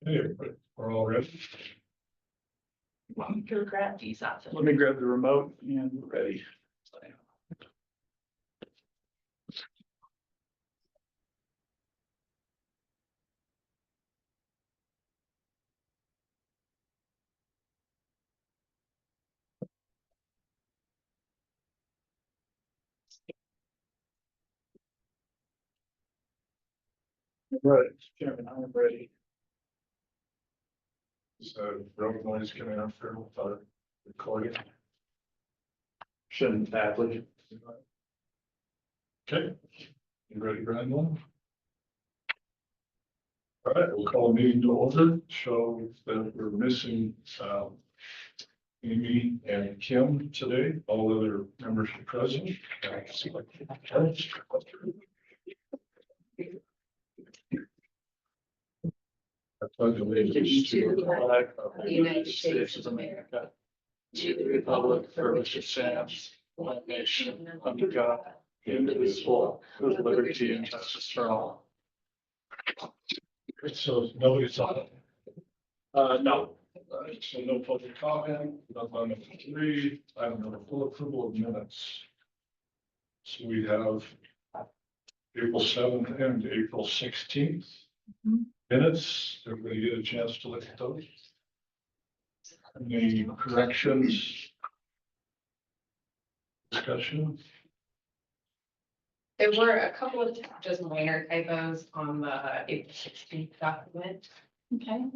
Hey, we're all ready. Go grab these off. Let me grab the remote and we're ready. Right, Chairman, I'm ready. So road noise coming up there with our recording. Shouldn't happen. Okay, you ready, Brandon? All right, we'll call the meeting to order. Show that we're missing Amy and Kim today. All other members are present. I pledge allegiance to the flag of the United States of America, to the republic for which it stands, one nation, under God, indivisible, with liberty and justice for all. So nobody's on. No. So no public comment, not on number 3, item number 4, approval of minutes. So we have April 7th and April 16th minutes. Everybody get a chance to look at those. Any corrections? Discussion? There were a couple of just minor typos on the April 16th document. Okay.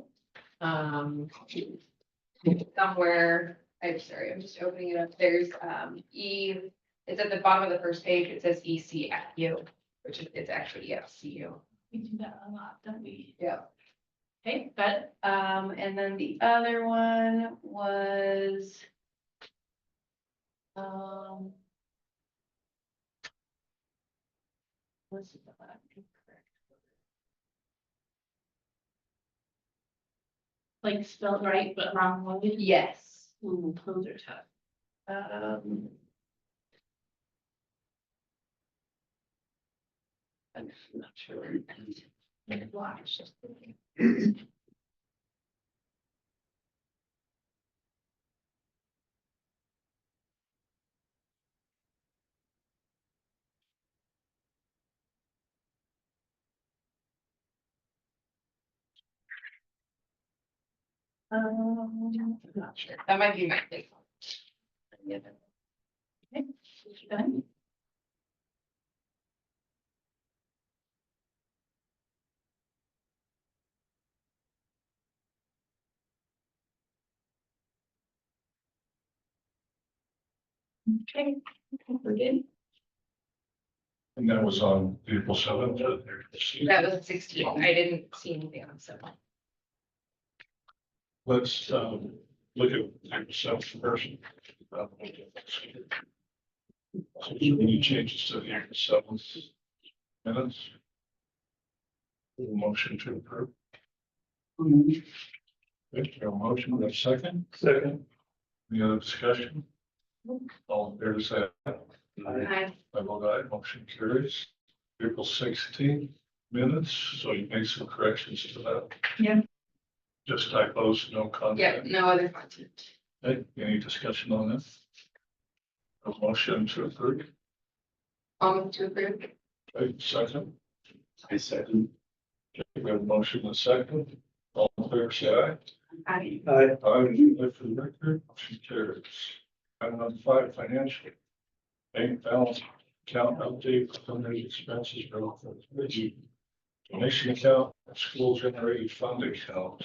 Somewhere, I'm sorry, I'm just opening it up. There's it's at the bottom of the first page. It says ECFU, which is, it's actually EFCU. We do that a lot, don't we? Yeah. Okay, but And then the other one was what's the incorrect? Like spelled right, but wrong way. yes. Ooh, those are tough. I'm not sure. Watch. I'm not sure. That might be my thing. Okay, done. Okay, I think we're good. And that was on April 7th. That was 16. I didn't see anything on 7. Let's look at April 7th first. Any changes to the April 7th minutes? Motion to approve. Okay, a motion with a second. Second. Any other discussion? All in favor, say aye. I I vote aye, motion carries. April 16th minutes, so you made some corrections to that. Yeah. Just typos, no content. yeah, no other content. Okay, any discussion on this? A motion to approve. To approve. Okay, second. I second. Okay, we have a motion and a second. All in favor, say aye. I Aye. Aye, for the record, motion carries. Item number 5, financial. Bank balance account update, funding expenses, donation account, school generated fund account.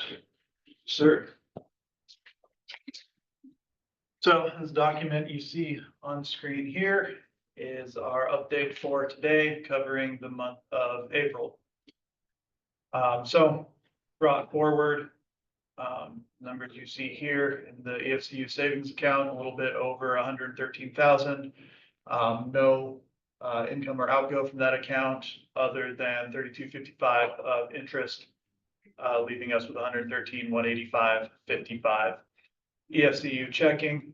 Sir. So this document you see on screen here is our update for today, covering the month of April. So brought forward numbers you see here in the EFCU savings account, a little bit over 113,000. No income or outgo from that account other than 3255 of interest, leaving us with 113,185.55. EFCU checking,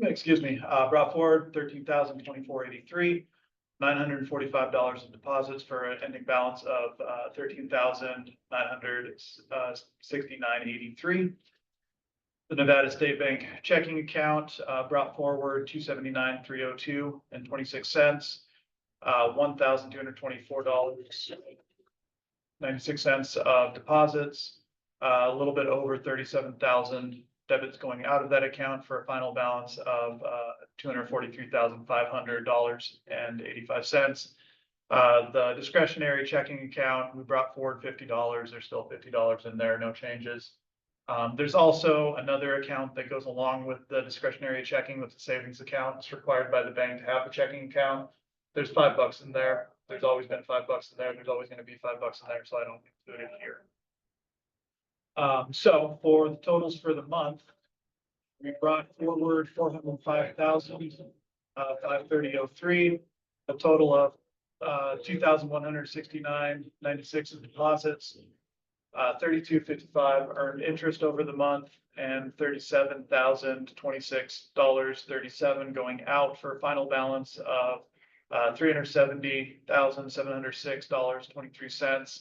excuse me, brought forward 13,024.83. $945 in deposits for an ending balance of $13,969.83. The Nevada State Bank checking account brought forward $279,302 and 26 cents, $1,224.96 of deposits, a little bit over 37,000 debits going out of that account for a final balance of $243,500.85. The discretionary checking account, we brought forward $50. There's still $50 in there, no changes. There's also another account that goes along with the discretionary checking with the savings account. It's required by the bank to have a checking account. There's $5 in there. There's always been $5 in there. There's always going to be $5 in there, so I don't include it here. So for the totals for the month, we brought forward 405,530.03, a total of 2,169.96 of deposits, 32.55 earned interest over the month, and $37,026.37 going out for a final balance of $370,706.23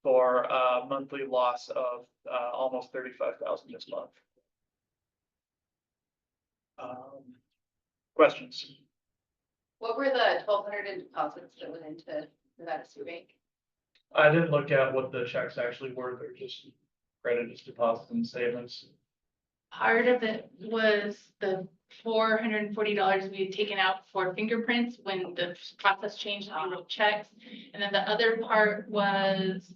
for a monthly loss of almost $35,000 this month. Questions? What were the 1,200 in deposits that went into Nevada State Bank? I didn't look at what the checks actually were. They're just credited as deposits and statements. Part of it was the $440 we had taken out for fingerprints when the process changed and we wrote checks. And then the other part was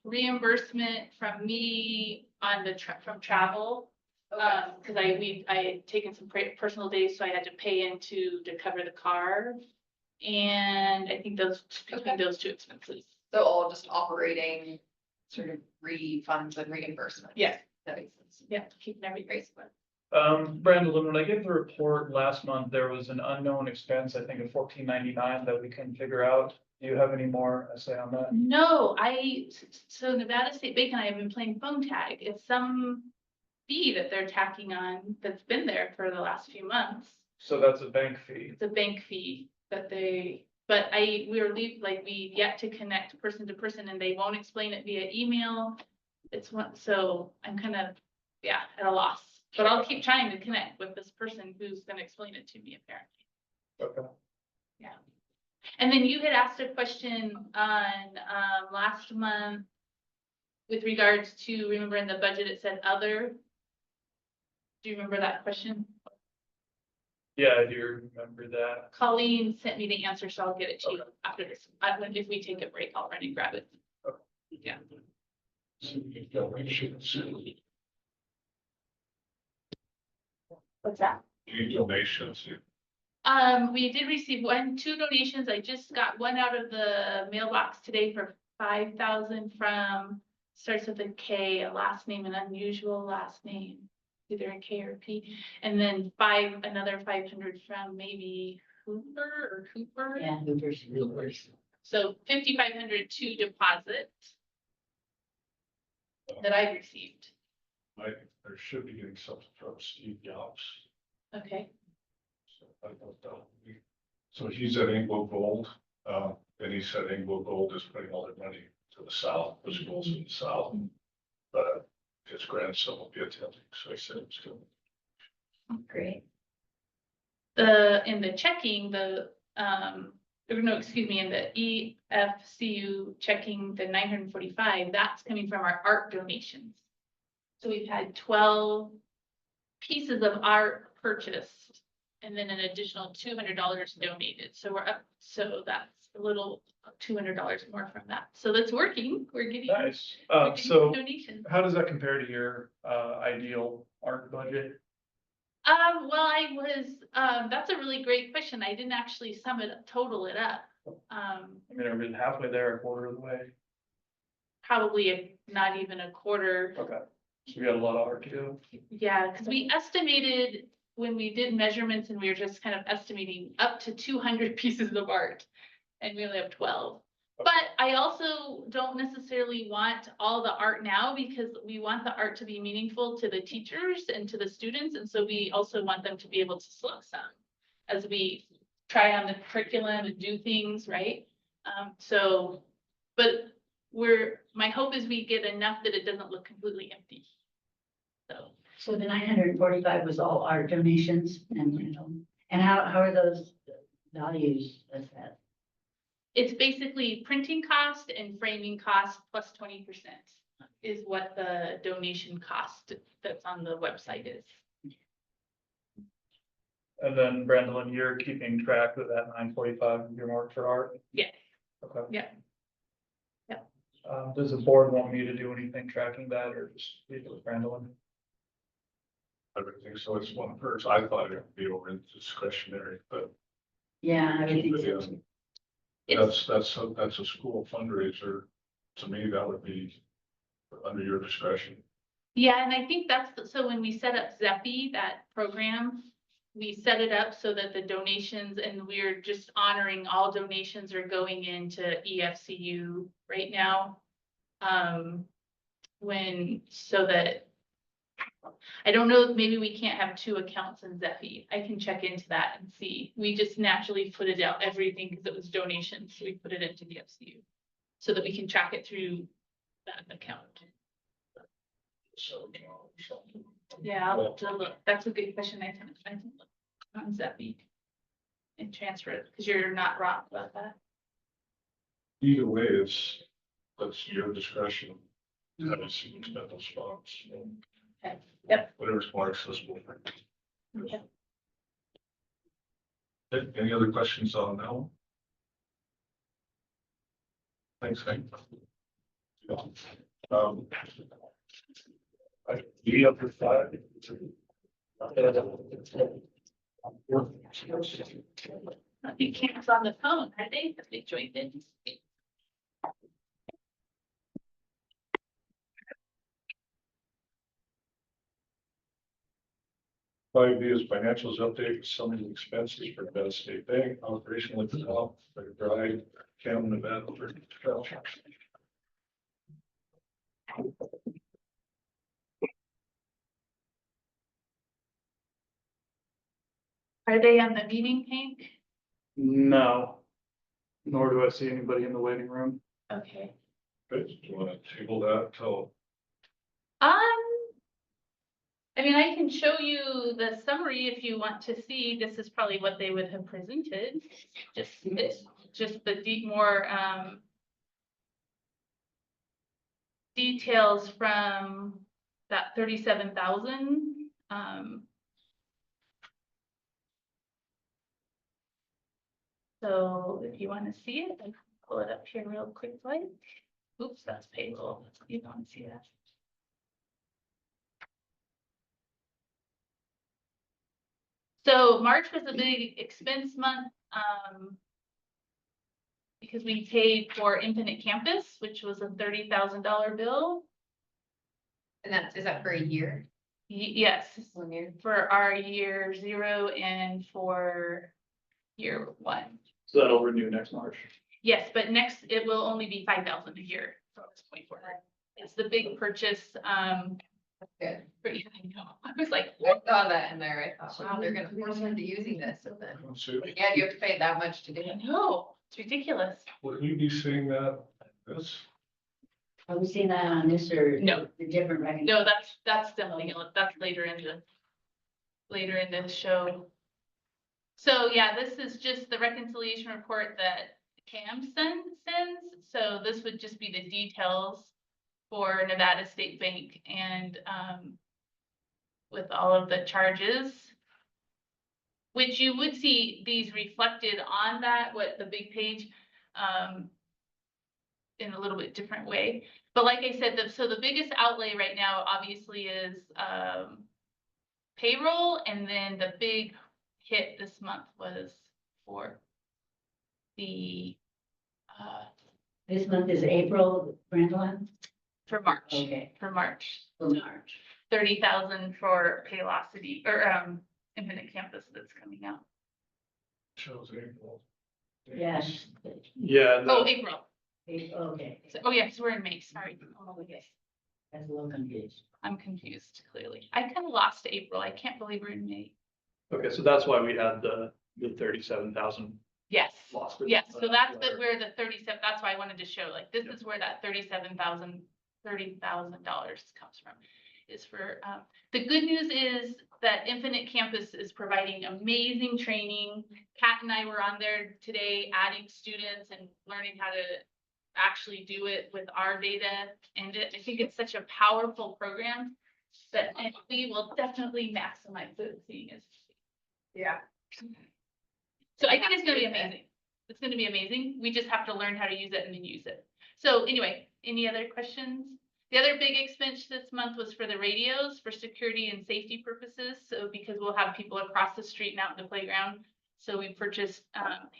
reimbursement from me on the from travel. Because I had taken some personal days, so I had to pay into to cover the car. And I think between those two expenses. So all just operating sort of refunds and reimbursements. Yeah. That makes sense. Yeah, keeping every grace. Brandon, when I gave the report last month, there was an unknown expense, I think of $14.99 that we couldn't figure out. Do you have any more say on that? No, so Nevada State Bank and I have been playing phone tag. It's some fee that they're tacking on that's been there for the last few months. So that's a bank fee. It's a bank fee that we yet to connect person to person and they won't explain it via email. So I'm kind of, at a loss, but I'll keep trying to connect with this person who's going to explain it to me apparently. Okay. Yeah. And then you had asked a question on last month with regards to, remember in the budget, it said other. Do you remember that question? Yeah, I do remember that. Colleen sent me the answer, so I'll get it to you after this. If we take a break, I'll run and grab it. Okay. Yeah. What's that? Donations. We did receive two donations. I just got one out of the mailbox today for 5,000 from, starts with a K, a last name, an unusual last name, either a K or a P. And then another 500 from maybe Hooper. Yeah, Hoopers. So 5,500 to deposit that I received. I should be getting something from Steve Jobs. Okay. So I don't know. So he's at Anglo Gold, and he said Anglo Gold is putting all their money to the south, the schools in the south. But his grandson will be attending, so he said it's good. Great. In the checking, in the EFCU checking the 945, that's coming from our art donations. So we've had 12 pieces of art purchased and then an additional $200 donated. So we're up, so that's a little $200 more from that. So that's working. We're getting Nice. so donations. How does that compare to your ideal art budget? Well, that's a really great question. I didn't actually total it up. I mean, are we halfway there, a quarter of the way? Probably not even a quarter. Okay. So we got a lot of art to do. Yeah, because we estimated when we did measurements and we were just kind of estimating up to 200 pieces of art and we only have 12. But I also don't necessarily want all the art now because we want the art to be meaningful to the teachers and to the students. And so we also want them to be able to select some as we try on the curriculum and do things, right? So, but my hope is we get enough that it doesn't look completely empty. So, So the 945 was all art donations and how are those values assessed? it's basically printing cost and framing cost plus 20% is what the donation cost that's on the website is. And then Brandon, you're keeping track of that 945 earmarked for art? Yes. Okay. Yeah. Does the board want me to do anything tracking that or just leave it with Brandon? Everything, so it's one person. I thought it would be over in discretionary, but Yeah, I would think so. too. that's a school fundraiser. To me, that would be under your discretion. Yeah, and I think so when we set up ZEPI, that program, we set it up so that the donations, and we're just honoring all donations are going into EFCU right now. So that, I don't know, maybe we can't have two accounts in ZEPI. I can check into that and see. We just naturally put it out, everything, because it was donations, so we put it into the EFCU. So that we can track it through that account. So, Yeah, I'll have to look. That's a good question. I can look on ZEPI and transfer it, because you're not wrong about that. either way, that's your discretion. How to see spend those funds. Okay. Yep. Whatever's more accessible. Yeah. Any other questions on that one? Thanks, Hank. I be up to 5. You can't on the phone, are they? Have they joined in? 5B is financials update, summary of expenses for Nevada State Bank, operational account, for Bride, County, Nevada. Are they on the meeting, Hank? No. Nor do I see anybody in the waiting room. Okay. Good. Do you want to table that till? I mean, I can show you the summary if you want to see. This is probably what they would have presented. It's just the more details from that 37,000. So if you want to see it, I can pull it up here real quickly. Oops, that's payroll. You don't want to see that. So March was a big expense month, because we paid for Infinite Campus, which was a $30,000 bill. And is that for a year? Yes, 1 year? for our year 0 and for year 1. So that'll renew next March. Yes, but next it will only be 5,000 a year from this point forward. It's the big purchase. Good. Pretty, I know. I was like, I saw that in there. I thought, wow, they're gonna force you into using this. So then, yeah, you have to pay that much to do I it. know, it's ridiculous. Would we be seeing that? This? Are we seeing that on this or? No. The different recognition? No, that's something else. That's later in the show. So yeah, this is just the reconciliation report that Cam sends. So this would just be the details for Nevada State Bank and with all of the charges, which you would see these reflected on what the big page in a little bit different way. But like I said, so the biggest outlay right now obviously is payroll, and then the big hit this month was for the This month is April, Brandon? for March. Okay. For March. For March. 30,000 for Paylocity or Infinite Campus that's coming out. Shows April. Yes. Yeah. Oh, April. Okay. So, oh yeah, because we're in May. Sorry. Oh, yes. That's a little confused. I'm confused clearly. I kind of lost April. I can't believe we're in May. Okay, so that's why we had the the 37,000 Yes. lost. Yes, so that's where the 37, that's why I wanted to show, like, this Yep. is where that $30,000 comes from. Is for, the good news is that Infinite Campus is providing amazing training. Kat and I were on there today, adding students and learning how to actually do it with our data. And I think it's such a powerful program that, and we will definitely maximize it, seeing as. Yeah. So I think it's gonna be amazing. It's gonna be amazing. We just have to learn how to use it and then use it. So anyway, any other questions? The other big expense this month was for the radios for security and safety purposes. So because we'll have people across the street and out in the playground. So we purchased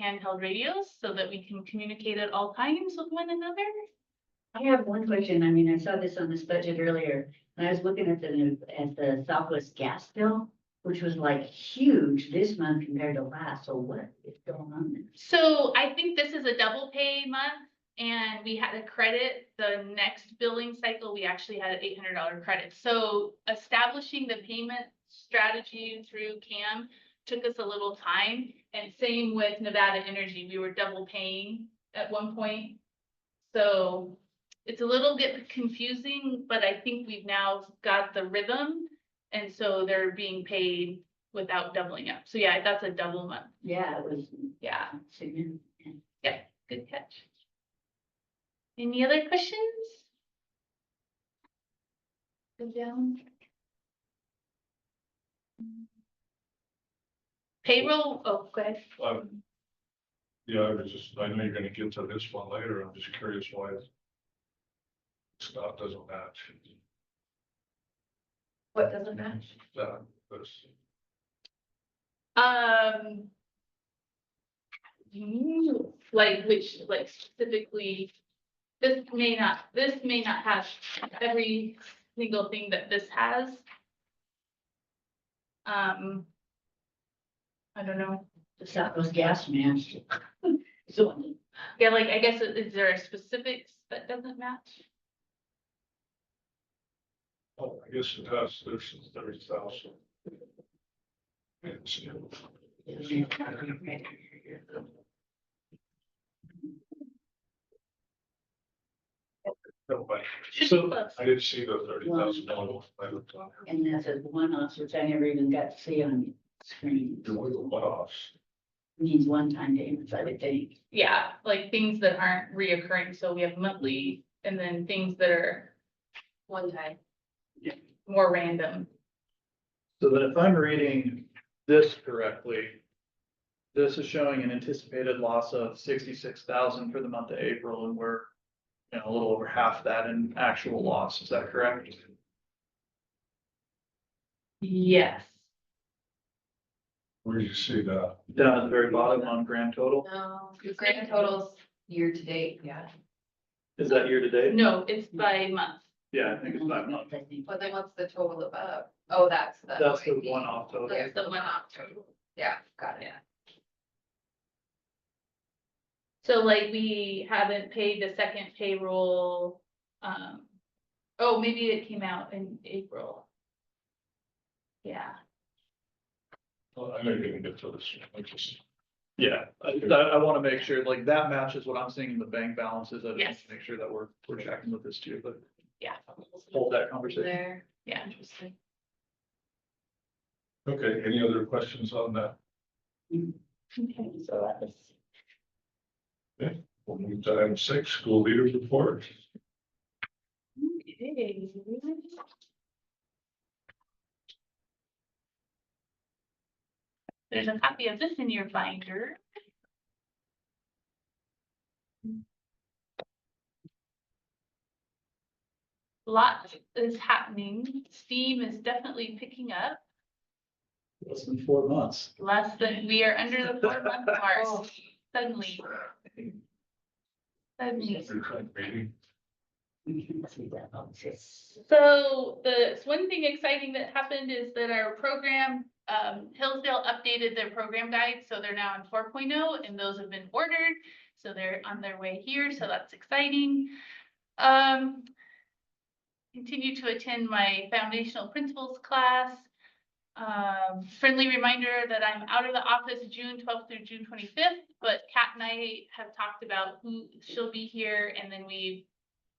handheld radios so that we can communicate at all times with one another. I have one question. I mean, I saw this on this budget earlier, and I was looking at the Southwest gas bill, which was like huge this month compared to last. So what is going on there? So I think this is a double pay month and we had a credit. The next billing cycle, we actually had an $800 credit. So establishing the payment strategy through CAM took us a little time. And same with Nevada Energy, we were double paying at one point. So it's a little bit confusing, but I think we've now got the rhythm. And so they're being paid without doubling up. So yeah, that's a double month. Yeah, it was Yeah, significant. good catch. Any other questions? Go down. Payroll, oh, go ahead. Yeah, I was just, I know you're gonna get to this one later. I'm just curious why Scott doesn't match What doesn't match? that, this. Like which, like specifically, this may not have every single thing that this has. I don't know. The Southwest gas match. So, Yeah, like, I guess, is there a specifics that doesn't match? Oh, I guess it has, there's 30,000. It's, no, but Should So, be close. I didn't see the $30,000. I looked on here. and that's a one-off, which I never even got to see on screen. There was a one-offs. Means one-time payments, I would think. Yeah, like things that aren't reoccurring, so we have monthly, and then things that are One time. more random. So then if I'm reading this correctly, this is showing an anticipated loss of 66,000 for the month of April, and we're, you know, a little over half that in actual loss. Is that correct? Yes. Where do you see that? Down at the very bottom on grand total. No, the grand totals year to date, yeah. Is that year to date? No, it's by month. Yeah, I think it's 5 months. I think. But then what's the total above? Oh, that's the. That's the one-off total. That's the one-off total. Yeah, got it. So like we haven't paid the second payroll, oh, maybe it came out in April. Yeah, Well, I know you're gonna get to this. I just, Yeah, I want to make sure, like, that matches what I'm seeing in the bank balances. I just Yes. want to make sure that we're checking with this too, but yeah, hold that conversation. There. yeah. Interesting. okay, any other questions on that? Okay, so that was. We'll move to item 6, school leaders report. Okay. There's a copy of this in your binder. Lots is happening. Steam is definitely picking up. Less than 4 months. Less than, we are under the 4-month Oh. mark, suddenly. Suddenly. Meeting. We can see that on this. So one thing exciting that happened is that our program, Hillsdale updated their program guide, so they're now in 4.0 and those have been ordered. So they're on their way here, so that's exciting. Continue to attend my foundational principles class. Friendly reminder that I'm out of the office June 12th through June 25th, but Kat and I have talked about who she'll be here, and then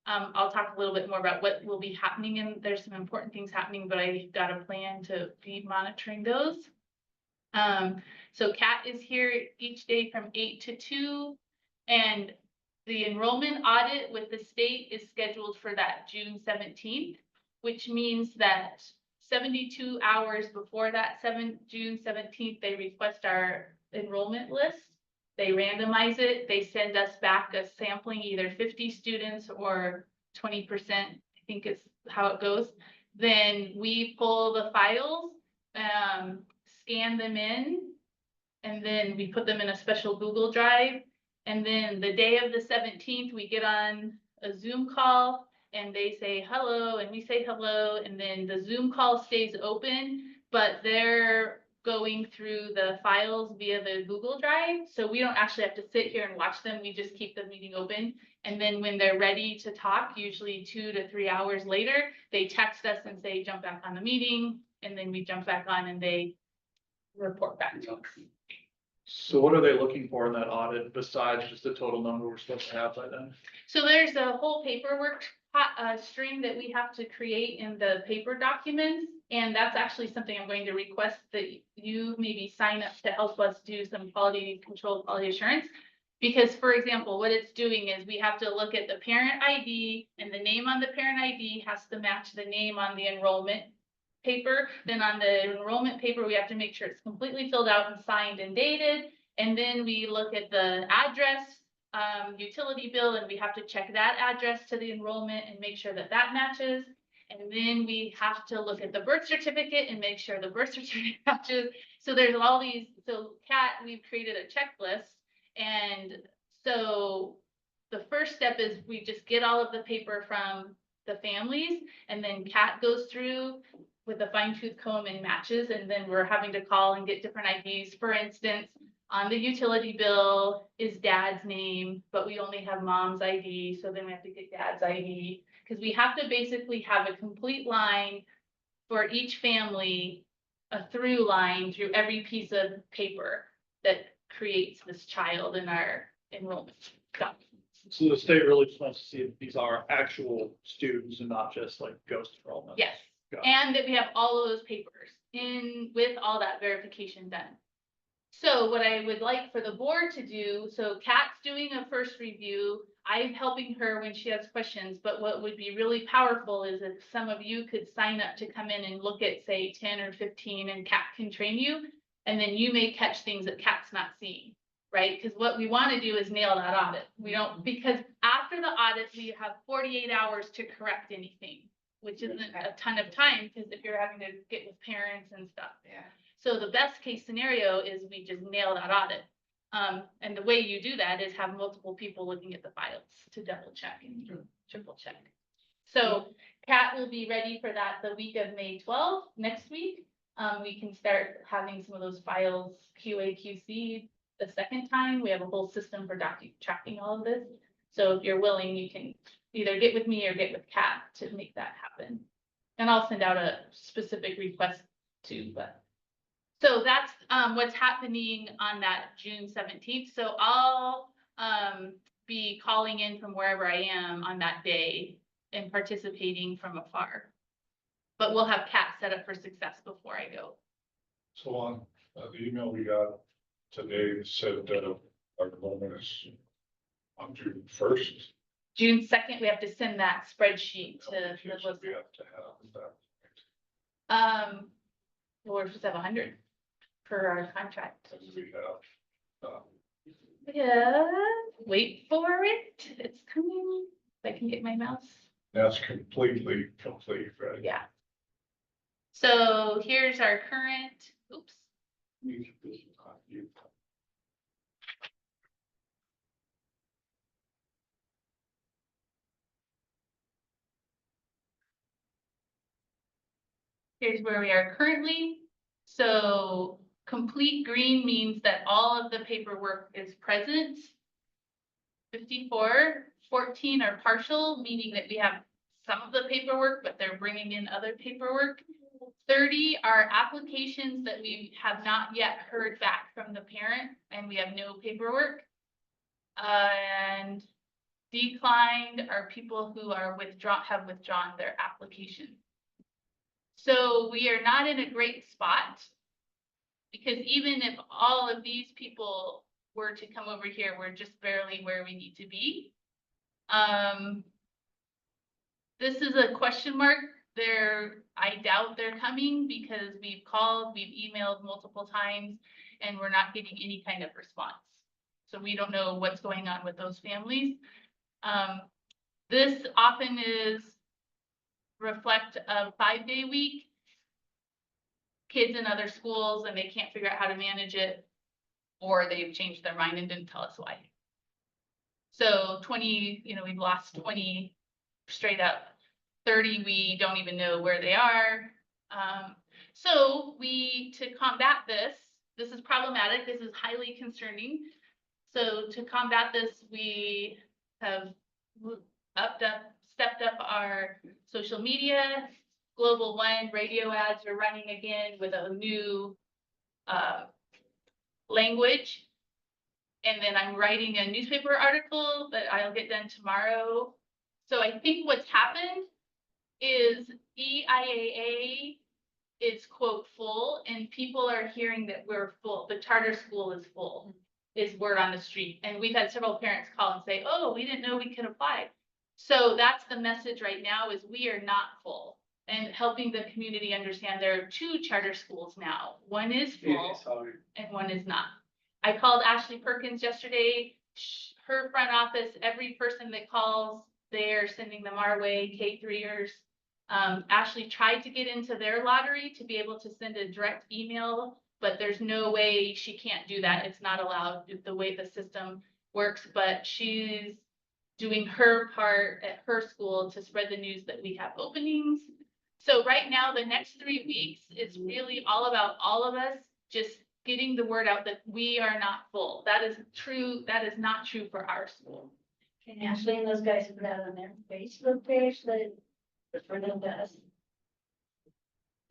I'll talk a little bit more about what will be happening, and there's some important things happening, but I got a plan to be monitoring those. So Kat is here each day from 8 to 2, and the enrollment audit with the state is scheduled for that June 17th, which means that 72 hours before that June 17th, they request our enrollment list. They randomize it. They send us back a sampling, either 50 students or 20%, I think is how it goes. Then we pull the files, scan them in, and then we put them in a special Google Drive. And then the day of the 17th, we get on a Zoom call and they say hello and we say hello, and then the Zoom call stays open, but they're going through the files via the Google Drive. So we don't actually have to sit here and watch them. We just keep the meeting open. And then when they're ready to talk, usually 2 to 3 hours later, they text us and say, jump back on the meeting. And then we jump back on and they report back to us. So what are they looking for in that audit besides just the total number we're supposed to have by then? So there's a whole paperwork string that we have to create in the paper documents. And that's actually something I'm going to request that you maybe sign up to help us do some quality control, quality assurance. Because, for example, what it's doing is we have to look at the parent ID, and the name on the parent ID has to match the name on the enrollment paper. Then on the enrollment paper, we have to make sure it's completely filled out and signed and dated. And then we look at the address, utility bill, and we have to check that address to the enrollment and make sure that that matches. And then we have to look at the birth certificate and make sure the birth certificate matches. So there's all these, so Kat, we've created a checklist. And so the first step is we just get all of the paper from the families, and then Kat goes through with a fine tooth comb and matches, and then we're having to call and get different IDs. For instance, on the utility bill is dad's name, but we only have mom's ID, so then we have to get dad's ID, because we have to basically have a complete line for each family, a through line through every piece of paper that creates this child in our enrollment documents. So the state really just wants to see if these are actual students and not just like ghost enrollment. Yes, Got it. and that we have all of those papers in with all that verification done. So what I would like for the board to do, so Kat's doing a first review, I'm helping her when she has questions, but what would be really powerful is if some of you could sign up to come in and look at, say, 10 or 15, and Kat can train you, and then you may catch things that Kat's not seeing, right? Because what we want to do is nail that audit. We don't, because after the audit, we have 48 hours to correct anything, which isn't a ton of time, because if you're having to get with parents and stuff. Yeah. So the best case scenario is we just nail that audit. And the way you do that is have multiple people looking at the files to double check and triple check. So Kat will be ready for that the week of May 12th, next week. We can start having some of those files QA, QC the second time. We have a whole system for tracking all of this. So if you're willing, you can either get with me or get with Kat to make that happen. And I'll send out a specific request too, but. So that's what's happening on that June 17th. So I'll be calling in from wherever I am on that day and participating from afar. But we'll have Kat set up for success before I go. So on the email we got today said that our enrollment is on June 1st. June 2nd, we have to send that spreadsheet to the We list. have to have that. Well, we're supposed to have 100 per our contract. Because we have, Yeah, wait for it. It's coming. If I can get my mouse. that's completely complete, right? Yeah. So here's our current, oops. Here's where we are currently. So complete green means that all of the paperwork is present. 54, 14 are partial, meaning that we have some of the paperwork, but they're bringing in other paperwork. 30 are applications that we have not yet heard back from the parent, and we have no paperwork. And declined are people who are have withdrawn their application. So we are not in a great spot, because even if all of these people were to come over here, we're just barely where we need to be. This is a question mark. I doubt they're coming, because we've called, we've emailed multiple times, and we're not getting any kind of response. So we don't know what's going on with those families. This often is reflect a 5-day week. Kids in other schools, and they can't figure out how to manage it, or they've changed their mind and didn't tell us why. So 20, we've lost 20 straight up. 30, we don't even know where they are. So to combat this is problematic. This is highly concerning. So to combat this, we have stepped up our social media. Global One radio ads are running again with a new language. And then I'm writing a newspaper article that I'll get done tomorrow. So I think what's happened is EIAA is quote full, and people are hearing that we're full. The charter school is full, is word on the street. And we've had several parents call and say, oh, we didn't know we could apply. So that's the message right now, is we are not full, and helping the community understand there are 2 charter schools now. One is full and one is not. I called Ashley Perkins yesterday. Her front office, every person that calls, they're sending them our way, K3ers. Ashley tried to get into their lottery to be able to send a direct email, but there's no way, she can't do that. It's not allowed the way the system works, but she's doing her part at her school to spread the news that we have openings. So right now, the next 3 weeks, it's really all about all of us just getting the word out that we are not full. That is true. That is not true for our school. Can Ashley and those guys put that on their Facebook page that for them to us?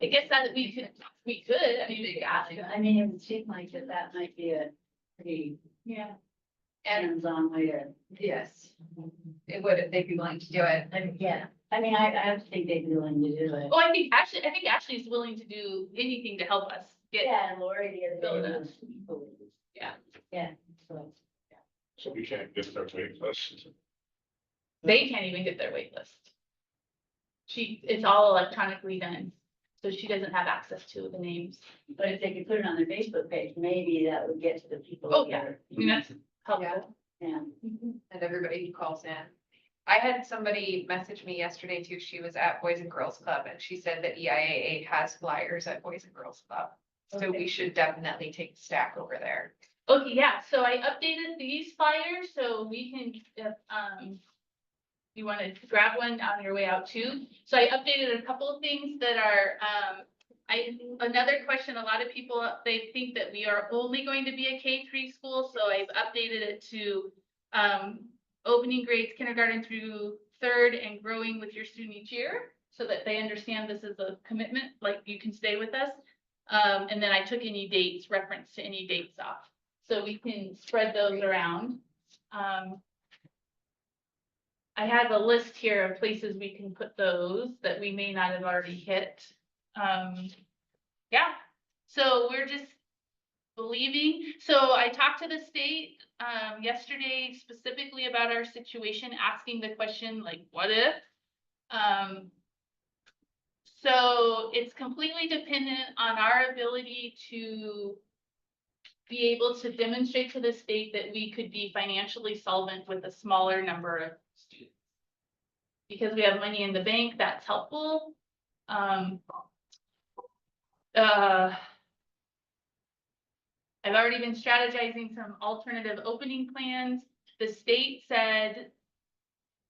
I guess that we could. I mean, we could ask. I mean, it would seem like that might be a pretty hands-on way to. Yes, it would, if they'd be willing to do it. I mean, I think they'd be willing to do it. Oh, I think Ashley's willing to do anything to help us get. Yeah, and Lori the other day Build was. Yeah. So. So we can't get their wait list. They can't even get their wait list. It's all electronically done, so she doesn't have access to the names. But if they could put it on their Facebook page, maybe that would get to the people. Oh, that yeah. are- I mean, that's helpful. Yeah. And everybody who calls in. I had somebody message me yesterday too. She was at Boys and Girls Club, and she said that EIAA has flyers at Boys and Girls Club. So Okay. we should definitely take a stack over there. Okay, yeah, so I updated these flyers, so we can, you want to grab one on your way out too. So I updated a couple of things that are, another question, a lot of people, they think that we are only going to be a K3 school, so I've updated it to, opening grades kindergarten through 3rd and growing with your student each year, so that they understand this is a commitment, like you can stay with us. And then I took any dates, reference to any dates off, so we can spread those around. I have a list here of places we can put those that we may not have already hit. Yeah, so we're just believing. So I talked to the state yesterday specifically about our situation, asking the question, like, what if? So it's completely dependent on our ability to be able to demonstrate to the state that we could be financially solvent with a smaller number of students. Because we have money in the bank, that's helpful. I've already been strategizing some alternative opening plans. The state said,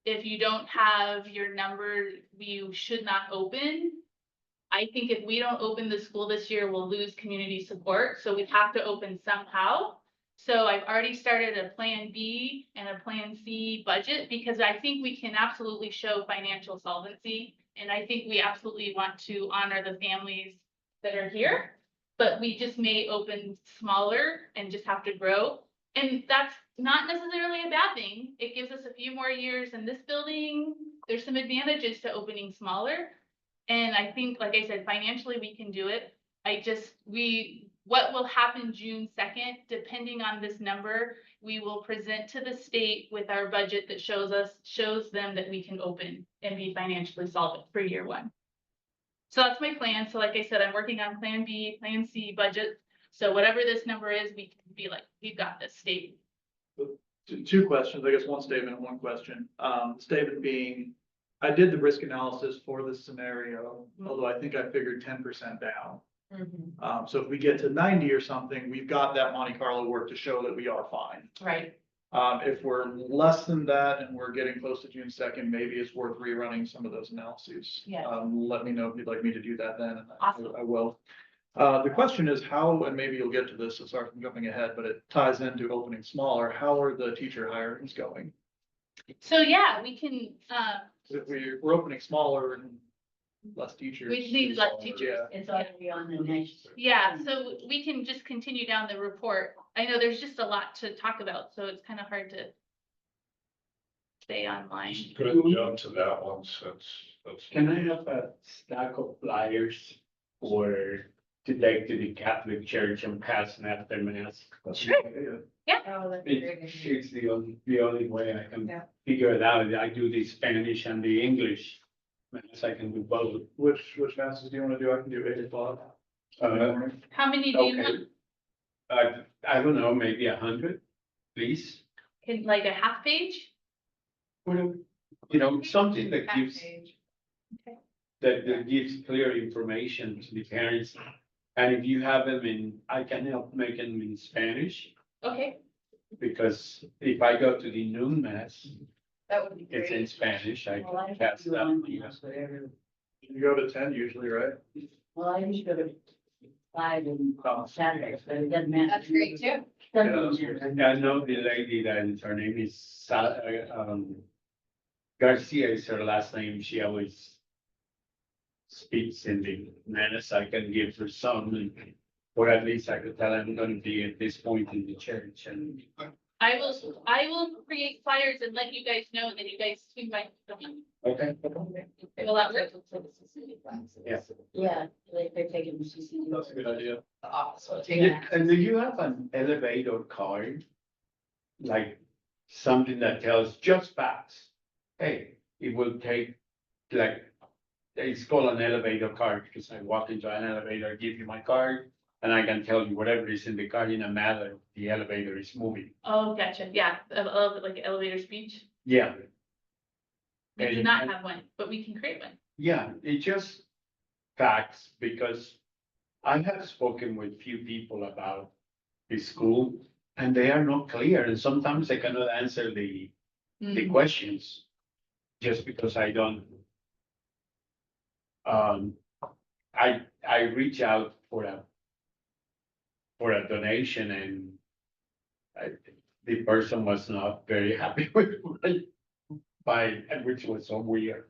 if you don't have your number, you should not open. I think if we don't open the school this year, we'll lose community support, so we have to open somehow. So I've already started a plan B and a plan C budget, because I think we can absolutely show financial solvency And I think we absolutely want to honor the families that are here, but we just may open smaller and just have to grow. And that's not necessarily a bad thing. It gives us a few more years in this building. There's some advantages to opening smaller. And I think, like I said, financially, we can do it. What will happen June 2nd, depending on this number, we will present to the state with our budget that shows them that we can open and be financially solvent for year one. So that's my plan. So like I said, I'm working on plan B, plan C budget. So whatever this number is, we can be like, we've got this state. Two questions, I guess one statement and one question. Statement being, I did the risk analysis for this scenario, although I think I figured 10% down. So if we get to 90 or something, we've got that Monte Carlo work to show that we are fine. Right. If we're less than that and we're getting close to June 2nd, maybe it's worth rerunning some of those analyses. Yeah. Let me know if you'd like me to do that then, and Awesome. I will. The question is how, and maybe you'll get to this, so sorry for jumping ahead, but it ties into opening smaller. How are the teacher hirings going? So yeah, we can, If we're opening smaller and less teachers. we need less teachers. Yeah. It's already on the next. Yeah, so we can just continue down the report. I know there's just a lot to talk about, so it's kind of hard to stay online. Just go ahead and jump to that one since that's. Can I have a stack of flyers for to take to the Catholic Church and pass them after mass? Sure. Oh, that's a great It's, idea. it's the only way I can Yeah. figure it out. I do the Spanish and the English. Mass, I can do both. Which masses do you want to do? I can do 8 o'clock. How many do you want? Okay. I don't know, maybe 100, please. Can, like a half page? You know, something that Half gives, page. that gives clear information to the parents. And if you have them in, I can help make them in Spanish, Okay, because if I go to the noon mass, That would be it's in great. Spanish, I Well, I can pass do that. on you know. whatever. You go to 10 usually, right? Well, I usually go to 5 on Saturdays, but it doesn't matter. That's great too. Doesn't matter. I know the lady that is, her name is Garcia is her last name. She always speaks in the mass. I can give her some, or at least I could tell I'm gonna be at this point in the church and. I will create flyers and let you guys know, and then you guys swing by. Okay. Will that work? Yeah. Yeah, they're taking the CCD. That's a good idea. The office will take Yeah, that. and do you have an elevator card? Like something that tells just facts? Hey, it will take, like, it's called an elevator card because I walk into an elevator, give you my card, and I can tell you whatever is in the card in a matter, the elevator is moving. Oh, gotcha, yeah, like elevator speech. Yeah, We do And- not and- have one, but we can create one. yeah, it's just facts because I have spoken with few people about the school and they are not clear and sometimes they cannot answer the Mm. questions just because I don't. I reach out for a donation and the person was not very happy with which was so weird.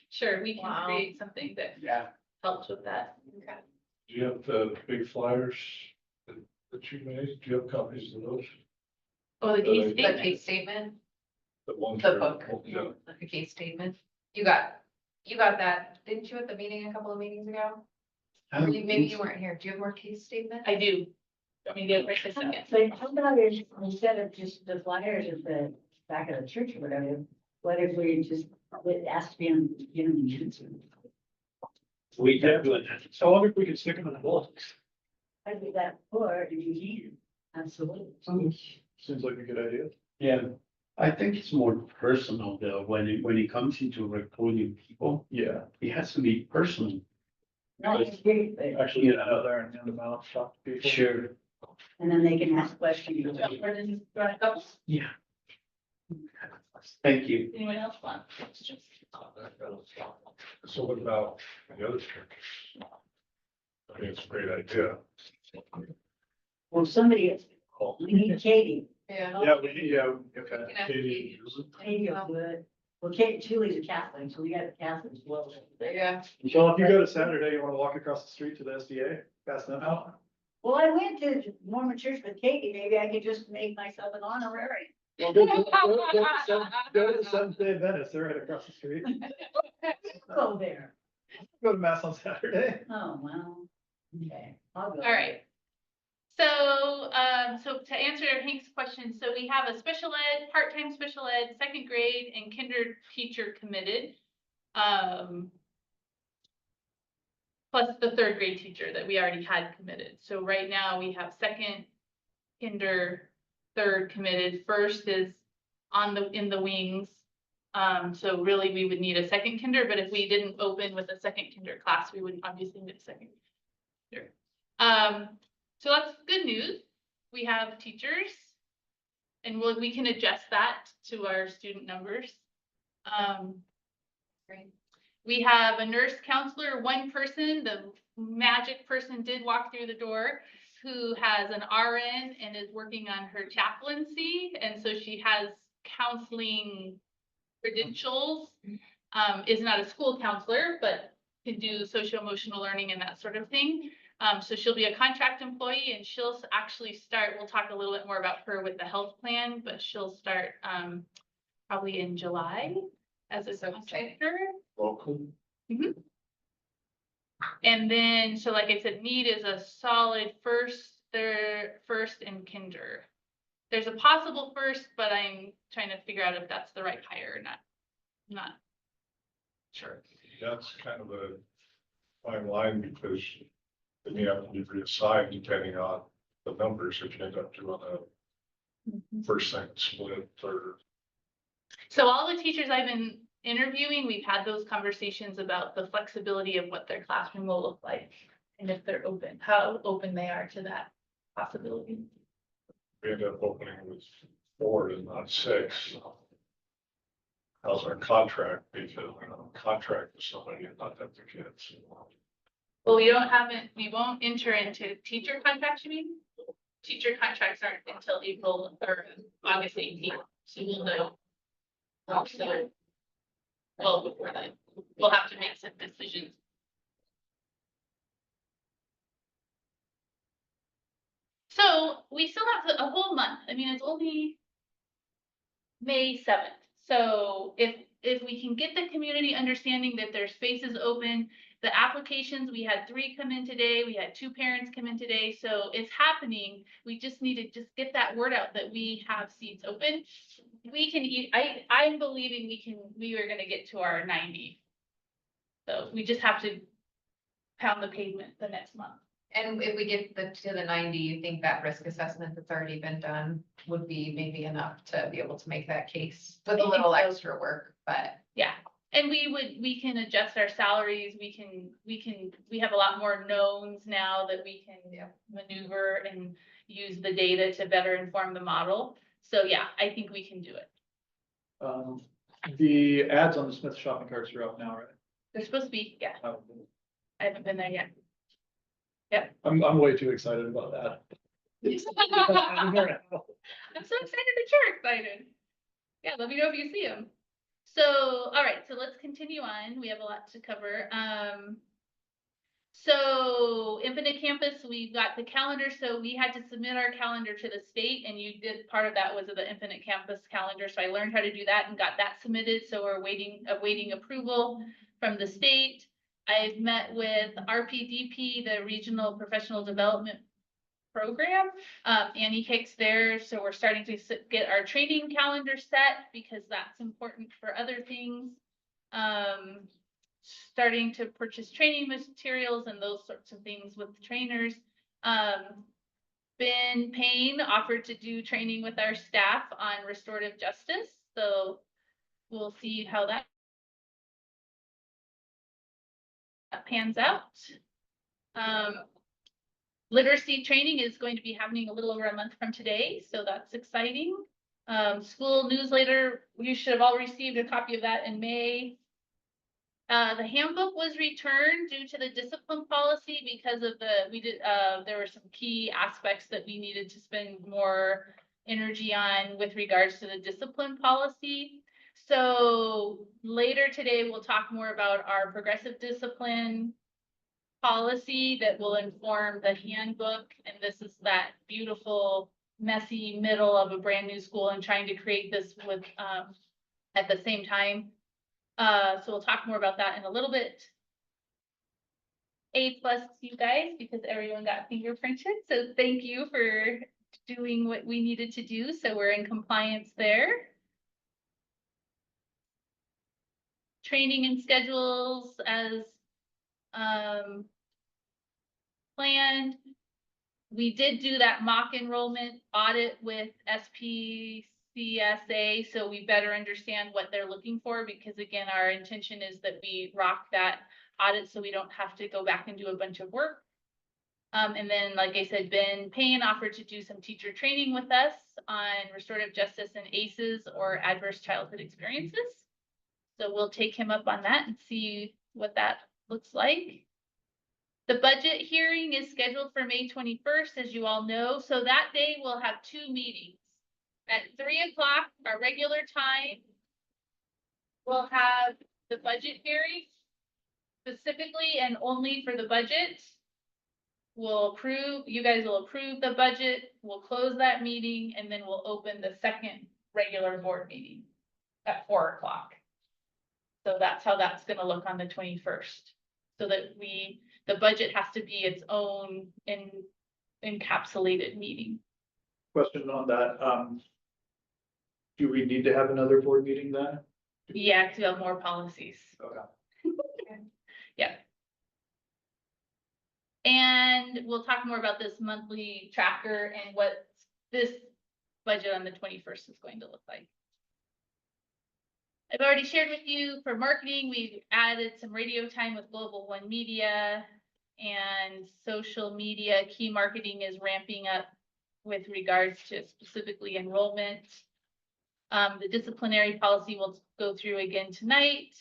Sure, we can Wow. create something that Yeah. helps with that. Okay. Do you have the big flyers that you made? Do you have copies of those? Oh, the case The statement. case statement, The ones the that- book, Yeah. the case statement. You got that, didn't you at the meeting a couple of meetings ago? Maybe you weren't here. Do you have more case statement? I do. I mean, get right this second. But how about if, instead of just the flyers at the back of the church or whatever, what if we just, it has to be on, you know, the answer? We can do it. So I wonder if we could stick them in the books. I'd do that for, if you can, absolutely. Seems like a good idea. Yeah, I think it's more personal though, when it comes into recruiting people, Yeah, it has to be personal. No, I agree, but- actually, get out there and hand them out, talk to people. Sure. And then they can ask questions. Yeah. Thank you. Anyone else want? So what about the other churches? I think it's a great idea. Well, somebody, we need Katie. Yeah. Yeah, okay. You can ask Katie, Katie. Katie will do it. Well, Julie's a Catholic, so we got a Catholic as well. Yeah. Well, if you go to Saturday, you wanna walk across the street to the SDA, pass them out? Well, I went to Mormon church with Katie, maybe I could just make myself an honorary. Well, go to the Seventh Day Adventist, they're right across the street. Go there. Go to mass on Saturday. Oh, well, okay, I'll go. All right. So, so to answer Hank's question, so we have a special ed, part-time special ed, second grade and kinder teacher committed. Plus the third grade teacher that we already had committed. So right now we have second, kinder, third committed. First is in the wings. So really we would need a second kinder, but if we didn't open with a second kinder class, we wouldn't obviously need a second kinder. So that's good news. We have teachers and we can adjust that to our student numbers. We have a nurse counselor, one person, the magic person did walk through the door, who has an RN and is working on her chaplaincy. And so she has counseling credentials, is not a school counselor, but can do social-emotional learning and that sort of thing. So she'll be a contract employee and she'll actually start, we'll talk a little bit more about her with the health plan, but she'll start probably in July as a contractor. Local. And then, so like I said, need is a solid first and kinder. There's a possible first, but I'm trying to figure out if that's the right hire or not. Not sure. That's kind of a fine line because then you have to be reassigned depending on the numbers if you end up doing a first, second split or. So all the teachers I've been interviewing, we've had those conversations about the flexibility of what their classroom will look like. And if they're open, how open they are to that possibility. We end up opening with 4 and not 6. How's our contract? Because we don't contract with somebody and not have the kids. Well, we won't enter into teacher contracts, you mean? Teacher contracts aren't until April or August 18th, so we'll know. So, well, before then, we'll have to make some decisions. So we still have a whole month. I mean, it's only May 7th. So if we can get the community understanding that their space is open, the applications, we had 3 come in today, we had 2 parents come in today, so it's happening. We just need to just get that word out that we have seats open. We can I'm believing we are gonna get to our 90. So we just have to pound the pavement the next month. And if we get to the 90, you think that risk assessment that's already been done would be maybe enough to be able to make that case with a little extra work, but. Yeah, and we can adjust our salaries, we have a lot more knowns now that we can maneuver and use the data to better inform the model. So yeah, I think we can do it. The ads on the Smith shopping carts are up now, right? They're supposed to be, yeah, I haven't been there yet. I'm way too excited about that. I'm so excited that you're excited. Yeah, let me know if you see them. So, all right, so let's continue on. We have a lot to cover. So Infinite Campus, we've got the calendar. So we had to submit our calendar to the state, and you did part of that was the Infinite Campus calendar. So I learned how to do that and got that submitted. So we're awaiting approval from the state. I've met with RPDP, the Regional Professional Development Program. Annie Hicks there, so we're starting to get our training calendar set because that's important for other things. Starting to purchase training materials and those sorts of things with trainers. Ben Payne offered to do training with our staff on restorative justice, so we'll see how that pans out. Literacy training is going to be happening a little over a month from today, so that's exciting. School newsletter, you should have all received a copy of that in May. The handbook was returned due to the discipline policy because of there were some key aspects that we needed to spend more energy on with regards to the discipline policy. So later today, we'll talk more about our progressive discipline policy that will inform the handbook. And this is that beautiful, messy middle of a brand new school and trying to create this with, at the same time. So we'll talk more about that in a little bit. A+ to you guys because everyone got fingerprinted. So thank you for doing what we needed to do. So we're in compliance there. Training and schedules as planned. We did do that mock enrollment audit with SPCSA, so we better understand what they're looking for, because again, our intention is that we rock that audit so we don't have to go back and do a bunch of work. And then, like I said, Ben Payne offered to do some teacher training with us on restorative justice and ACEs, or adverse childhood experiences. So we'll take him up on that and see what that looks like. The budget hearing is scheduled for May 21st, as you all know. So that day we'll have 2 meetings. At 3 o'clock, our regular time, we'll have the budget hearing specifically and only for the budget. You guys will approve the budget, we'll close that meeting, and then we'll open the second regular board meeting at 4 o'clock. So that's how that's gonna look on the 21st. So that the budget has to be its own encapsulated meeting. Question on that, do we need to have another board meeting then? Yeah, to have more policies. Okay. Yeah. And we'll talk more about this monthly tracker and what this budget on the 21st is going to look like. I've already shared with you for marketing, we've added some radio time with Global One Media and social media. Key marketing is ramping up with regards to specifically enrollment. The disciplinary policy we'll go through again tonight.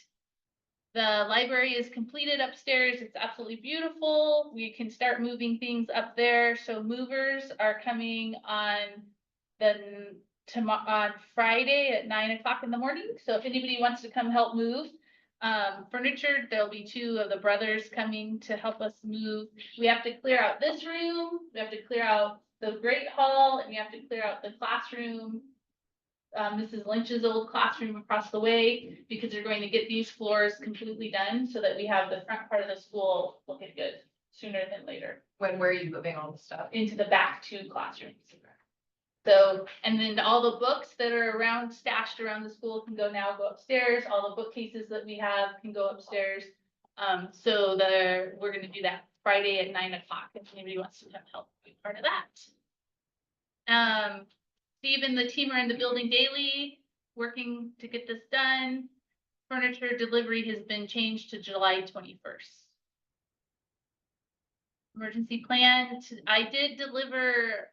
The library is completed upstairs. It's absolutely beautiful. We can start moving things up there. So movers are coming on on Friday at 9 o'clock in the morning. So if anybody wants to come help move furniture, there'll be 2 of the brothers coming to help us move. We have to clear out this room. We have to clear out the Great Hall, and we have to clear out the classroom. Mrs. Lynch's old classroom across the way, because they're going to get these floors completely done so that we have the front part of the school looking good sooner than later. Where are you moving all the stuff? Into the back 2 classrooms. So, and then all the books that are stashed around the school can go upstairs. All the bookcases that we have can go upstairs. So we're gonna do that Friday at 9 o'clock if anybody wants to come help be part of that. Steve and the team are in the building daily, working to get this done. Furniture delivery has been changed to July 21st. Emergency plan, I did deliver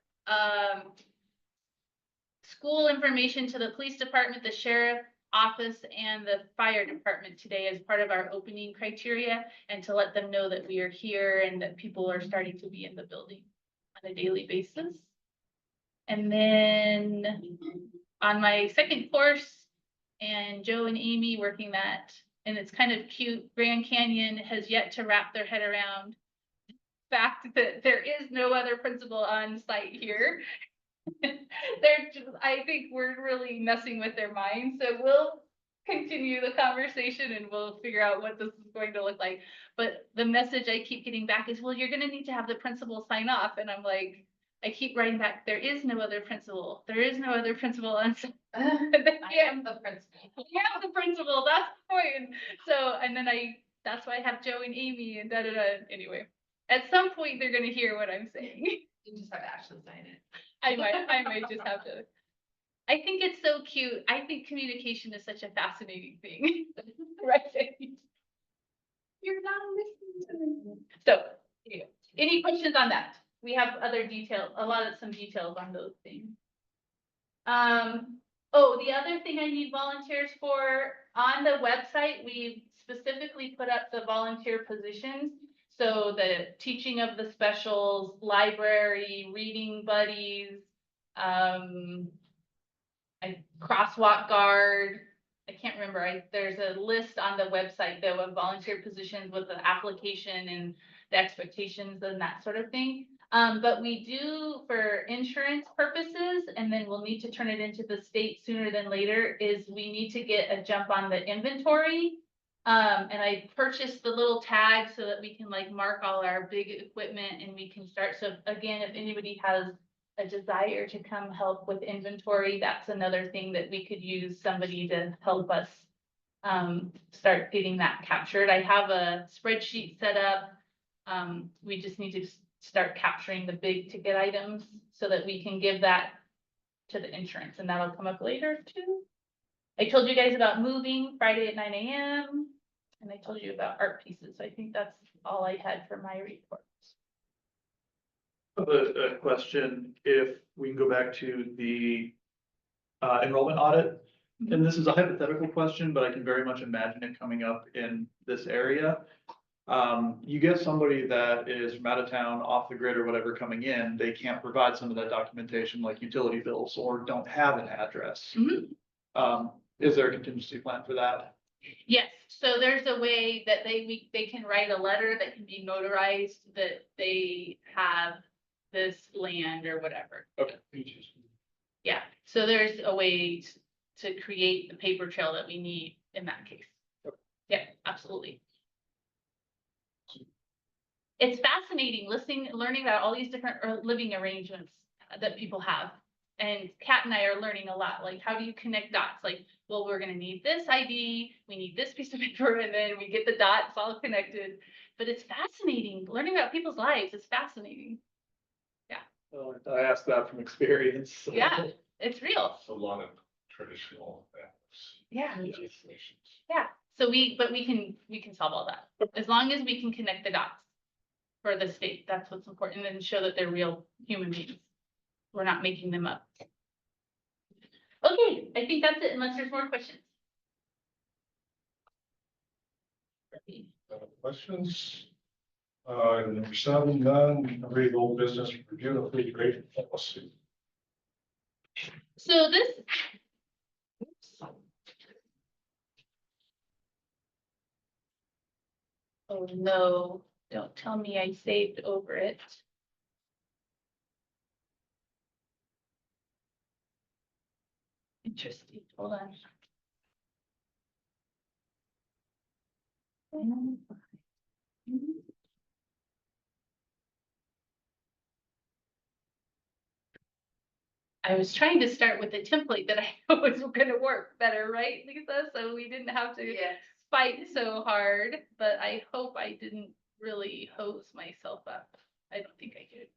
school information to the police department, the sheriff office, and the fire department today as part of our opening criteria, and to let them know that we are here and that people are starting to be in the building on a daily basis. And then on my second course, and Joe and Amy working that, and it's kind of cute, Grand Canyon has yet to wrap their head around the fact that there is no other principal on site here. I think we're really messing with their minds, so we'll continue the conversation and we'll figure out what this is going to look like. But the message I keep getting back is, well, you're gonna need to have the principal sign off, and I'm like, I keep writing back, there is no other principal. There is no other principal on site. I am the principal. You have the principal, that's the point. So, and then that's why I have Joe and Amy and anyway. At some point, they're gonna hear what I'm saying. You just have to actually sign it. I might just have to. I think it's so cute. I think communication is such a fascinating thing. Right? You're not listening to me. So, anyway, any questions on that? We have other details, some details on those things. Oh, the other thing I need volunteers for, on the website, we specifically put up the volunteer positions. So the teaching of the specials, library, reading buddies, a crosswalk guard, I can't remember, there's a list on the website though of volunteer positions with the application and the expectations and that sort of thing. But we do for insurance purposes, and then we'll need to turn it into the state sooner than later, is we need to get a jump on the inventory. And I purchased the little tag so that we can like mark all our big equipment and we can start. So again, if anybody has a desire to come help with inventory, that's another thing that we could use somebody to help us start getting that captured. I have a spreadsheet set up. We just need to start capturing the big ticket items so that we can give that to the insurance, and that'll come up later too. I told you guys about moving Friday at 9 a.m. and I told you about art pieces. I think that's all I had for my report. A question, if we can go back to the enrollment audit, and this is a hypothetical question, but I can very much imagine it coming up in this area. You get somebody that is from out of town, off the grid or whatever coming in, they can't provide some of that documentation like utility bills or don't have an address. Is there a contingency plan for that? Yes, so there's a way that they can write a letter that can be notarized that they have this land or whatever. Okay. Yeah, so there's a way to create the paper trail that we need in that case. Okay. Yeah, absolutely. It's fascinating learning about all these different living arrangements that people have. And Kat and I are learning a lot, like how do you connect dots? Like, well, we're gonna need this ID, we need this piece of paper, and then we get the dots all connected. But it's fascinating, learning about people's lives is fascinating. I asked that from experience. So. Yeah, it's real. A lot of traditional families. Yeah. Yeah, so we can solve all that, as long as we can connect the dots for the state, that's what's important, and show that they're real human beings. We're not making them up. Okay, I think that's it, unless there's more questions. Questions? Number 7, none, read old business, review of free trade policy. So this. Oops. Oh, no, don't tell me I saved over it. Interesting, hold on. I was trying to start with a template that I know was gonna work better, right, Lisa? So we didn't have to fight so hard, but I hope I didn't really hose myself up. I don't think I did.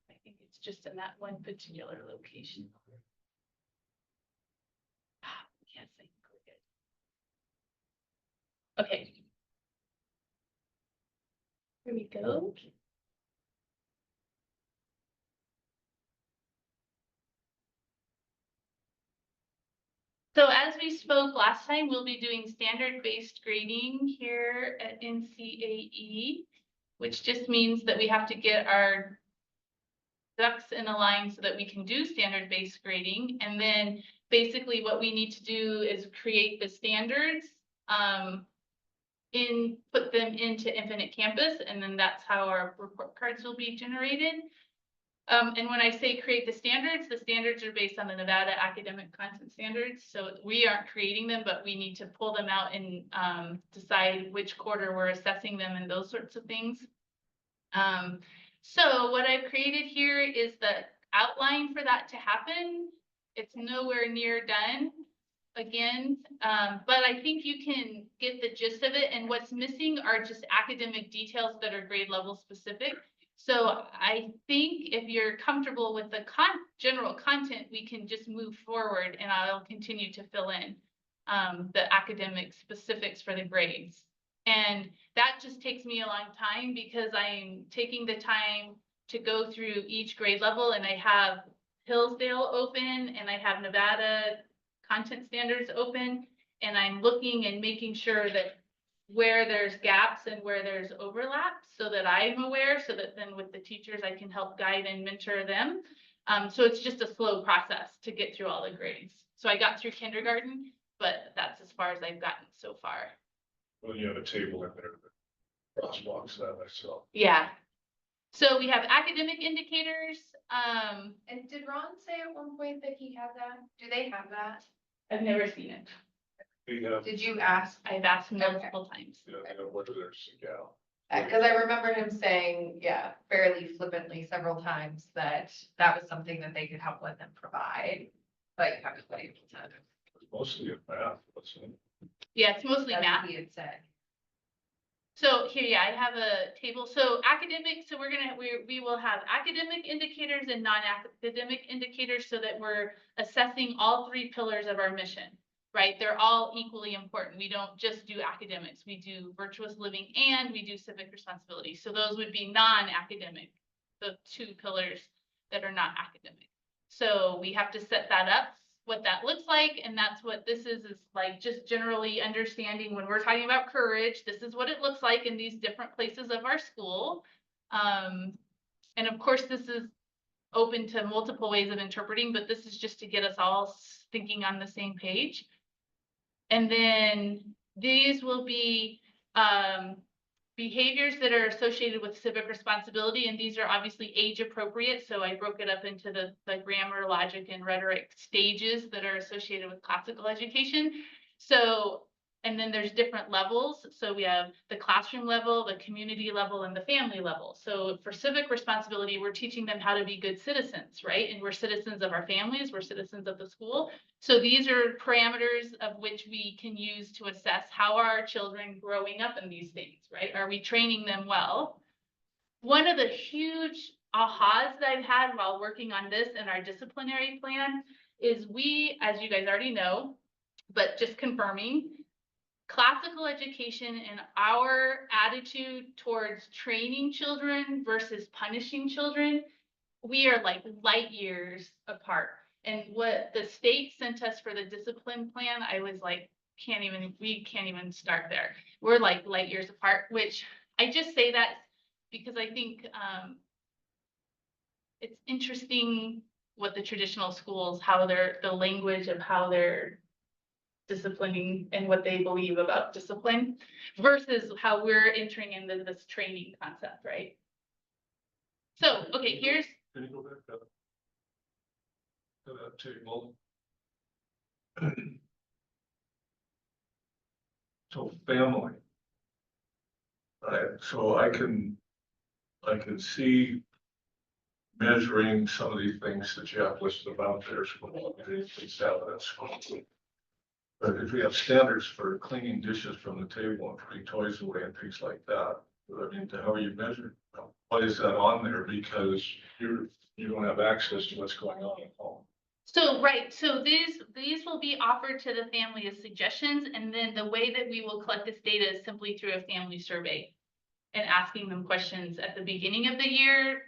I think it's just in that one particular location. Yes, I think we're good. Okay. Here we go. So as we spoke last time, we'll be doing standard-based grading here at NCAE, which just means that we have to get our ducks in a line so that we can do standard-based grading. And then basically what we need to do is create the standards, put them into Infinite Campus, and then that's how our report cards will be generated. And when I say create the standards are based on the Nevada Academic Content Standards. So we aren't creating them, but we need to pull them out and decide which quarter we're assessing them and those sorts of things. So what I've created here is the outline for that to happen. It's nowhere near done again, but I think you can get the gist of it. And what's missing are just academic details that are grade level specific. So I think if you're comfortable with the general content, we can just move forward and I'll continue to fill in the academic specifics for the grades. And that just takes me a long time because I'm taking the time to go through each grade level, and I have Hillsdale open and I have Nevada content standards open, and I'm looking and making sure that where there's gaps and where there's overlap so that I'm aware, so that then with the teachers I can help guide and mentor them. So it's just a slow process to get through all the grades. So I got through kindergarten, but that's as far as I've gotten so far. Well, you have a table in there that crosswalks that I saw. Yeah. So we have academic indicators. And did Ron say at one point that he had that? Do they have that? I've never seen it. We have, Did you ask? I've asked multiple times. you know, whether there's, yeah. Cause I remember him saying, yeah, fairly flippantly several times that that was something that they could help with and provide. But you haven't been able to. Mostly in math, wasn't it? Yeah, it's mostly That's math. what he had said. So here, yeah, I have a table. So academic, so we will have academic indicators and non-academic indicators so that we're assessing all three pillars of our mission, right? They're all equally important. We don't just do academics. We do virtuous living and we do civic responsibility. So those would be non-academic, the two pillars that are not academic. So we have to set that up, what that looks like, and that's what this is like, just generally understanding when we're talking about courage, this is what it looks like in these different places of our school. And of course, this is open to multiple ways of interpreting, but this is just to get us all thinking on the same page. And then these will be behaviors that are associated with civic responsibility, and these are obviously age appropriate. So I broke it up into the grammar, logic, and rhetoric stages that are associated with classical education. So, and then there's different levels. So we have the classroom level, the community level, and the family level. So for civic responsibility, we're teaching them how to be good citizens, right? And we're citizens of our families, we're citizens of the school. So these are parameters of which we can use to assess how are our children growing up in these things, right? Are we training them well? One of the huge ahas that I've had while working on this and our disciplinary plan is we, as you guys already know, but just confirming, classical education and our attitude towards training children versus punishing children, we are like light years apart. And what the state sent us for the discipline plan, I was like, we can't even start there. We're like light years apart, which I just say that because I think it's interesting what the traditional schools, how the language of how they're disciplining and what they believe about discipline versus how we're entering into this training concept, right? So, okay, here's. Can you go back to that table? So family. Right, so I can see measuring some of these things that you have listed about there. But if we have standards for cleaning dishes from the table and putting toys away and things like that, I mean, how are you measuring? Why is that on there? Because you don't have access to what's going on at home. So, right, so these will be offered to the family as suggestions, and then the way that we will collect this data is simply through a family survey and asking them questions at the beginning of the year,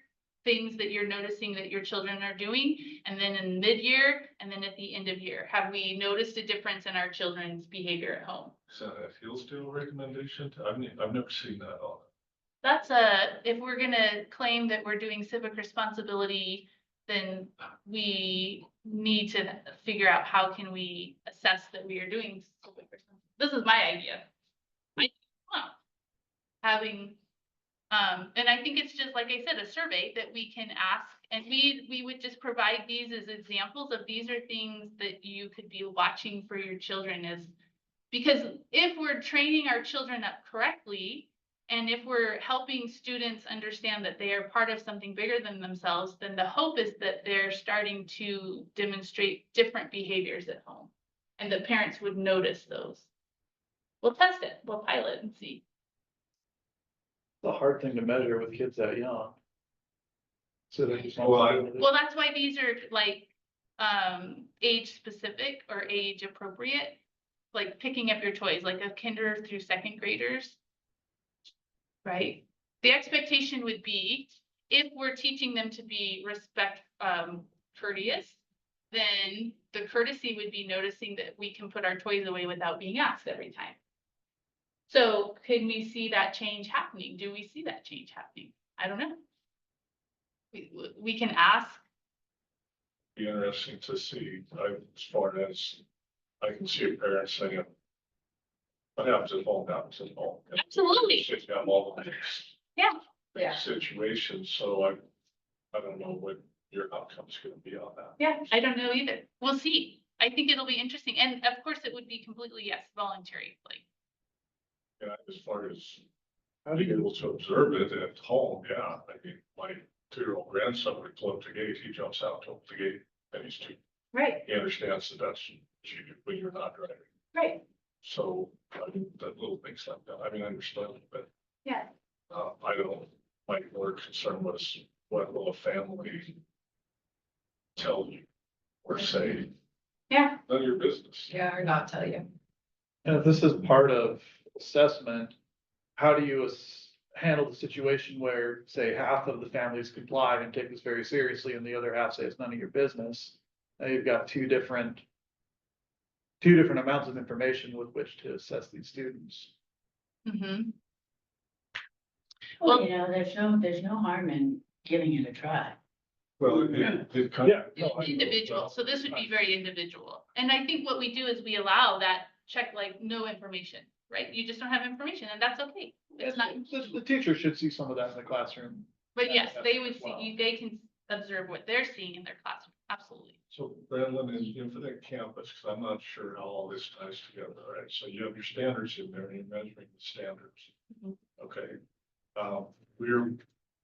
things that you're noticing that your children are doing, and then in mid-year, and then at the end of year. Have we noticed a difference in our children's behavior at home? Is that a Hillsdale recommendation? I've never seen that on. That's if we're gonna claim that we're doing civic responsibility, then we need to figure out how can we assess that we are doing civic responsibility. This is my idea. Having, and I think it's just, like I said, a survey that we can ask, and we would just provide these as examples of these are things that you could be watching for your children as, because if we're training our children up correctly, and if we're helping students understand that they are part of something bigger than themselves, then the hope is that they're starting to demonstrate different behaviors at home, and the parents would notice those. We'll test it, we'll pilot and see. It's a hard thing to measure with kids that young. So they just. Well, that's why these are like, age specific or age appropriate, like picking up your toys, like a kinder through second graders. Right? The expectation would be, if we're teaching them to be courteous, then the courtesy would be noticing that we can put our toys away without being asked every time. So can we see that change happening? Do we see that change happening? I don't know. We can ask be interesting to see, as far as I can see a parent saying, what happens at home, happens at home. Absolutely. It's got all the Yeah. situations, so I don't know what your outcome's gonna be on that. Yeah, I don't know either. We'll see. I think it'll be interesting. And of course, it would be completely, yes, voluntary, like, Yeah, as far as How do being you, able to observe it at home, yeah, I mean, my 2-year-old grandson would close the gate, he jumps out to the gate, and he's two. right, He understands that that's, when you're not driving. right, So, I mean, that little things like that, I mean, I understand, but, yeah, I don't, my more concern was, what will a family tell you or say, yeah, none of your business. Yeah, or not tell you. and if this is part of assessment, how do you handle the situation where, say, half of the families comply and take this very seriously and the other half say it's none of your business? Now you've got two different amounts of information with which to assess these students. mm-hmm. Well, you know, there's no harm in giving it a try. Well, it kind of. Individual, so this would be very individual. And I think what we do is we allow that check, like, no information, right? You just don't have information, and that's okay. It's not, The teacher should see some of that in the classroom. but yes, they would Wow. see, they can observe what they're seeing in their classroom, absolutely. So Brandon, in Infinite Campus, because I'm not sure how all this ties together, right? So you have your standards in there, and you're measuring the standards. Mhm. Okay.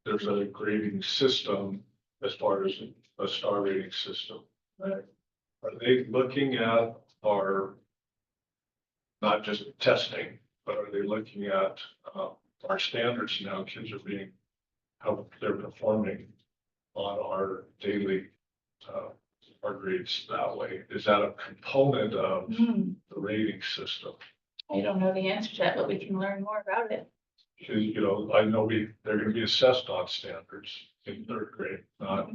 There's a grading system as far as a star rating system. Right. Are they looking at our, not just testing, but are they looking at our standards now? Kids are being, how they're performing on our daily, our grades that way. Is that a component of the rating system? I don't know the answer to that, but we can learn more about it. Because, you know, I know they're gonna be assessed on standards in 3rd grade, not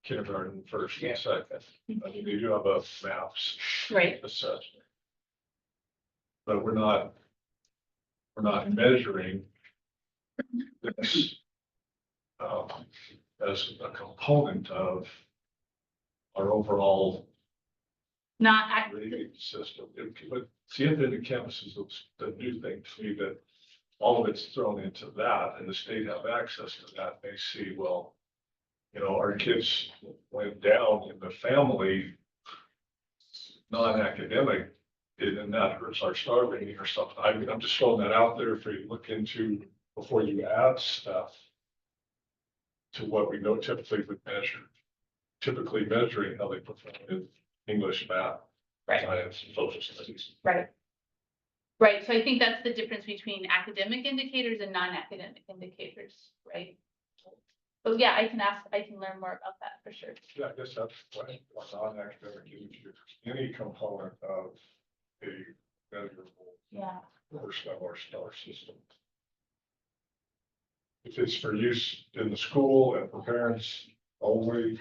kindergarten, first and second. I mean, they do have a maps Right. assessment. But we're not measuring this as a component of our overall Not act, rating system. But see, Infinite Campus is the new thing to me, that all of it's thrown into that, and the state have access to that. They see, well, you know, our kids went down in the family, non-academic, and that hurts our star rating or something. I'm just throwing that out there for you to look into before you add stuff to what we know typically would measure, typically measuring how they perform in English, math, right, science, and social studies. right. Right, so I think that's the difference between academic indicators and non-academic indicators, right? So yeah, I can learn more about that for sure. Yeah, I guess that's what non-academic indicators, any component of a measurable Yeah, portion of our star system. If it's for use in the school and for parents only,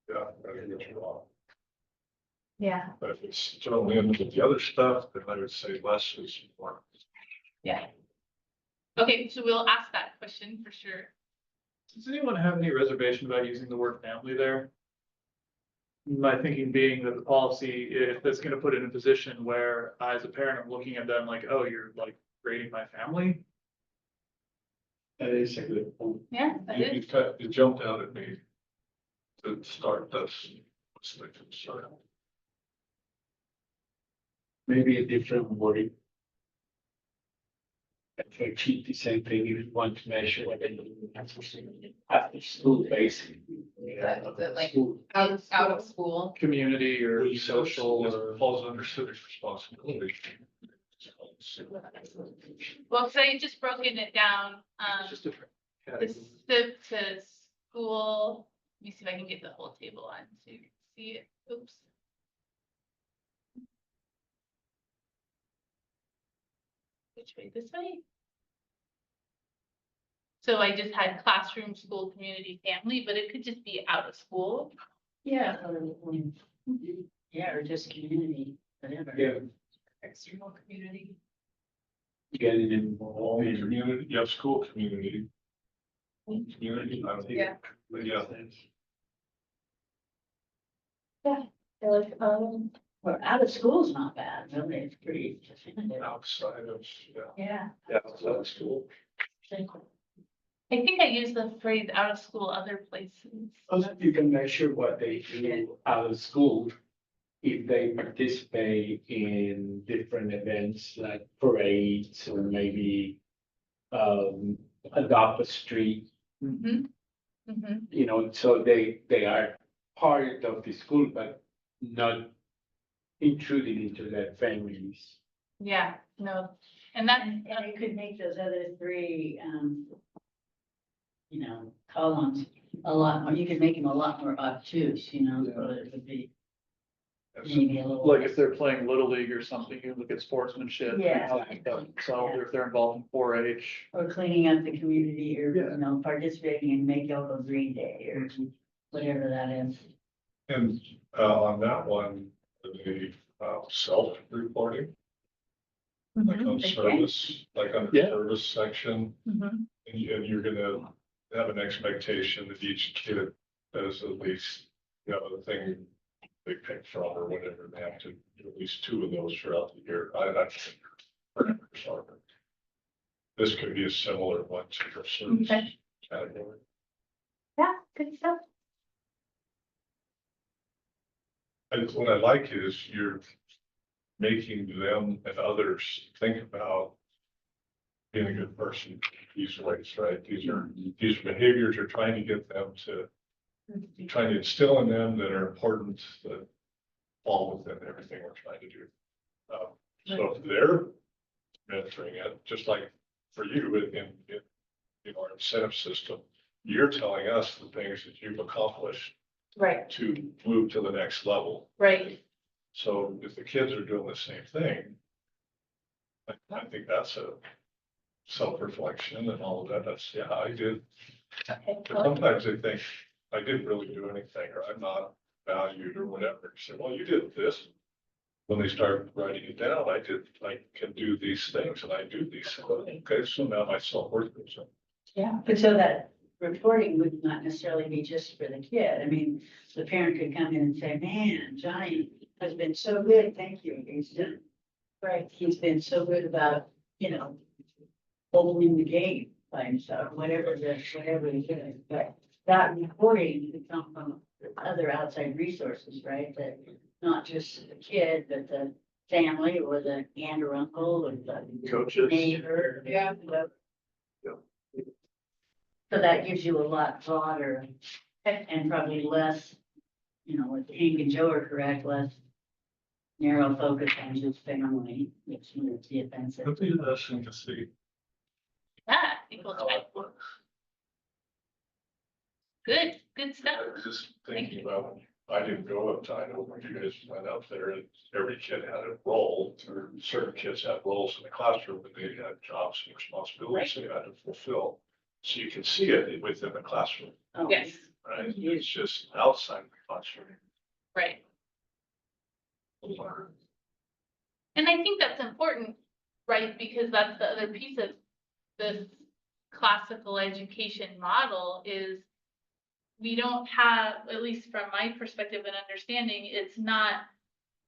yeah, I think it's wrong. yeah, But if it's thrown in with the other stuff, then I would say less is more. yeah. Okay, so we'll ask that question for sure. Does anyone have any reservation about using the word family there? My thinking being that the policy, if it's gonna put it in a position where I, as a parent, I'm looking at them like, oh, you're like grading my family? That is a good point. Yeah, that is. It jumped out at me to start this, what's the concern? Maybe a different wording. If I keep the same thing, if you want to measure what they do after school, basically. Is it like School. out of school? Community or social This or? falls under civic responsibility. Well, so I just broken it down, It's just different. this to school. Let me see if I can get the whole table on so you can see it. Oops. Which way, this way? So I just had classroom, school, community, family, but it could just be out of school. Yeah. Yeah, or just community, whatever. Yeah, External community. getting involved in Community, yeah, school community. Community, I don't think. Yeah. But yeah, Or out of school's not bad, really, it's pretty definitive. outside of, Yeah. outside of school. I think I used the phrase out of school other places. Also, you can measure what they do out of school. If they participate in different events like parades or maybe adopt a street, Mhm. Mhm. you know, so they are part of the school, but not intruding into their families. Yeah, no, and that's, And it could make those other three, columns a lot more, you could make them a lot more obtuse, so it would be maybe a little. Like if they're playing Little League or something, you look at sportsmanship. and Yeah. how they've done. So if they're involved in 4-H. Or cleaning up the community or, Yeah. participating in Make Elko Green Day or whatever that is. And on that one, the self-reporting, like on Mhm. service, like on the Yeah. service section, Mhm. and you're gonna have an expectation that each kid does at least, the thing they pick from or whatever, they have to do at least 2 of those throughout the year. Sorry. This could be a similar one to your service Okay. category. Yeah, good stuff. And what I like is you're making them and others think about being a good person these ways, right? These are behaviors you're trying to get them to, trying to instill in them that are important, that fall within everything we're trying to do. So if they're mentoring it, just like for you in our incentive system, you're telling us the things that you've accomplished Right, to move to the next level. right. So if the kids are doing the same thing, I think that's a self-reflection and all of that. That's, yeah, I did. But sometimes they think, I didn't really do anything, or I'm not valued or whatever. You say, well, you did this. When they start writing it down, I can do these things and I do these things. Okay, so now my self-worth goes up. Yeah. But so that reporting would not necessarily be just for the kid. I mean, the parent could come in and say, man, Johnny has been so good, thank you. He's been so good about, holding the game by himself, whatever he's doing. But that reporting could come from other outside resources, right? That not just the kid, but the family or the aunt or uncle or the Coaches. neighbor. Yeah. whoever. Yeah. So that gives you a lot broader and probably less, if Hank and Joe are correct, less narrow focus on just family, which would be offensive. It'll be interesting to see Yeah, people how try. that works. Good I stuff. was just thinking about, I didn't go up to Idaho when you guys went up there, and every kid had a role, or certain kids had roles in the classroom, but they had jobs and responsibilities they had to fulfill. So you can see it within the classroom, Oh, Yes, right? It's just outside the classroom. right. And I think that's important, right? Because that's the other piece of this classical education model is we don't have, at least from my perspective and understanding, it's not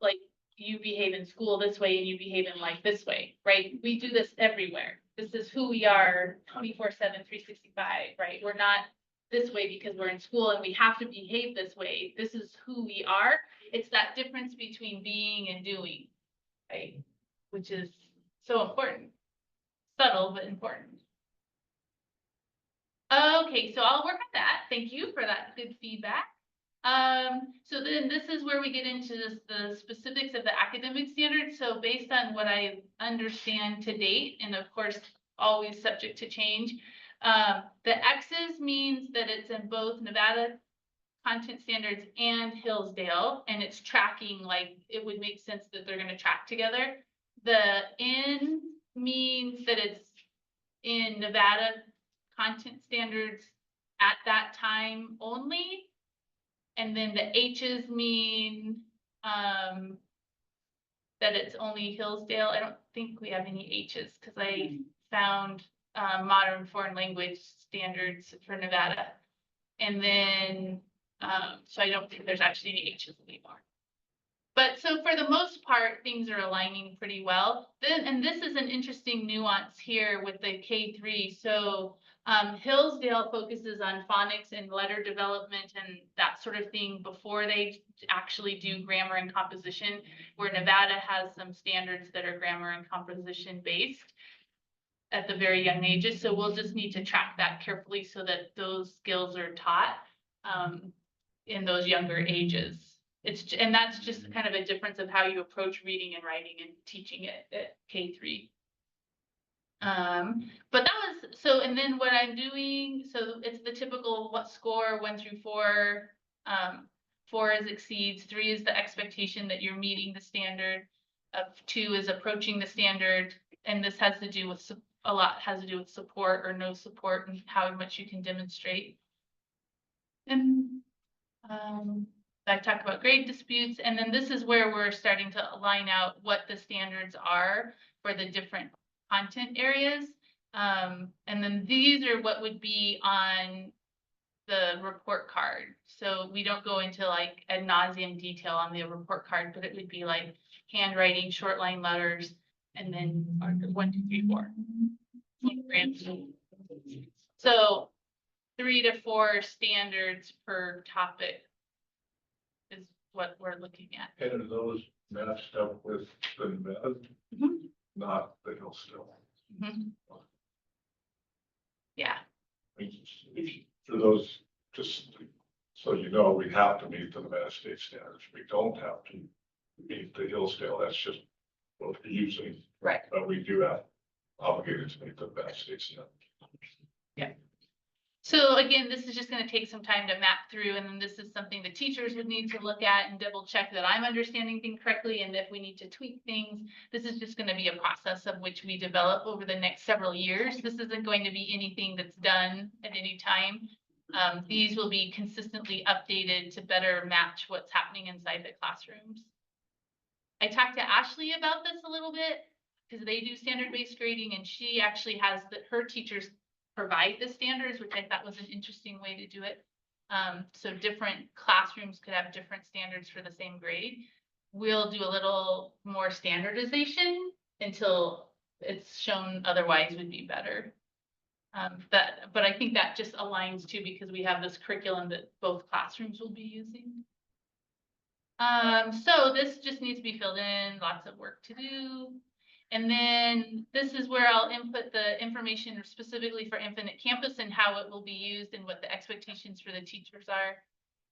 like you behave in school this way and you behave in life this way, right? We do this everywhere. This is who we are 24/7, 365, right? We're not this way because we're in school and we have to behave this way. This is who we are. It's that difference between being and doing, right? Which is so important. Subtle, but important. Okay, so I'll work on that. Thank you for that good feedback. So then this is where we get into the specifics of the academic standards. So based on what I understand to date, and of course, always subject to change, the X's means that it's in both Nevada content standards and Hillsdale, and it's tracking, like it would make sense that they're gonna track together. The N means that it's in Nevada content standards at that time only. And then the H's mean, that it's only Hillsdale. I don't think we have any H's because I found, modern foreign language standards for Nevada. And then, So I don't think there's actually any H's anymore. But so for the most part, things are aligning pretty well. Then, and this is an interesting nuance here with the K3. So Hillsdale focuses on phonics and letter development and that sort of thing before they actually do grammar and composition, where Nevada has some standards that are grammar and composition based at the very young ages. So we'll just need to track that carefully so that those skills are taught in those younger ages. And that's just kind of a difference of how you approach reading and writing and teaching it at K3. But that was, so, and then what I'm doing, so it's the typical what score 1 through 4, 4 is exceeds, 3 is the expectation that you're meeting the standard, 2 is approaching the standard, and this has to do with, a lot has to do with support or no support and how much you can demonstrate. And I talk about grade disputes, and then this is where we're starting to line out what the standards are for the different content areas. And then these are what would be on the report card. So we don't go into like ad nauseum detail on the report card, but it would be like handwriting, short line letters, and then 1, 2, 3, 4. So 3 to 4 standards per topic is what we're looking at. And are those matched up with the med, not the Hillsdale? Mhm. Yeah, For those, just so you know, we have to meet the Nevada state standards. We don't have to meet the Hillsdale. That's just what we're using. right. But we do have obligated to meet the Nevada state standards. So again, this is just going to take some time to map through, and then this is something the teachers would need to look at and double check that I'm understanding things correctly, and if we need to tweak things, this is just going to be a process of which we develop over the next several years. This isn't going to be anything that's done at any time. These will be consistently updated to better match what's happening inside the classrooms. I talked to Ashley about this a little bit because they do standard-based grading, and she actually has her teachers provide the standards, which I thought was an interesting way to do it. So different classrooms could have different standards for the same grade. We'll do a little more standardization until it's shown otherwise would be better. But I think that just aligns too, because we have this curriculum that both classrooms will be using. So this just needs to be filled in, lots of work to do. And then this is where I'll input the information specifically for Infinite Campus and how it will be used and what the expectations for the teachers are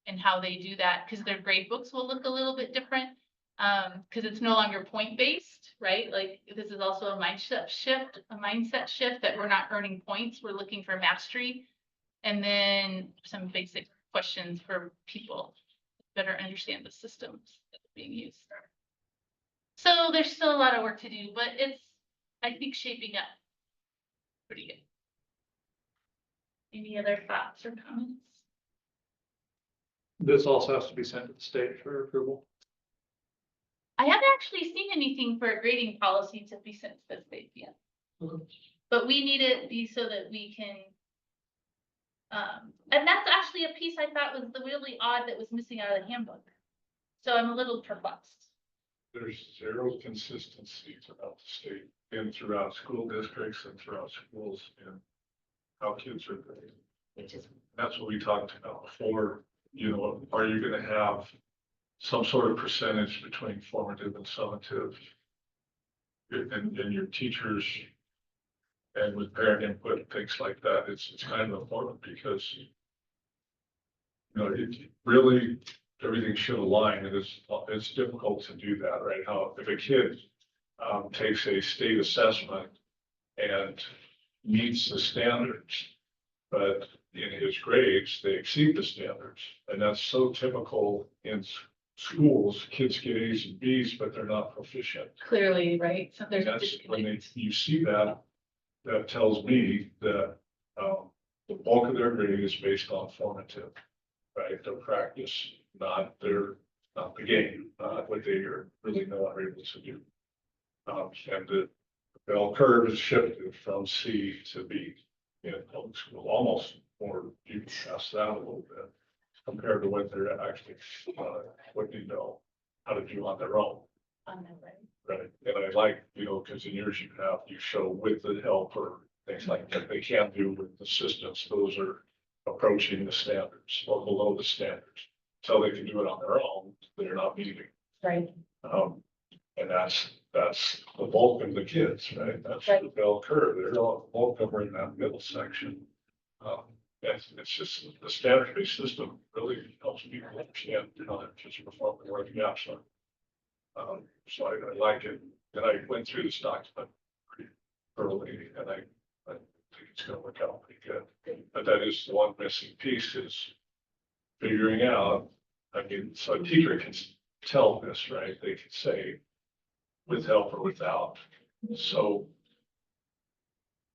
and how they do that, because their grade books will look a little bit different because it's no longer point-based, right? Like this is also a mindset shift that we're not earning points. We're looking for mastery, and then some basic questions for people to better understand the systems that are being used. So there's still a lot of work to do, but it's, I think, shaping up pretty good. Any other thoughts or comments? This also has to be sent to the state for approval. I haven't actually seen anything for a grading policy to be sent to the state yet. But we need it be so that we can, and that's actually a piece I thought was really odd that was missing out of the handbook. So I'm a little perplexed. There's zero consistency throughout the state and throughout school districts and throughout schools and how kids are graded. Which is, That's what we talked about before. You know, are you going to have some sort of percentage between formative and summative? And your teachers and with parent input and things like that, it's kind of important because, you know, it really, everything should align, and it's difficult to do that, right? How, if a kid takes a state assessment and meets the standards, but in his grades, they exceed the standards, and that's so typical in schools. Kids get A's and B's, but they're not proficient. clearly, right? So there's a That's when disconnect. you see that, that tells me that the bulk of their grade is based on formative, right? Their practice, not the game, not what they are really know are able to do. And the bell curve is shifted from C to B in public school, almost, or you can pass that a little bit. compared to what they're actually, what they know how to do on their own. On that way. Right, and I like, because in yours you show with the help or things like that they can do with assistance, those are approaching the standards or below the standards. So they can do it on their own, they're not meeting. Right. And that's the bulk of the kids, right? That's the Right. bell curve, they're all, bulk of them are in that middle section. It's just the standard-based system really helps people understand how their kids are performing, where the gaps are. So I like it, and I went through this document pretty thoroughly, and I think it's gonna work out pretty good. But that is the one missing piece is figuring out, so a teacher can tell this, right? They can say with help or without. So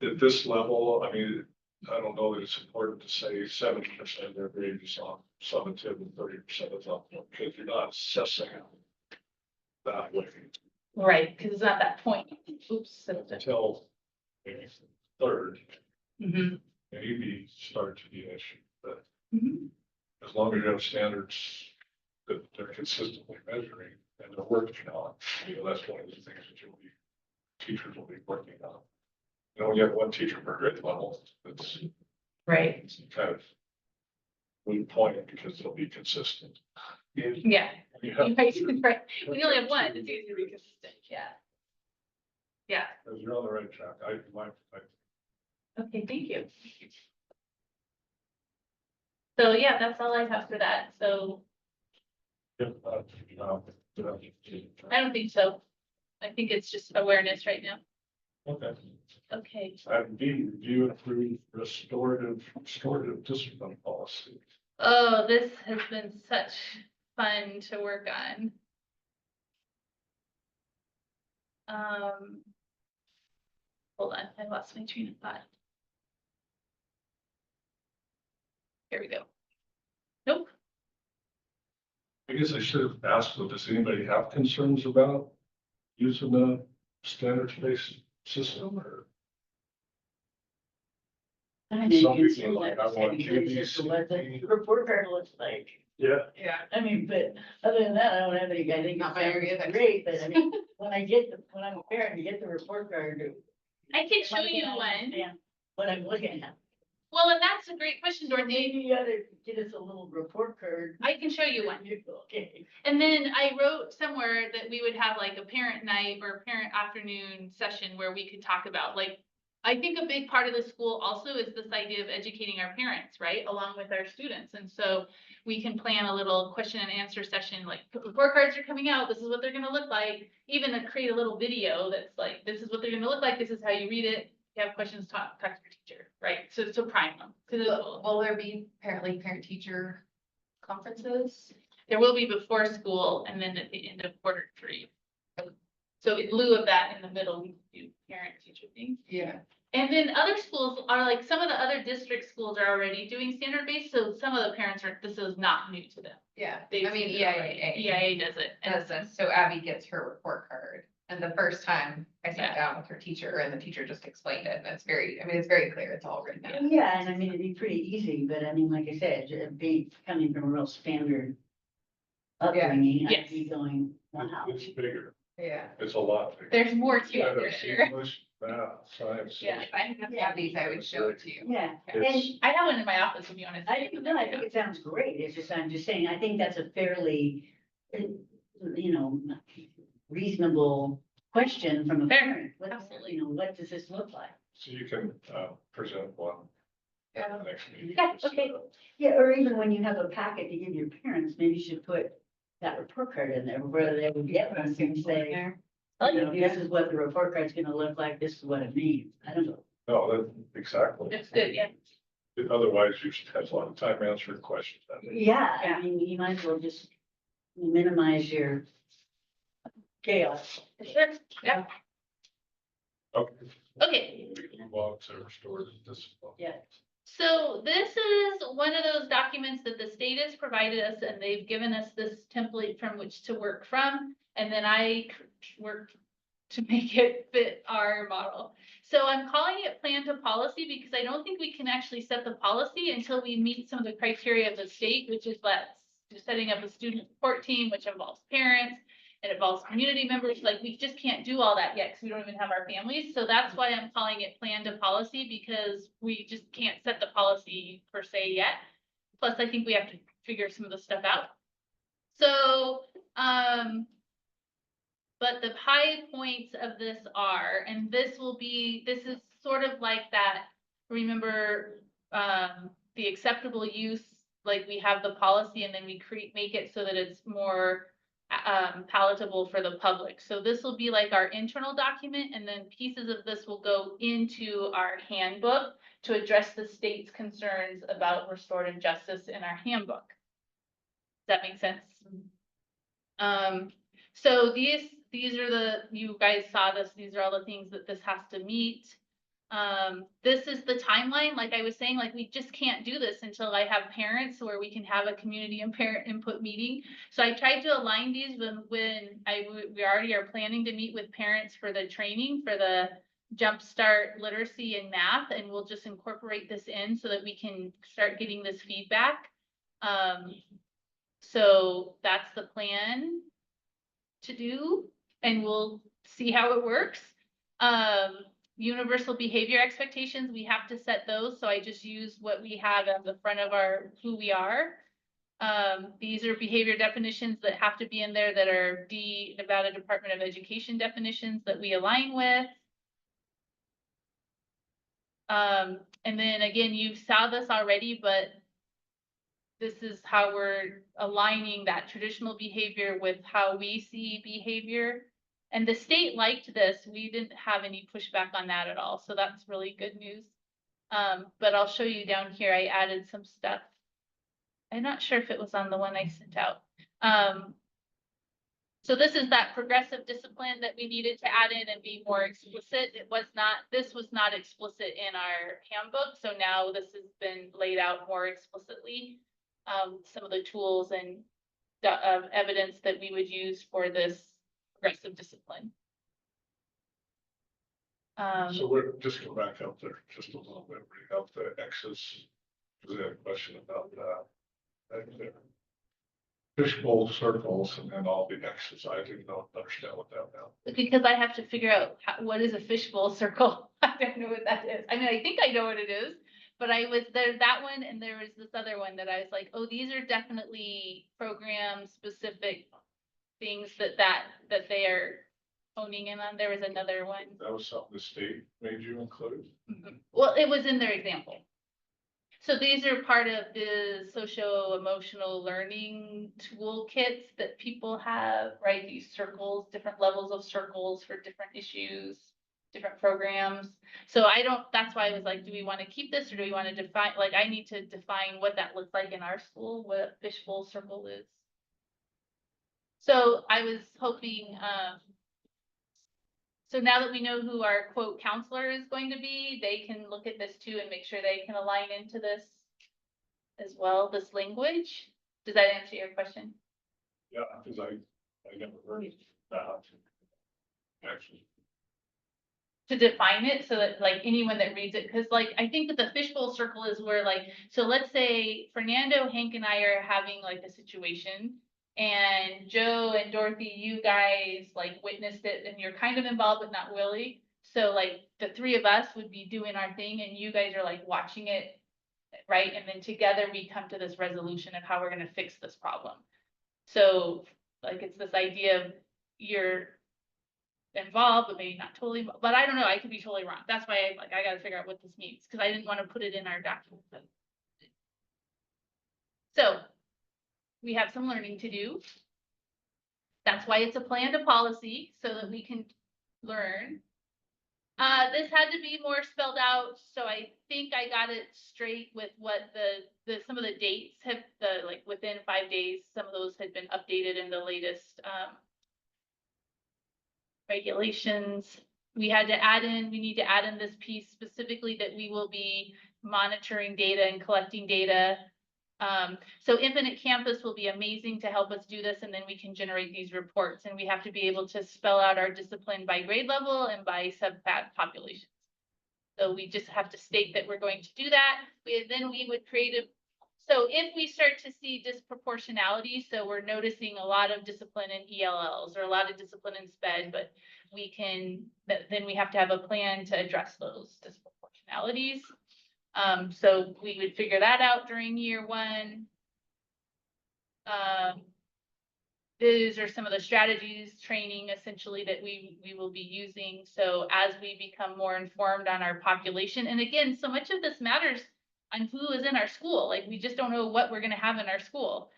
at this level, I don't know that it's important to say 70% of their grade is on summative and 30% is on, because you're not assessing it that way Right, because it's not that point. Oops. until maybe third, Mhm. maybe start to be an issue. But Mhm. as long as you have standards that they're consistently measuring and they're working on, that's one of the things that teachers will be working on. When you have one teacher per grade level, it's Right, kind of moot point because they'll be consistent. yeah, You have- right, right. When you only have one, it's easy to be consistent, yeah. Yeah, You're on the right track. I okay, thank you. So, yeah, that's all I have for that, so I I don't think so. I think it's just awareness right now. Okay. Okay, Item B, review and approve restorative discipline policy. oh, this has been such fun to work on. Hold on, I lost my train of thought. Here we go. Nope, I guess I should have asked, does anybody have concerns about using the standards-based system or? I Some didn't people consider are like, that, I want it's just what the KBC. report card looks like. Yeah. Yeah. I mean, but other than that, I don't have any, I think Not my area it's either. great, but I mean, when I'm a parent, you get the report card. I can show why you can't I one. understand what I'm looking at? Well, and that's a great question, Dorothy. Maybe you ought to get us a little report card. I can show you one. Okay. And then I wrote somewhere that we would have like a parent night or parent afternoon session where we could talk about like, I think a big part of the school also is this idea of educating our parents, right? Along with our students. And so we can plan a little question and answer session, like report cards are coming out. This is what they're going to look like. Even to create a little video that's like, this is what they're going to look like. This is how you read it. If you have questions, talk to your teacher, right? So prime them. Will there be parent-teacher conferences? There will be before school and then at the end of Q3. So in lieu of that, in the middle, we do parent teacher things. Yeah. And then other schools are like, some of the other district schools are already doing standard based, so some of the parents are, this is not new to them. Yeah, They've I mean, seen it already. EIA EIA does it. And does this, so Abby gets her report card. And the first time I Yeah. sat down with her teacher and the teacher just explained it, and it's very clear, it's all written out. Yeah, and I mean, it'd be pretty easy, but I mean, like I said, it'd be coming from a real standard upbringing, Yes. I'd be going, wow. It's bigger. Yeah. It's a lot bigger. there's more to Yeah, it for there's sure. English, math, science. Yeah. If I had Abby's, I would show it to you. Yeah, It's- and I have one in my office, to be honest. I think it sounds great, it's just, I'm just saying, I think that's a fairly, reasonable question from a Fair, parent. What, absolutely. what does this look like? So you can present one at the next meeting. Yeah, okay. Yeah, or even when you have a packet to give your parents, maybe you should put that report card in there, where they would get one and say, Oh, this is what the report card's gonna look like, this is what it means. I don't know. No, that, exactly. It's good, yeah. Otherwise, you should have a lot of time answering questions. Yeah, Yeah. I mean, you might as well just minimize your chaos. Sure, yeah, Okay. okay. Move on to restorative discipline. Yeah. So this is one of those documents that the state has provided us and they've given us this template from which to work from. And then I worked to make it fit our model. So I'm calling it plan to policy because I don't think we can actually set the policy until we meet some of the criteria of the state, which is setting up a student support team, which involves parents, it involves community members. Like, we just can't do all that yet because we don't even have our families. So that's why I'm calling it plan to policy, because we just can't set the policy per se yet. Plus, I think we have to figure some of the stuff out. So, but the high points of this are, and this is sort of like that, remember, the acceptable use, like we have the policy and then we make it so that it's more palatable for the public. So this will be like our internal document, and then pieces of this will go into our handbook to address the state's concerns about restorative justice in our handbook. Does that make sense? So these are you guys saw this, these are all the things that this has to meet. This is the timeline, like I was saying, like we just can't do this until I have parents where we can have a community and parent input meeting. So I tried to align these when we already are planning to meet with parents for the training for the Jumpstart Literacy and Math, and we'll just incorporate this in so that we can start getting this feedback. So that's the plan to do, and we'll see how it works. Universal behavior expectations, we have to set those. So I just use what we have at the front of our who we are. These are behavior definitions that have to be in there that are Nevada Department of Education definitions that we align with. And then again, you saw this already, but this is how we're aligning that traditional behavior with how we see behavior. And the state liked this. We didn't have any pushback on that at all. So that's really good news. But I'll show you down here, I added some stuff. I'm not sure if it was on the one I sent out. So this is that progressive discipline that we needed to add in and be more explicit. This was not explicit in our handbook. So now this has been laid out more explicitly. Some of the tools and evidence that we would use for this progressive discipline. So we're just go back up there just a little bit, bring up the X's. Because I had a question about that. Right there. Fishbowl circles and then all the X's. I didn't understand what that meant. Because I have to figure out what is a fishbowl circle. I don't know what that is. I mean, I think I know what it is, but there's that one, and there was this other one that I was like, oh, these are definitely program specific things that they are honing in on. There was another one. That was something the state made you include? Mm-hmm. Well, it was in their example. So these are part of the socio-emotional learning toolkits that people have, right? These circles, different levels of circles for different issues, different programs. So that's why I was like, do we want to keep this, or do we want to define, like, I need to define what that looks like in our school, what a fishbowl circle is. So I was hoping, so now that we know who our quote counselor is going to be, they can look at this too and make sure they can align into this as well, this language. Does that answer your question? Yeah, because I never heard of that. Actually. To define it so that like anyone that reads it, because like I think that the fishbowl circle is where like, so let's say Fernando, Hank, and I are having like a situation, and Joe and Dorothy, you guys like witnessed it and you're kind of involved but not really. So like the three of us would be doing our thing and you guys are like watching it, right? And then together we come to this resolution of how we're going to fix this problem. So like it's this idea of you're involved but maybe not totally, but I don't know, I could be totally wrong. That's why I got to figure out what this means, because I didn't want to put it in our document. So we have some learning to do. That's why it's a plan to policy, so that we can learn. This had to be more spelled out, so I think I got it straight with what some of the dates have, like within 5 days, some of those had been updated in the latest regulations. We need to add in this piece specifically that we will be monitoring data and collecting data So Infinite Campus will be amazing to help us do this, and then we can generate these reports, and we have to be able to spell out our discipline by grade level and by populations. So we just have to state that we're going to do that. Then we would create a, so if we start to see disproportionality, so we're noticing a lot of discipline in ELLs or a lot of discipline in SPED, but we can, then we have to have a plan to address those disproportionalities. So we would figure that out during year one. These are some of the strategies, training essentially that we will be using. So as we become more informed on our population, and again, so much of this matters on who is in our school. Like we just don't know what we're gonna have in our school.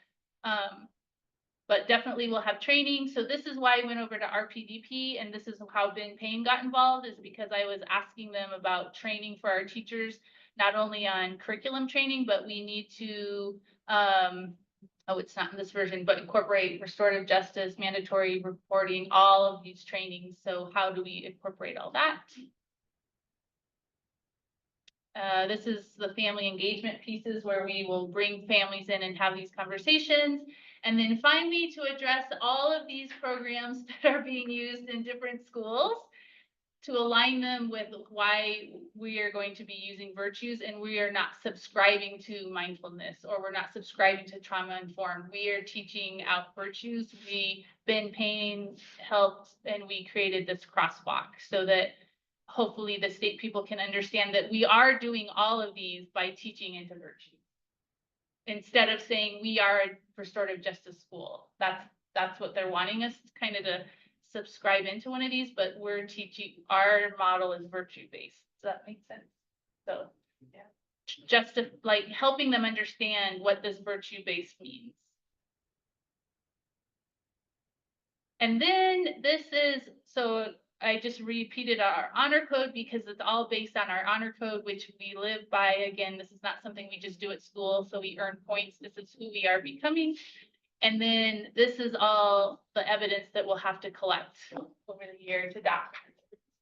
But definitely we'll have training. So this is why I went over to RPDP, and this is how Ben Payne got involved, is because I was asking them about training for our teachers, not only on curriculum training, but we need to, oh, it's not in this version, but incorporate restorative justice, mandatory reporting, all of these trainings. So how do we incorporate all that? This is the family engagement pieces where we will bring families in and have these conversations. And then finally, to address all of these programs that are being used in different schools, to align them with why we are going to be using virtues, and we are not subscribing to mindfulness, or we're not subscribing to trauma informed. We are teaching out virtues. Ben Payne helped, and we created this crosswalk so that hopefully the state people can understand that we are doing all of these by teaching into virtue. Instead of saying we are a restorative justice school. That's what they're wanting us kind of to subscribe into one of these, but we're teaching, our model is virtue-based. Does that make sense? So yeah, just like helping them understand what this virtue-based means. And then this is, so I just repeated our honor code because it's all based on our honor code, which we live by. Again, this is not something we just do at school, so we earn points. This is who we are becoming. And then this is all the evidence that we'll have to collect over the year to document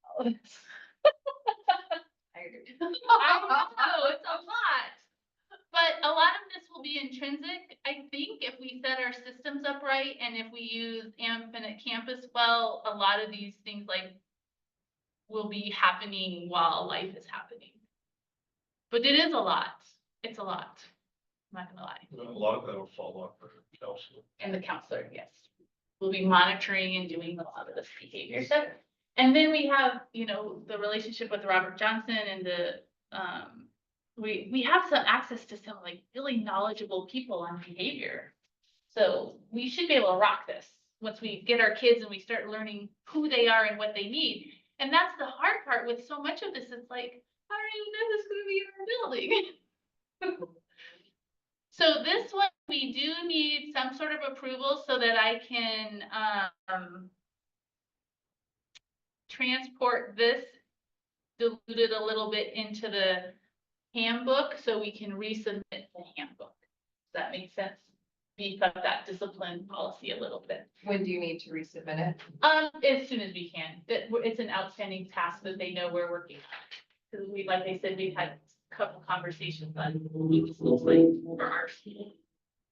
all of this. I know, it's a lot. But a lot of this will be intrinsic. I think if we set our systems up right, and if we use Infinite Campus well, a lot of these things like will be happening while life is happening. But it is a lot. It's a lot. I'm not gonna lie. A lot of that will fall off for counselor. And the counselor, yes. We'll be monitoring and doing a lot of this behavior stuff. And then we have, you know, the relationship with Robert Johnson and the, we have some access to some like really knowledgeable people on behavior. So we should be able to rock this once we get our kids and we start learning who they are and what they need. And that's the hard part with so much of this. It's like, how do you know this is going to be in our building? So this one, we do need some sort of approval so that I can transport this, dilute it a little bit into the handbook so we can resubmit the handbook. Does that make sense? Beef up that discipline policy a little bit. When do you need to resubmit it? As soon as we can. It's an outstanding task that they know we're working on. Because we, like I said, we've had a couple conversations on what this looks like for our school.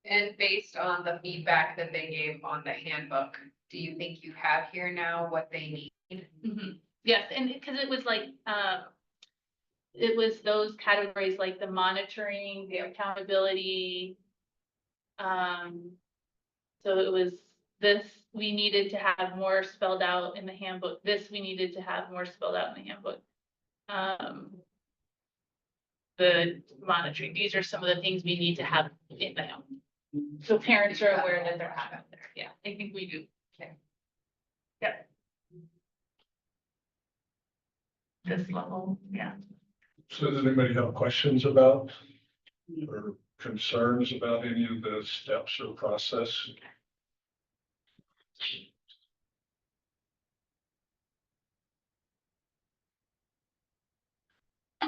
And based on the feedback that they gave on the handbook, do you think you have here now what they need? Mm-hmm. Yes, and because it was like, it was those categories like the monitoring, the accountability. So it was this, we needed to have more spelled out in the handbook. This we needed to have more spelled out in the handbook. The monitoring, these are some of the things we need to have in the handbook. So parents are aware that they're happening there. Yeah, I think we do. Okay. Yeah. This level, yeah. So does anybody have questions about or concerns about any of the steps or process? I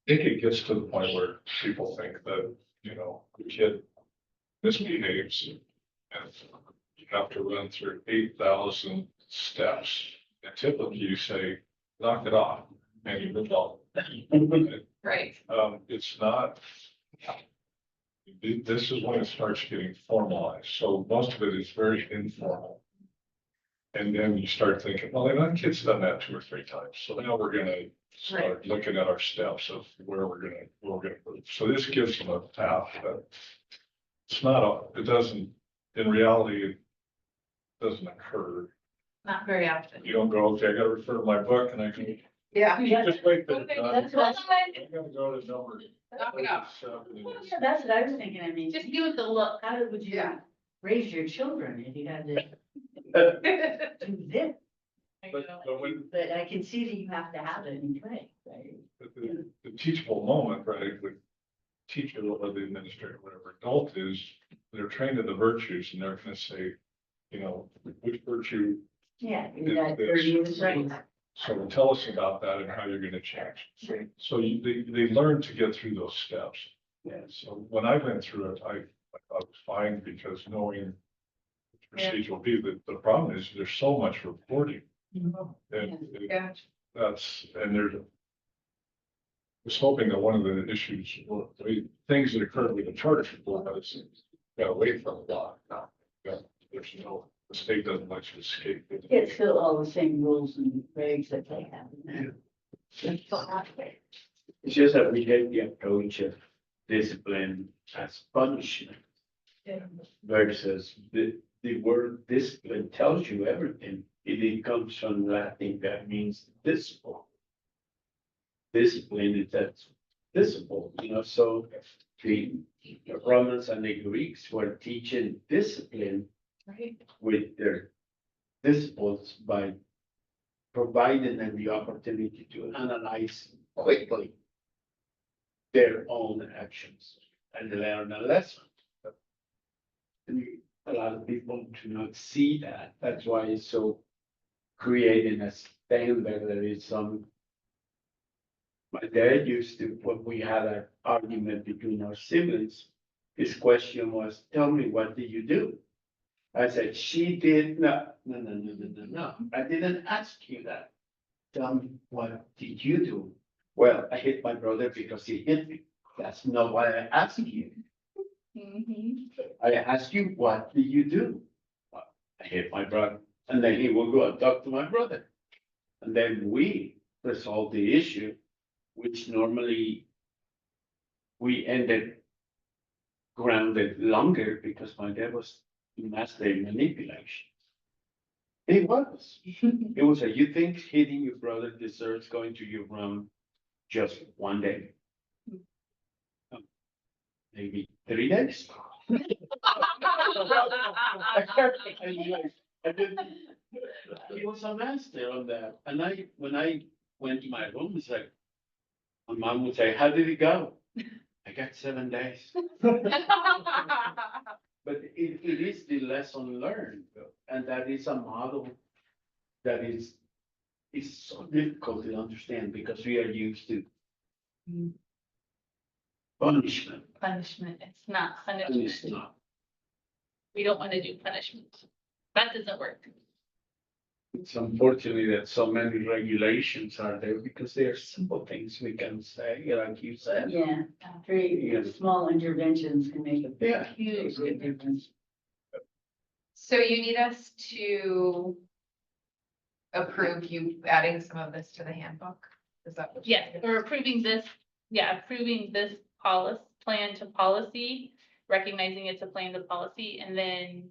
think it gets to the point where people think that, you know, the kid misbehaves and you have to run through 8,000 steps. And typically you say, knock it off and you move on. Right. It's not, This is when it starts getting formalized, so most of it is very informal. And then you start thinking, well, that kid's done that 2 or 3 times, so now we're gonna start looking at our steps of where we're gonna move. So this gives them a path, but it's not, it doesn't, in reality, it doesn't occur. Not very often. You don't go, okay, I gotta refer to my book, and I can, Yeah. Yeah, just wait there. Okay, Don. that's what I'm gonna go to number. Knock it off. 37. yeah, that's what I was thinking, I mean, Just give it the look. how would you Yeah. raise your children if you had to do this? But when, But I can see that you have to have it in play, right? the teachable moment, right, with teacher or the administrator, whatever adult is, they're trained in the virtues and they're gonna say, you know, which virtue, Yeah, you got 30 years, right? so tell us about that and how you're gonna change. Sure. So they learn to get through those steps. Yeah, so when I went through it, I thought it was fine because knowing the procedure will be, the problem is there's so much reporting. And Yeah. that's, and there's, I was hoping that one of the issues, things that occurred with the charter school was got away from the law. Now, there's no, the state doesn't let you escape. It's still all the same rules and regs that they have. It's just that we take the approach of discipline as punishment versus the word discipline tells you everything. It comes from Latin that means discipline. Discipline is that discipline, you know, so the Romans and the Greeks were teaching discipline Right. with their disciples by providing them the opportunity to analyze quickly their own actions and learn a lesson. And a lot of people do not see that. That's why it's so creating a standard that is some. My dad used to, when we had an argument between our siblings, his question was, tell me, what did you do? I said, she did not, no, I didn't ask you that. Tell me, what did you do? Well, I hit my brother because he hit me. That's not why I asked you. Mhm. I asked you, what did you do? I hit my brother, and then he will go and talk to my brother. And then we resolve the issue, which normally we ended grounded longer because my dad was mastering manipulation. It was. It was a, you think hitting your brother deserves going to your room just one day? Maybe 3 days. I did. He was a master on that. And when I went to my room, it's like, my mom would say, how did it go? I got 7 days. But it is the lesson learned, and that is a model that is so difficult to understand because we are used to punishment, Punishment, it's not and it's punishment. not. We don't want to do punishment. That doesn't work. It's unfortunately that so many regulations are there because they are simple things we can say, like you said. Yeah, very Yeah. small interventions can make a Yeah. huge difference. So you need us to approve you adding some of this to the handbook? Is that? what you're Yes, saying? we're approving this, approving this plan to policy, recognizing it's a plan to policy, and then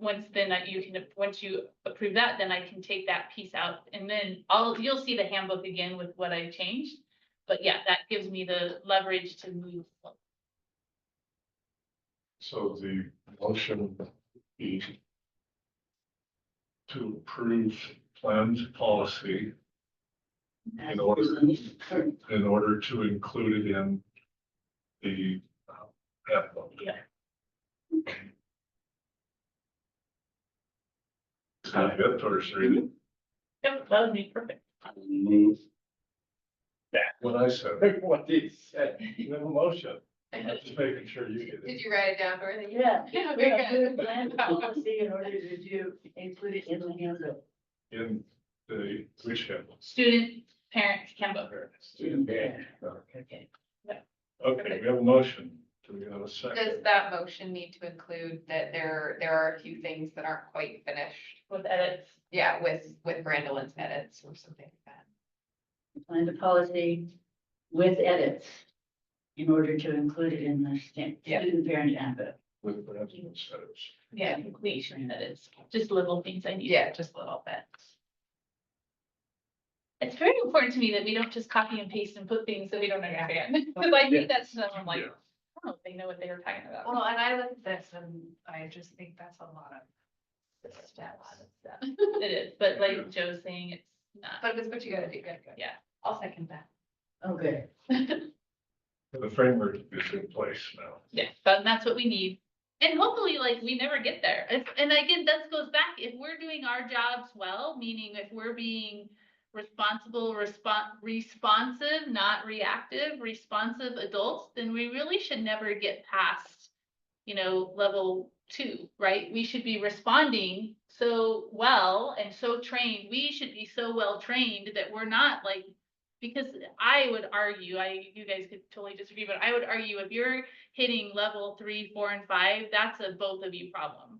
once you approve that, then I can take that piece out, and then you'll see the handbook again with what I changed. But yeah, that gives me the leverage to move. So the motion is to approve planned policy in order to include it in the handbook. Yeah. Is that it, or is there any? Yep, that would be perfect. Move What I said, what is said. you have a motion, I'm just making sure you get Did it. you write it down, Dorothy? Yeah. Yeah, We very have good. to plan the policy in order to include it in the handbook. In the, which handbook? Student, parent handbook. Student bed. Okay. Okay, we have a motion Do we have a Does second? that motion need to include that there are a few things that aren't quite finished? With edits. Yeah, with Brandolyn's edits or something like that. Plan the policy with edits in order to include it in the Yeah. student parent handbook. With Brandon Setters. Yeah, completion edits, just little things I need. Yeah, just a little bit. It's very important to me that we don't just copy and paste and put things that we don't understand, because I think that's something like, I Yeah. don't know if they know what they were talking about. Well, and I look at this and I just think that's a lot of It's a steps. lot of stuff. It is, but like Joe's saying, it's not. But it's what you gotta do, good. Yeah. I'll second that. Oh, good. The framework is in place now. Yeah, but that's what we need. And hopefully, like, we never get there. And again, that goes back, if we're doing our jobs well, meaning if we're being responsible, responsive, not reactive, responsive adults, then we really should never get past, level 2, right? We should be responding so well and so trained. We should be so well trained that we're not like, because I would argue, you guys could totally disagree, but I would argue if you're hitting level 3, 4, and 5, that's a both of you problem,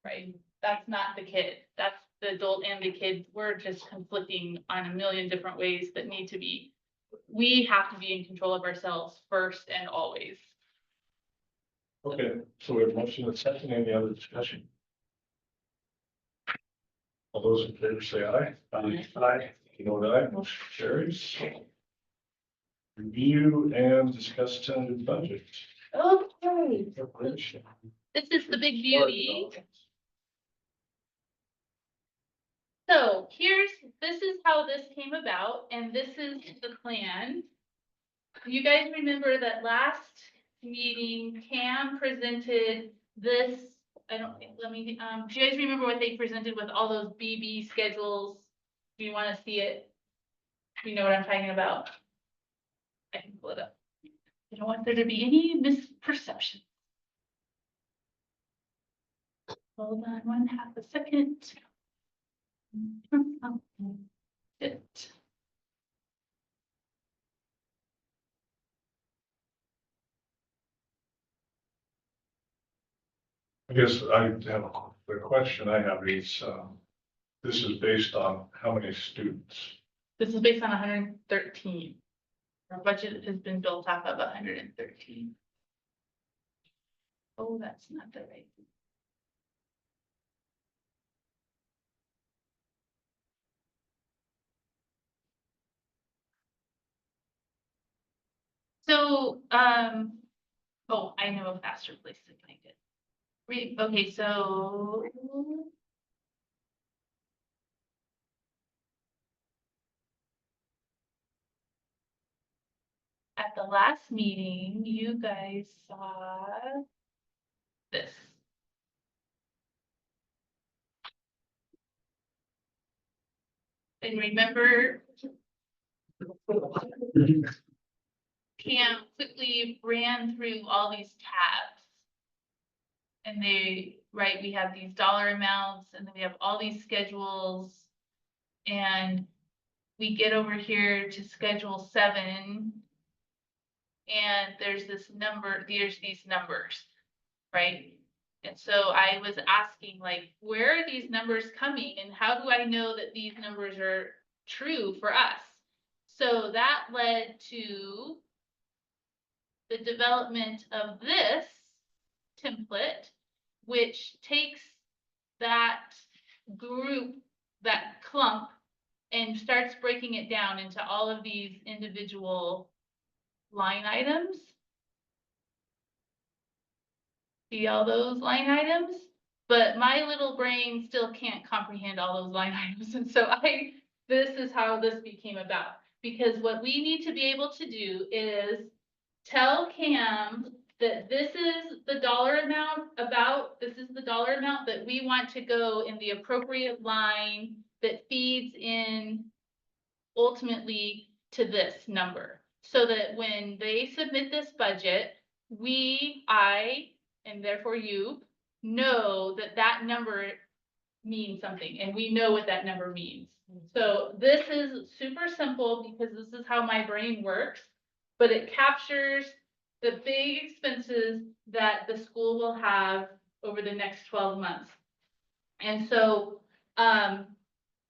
right? That's not the kid. That's the adult and the kid. We're just conflicting on a million different ways that need to be. We have to be in control of ourselves first and always. Okay, so we have motion and second, any other discussion? All those in favor say aye. Aye. You know that, motion carries. Review and discuss tentative budget. Okay. This is the big beauty. So this is how this came about, and this is the plan. You guys remember that last meeting, Cam presented this, do you guys remember what they presented with all those BB schedules? Do you want to see it? Do you know what I'm talking about? I can pull it up. I don't want there to be any misperception. Hold on 1/2 a second. It. I guess I have, the question I have is, this is based on how many students? This is based on 113. Our budget has been built off of 113. Oh, that's not the right. So, oh, I know a faster place to find it. Okay, so. At the last meeting, you guys saw this. And remember, Cam quickly ran through all these tabs. And we have these dollar amounts, and then we have all these schedules. And we get over here to schedule 7. And there's these numbers, right? And so I was asking, like, where are these numbers coming, and how do I know that these numbers are true for us? So that led to the development of this template, which takes that group, that clump, and starts breaking it down into all of these individual line items. See all those line items? But my little brain still can't comprehend all those line items. And so this is how this became about. Because what we need to be able to do is tell Cam that this is the dollar amount that we want to go in the appropriate line that feeds in ultimately to this number. So that when they submit this budget, I, and therefore you, know that that number means something, and we know what that number means. So this is super simple because this is how my brain works, but it captures the big expenses that the school will have over the next 12 months. And so,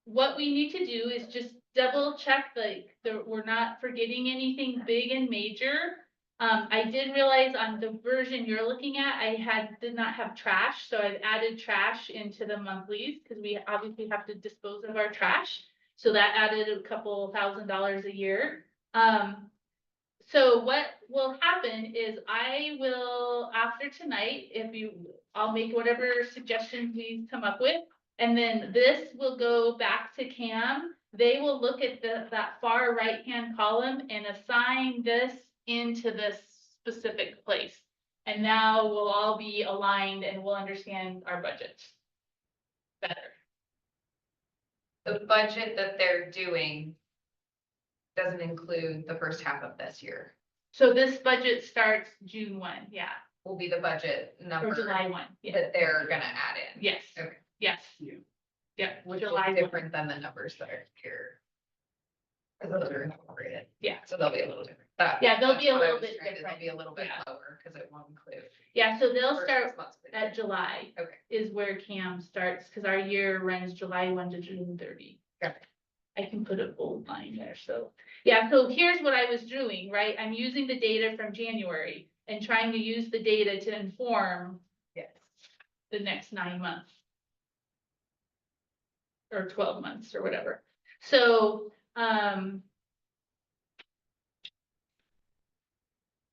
what we need to do is just double check we're not forgetting anything big and major. I did realize on the version you're looking at, did not have trash, so I've added trash into the monthlies, because we obviously have to dispose of our trash. So that added a couple $1,000s a year. So what will happen is I will, after tonight, I'll make whatever suggestions we come up with. And then this will go back to CAM. They will look at that far right-hand column and assign this into this specific place. And now we'll all be aligned and we'll understand our budgets better. The budget that they're doing doesn't include the first half of this year, So this budget starts June 1, yeah, will be the budget or number July 1, yeah, that they're gonna add in. yes, Okay. yes. Yeah. Yeah, Which July is 1. different than the numbers that are here. Because those are incorporated. Yeah. So they'll be a little different. Yeah, they'll be a That's what I little was bit trying to- different. They'll be a little bit Yeah. lower, because it won't include. Yeah, so they'll first start 6 months of the at year. July. Okay. Is where CAM starts, because our year runs July 1 to June 30. Got it. I can put a bold line there, so, yeah, so here's what I was doing, right? I'm using the data from January and trying to use the data to inform Yes. the next 9 months. Or 12 months or whatever. So,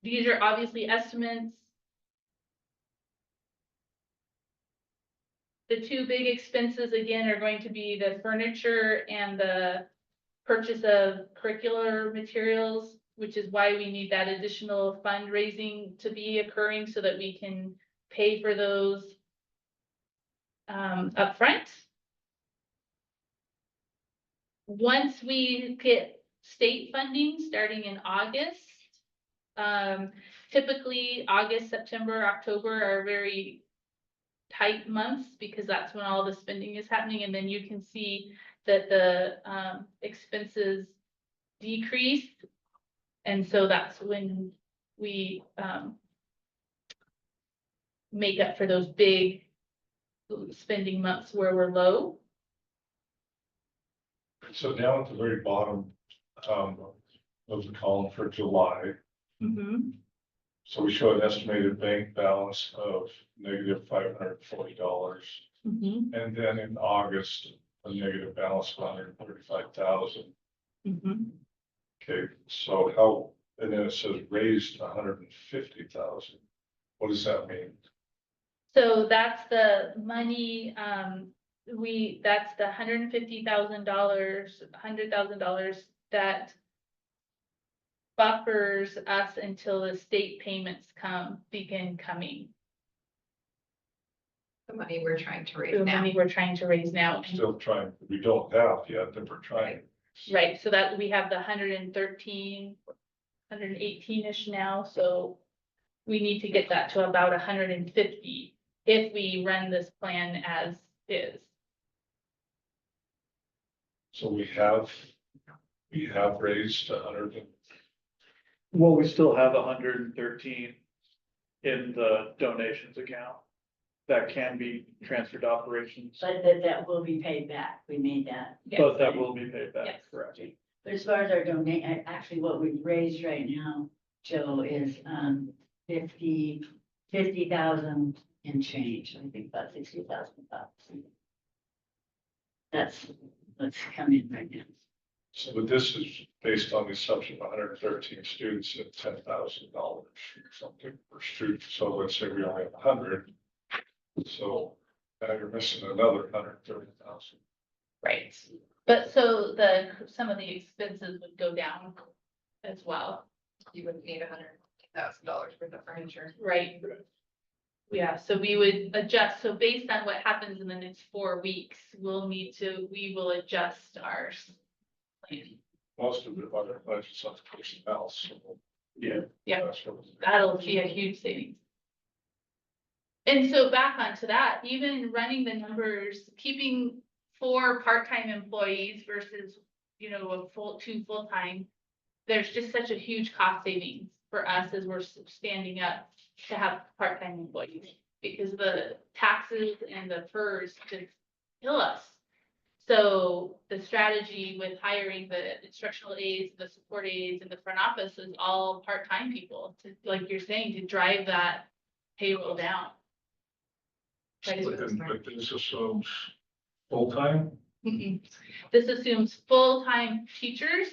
these are obviously estimates. The two big expenses again are going to be the furniture and the purchase of curricular materials, which is why we need that additional fundraising to be occurring so that we can pay for those upfront. Once we get state funding starting in August, typically August, September, October are very tight months because that's when all the spending is happening. And then you can see that the expenses decrease. And so that's when we make up for those big spending months where we're low. So down at the very bottom, of the column for July, Mm-hmm. so we show an estimated bank balance of negative $540. Mm-hmm. And then in August, a negative balance of 135,000. Mm-hmm. Okay, so how, and then it says raised 150,000. What does that mean? So that's the money, that's the $150,000, $100,000 that buffers us until the state payments begin coming. The money we're trying to raise The now. money we're trying to raise now. Still trying, we don't have yet, but we're trying. Right, so that we have the 113, 118-ish now, so we need to get that to about 150 if we run this plan as is. So we have raised 100. Well, we still have 113 in the donations account that can be transferred to operations, But that will be paid back. We made that. but that will be paid back, Yes. correct? But as far as our actually what we've raised right now, Joe, is 50,000 and change. I think about 60,000 bucks. That's what's coming right now. So but this is based on the assumption of 113 students at $10,000 or something per student. So let's say we only have 100. So now you're missing another 130,000. Right, but so some of the expenses would go down as well, You would need $150,000 worth of furniture. right? Yeah, so we would adjust, so based on what happens in the next 4 weeks, we will adjust our plan. Most of it, other budgets on personnel, so. Yeah. Yeah. That's what- That'll be a huge savings. And so back onto that, even running the numbers, keeping 4 part-time employees versus, 2 full-time, there's just such a huge cost savings. for us as we're standing up to have part-time employees. Because the taxes and the PERS just kill us. So the strategy with hiring the instructional aides, the support aides, and the front office is all part-time people to, like you're saying, to drive that payroll down. That is what's smart. But this assumes full-time, This assumes full-time teachers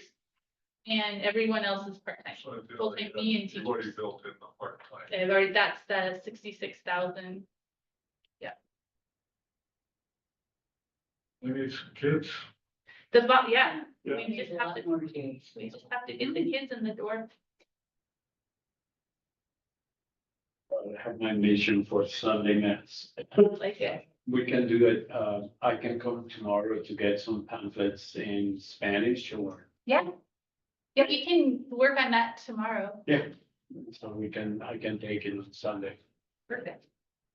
and everyone else is part-time. so if you Full-time me and you've already teachers. built in the part-time. They've already, that's the 66,000. We need some kids. Yeah, Yeah. we There's just a have lot to, more kids. we just have to get the kids in the door. I have my mission for Sunday mass. Like it. We can do it, I can come tomorrow to get some pamphlets in Spanish or, Yeah. Yeah, we can work on that tomorrow. so I can take it on Sunday. Perfect.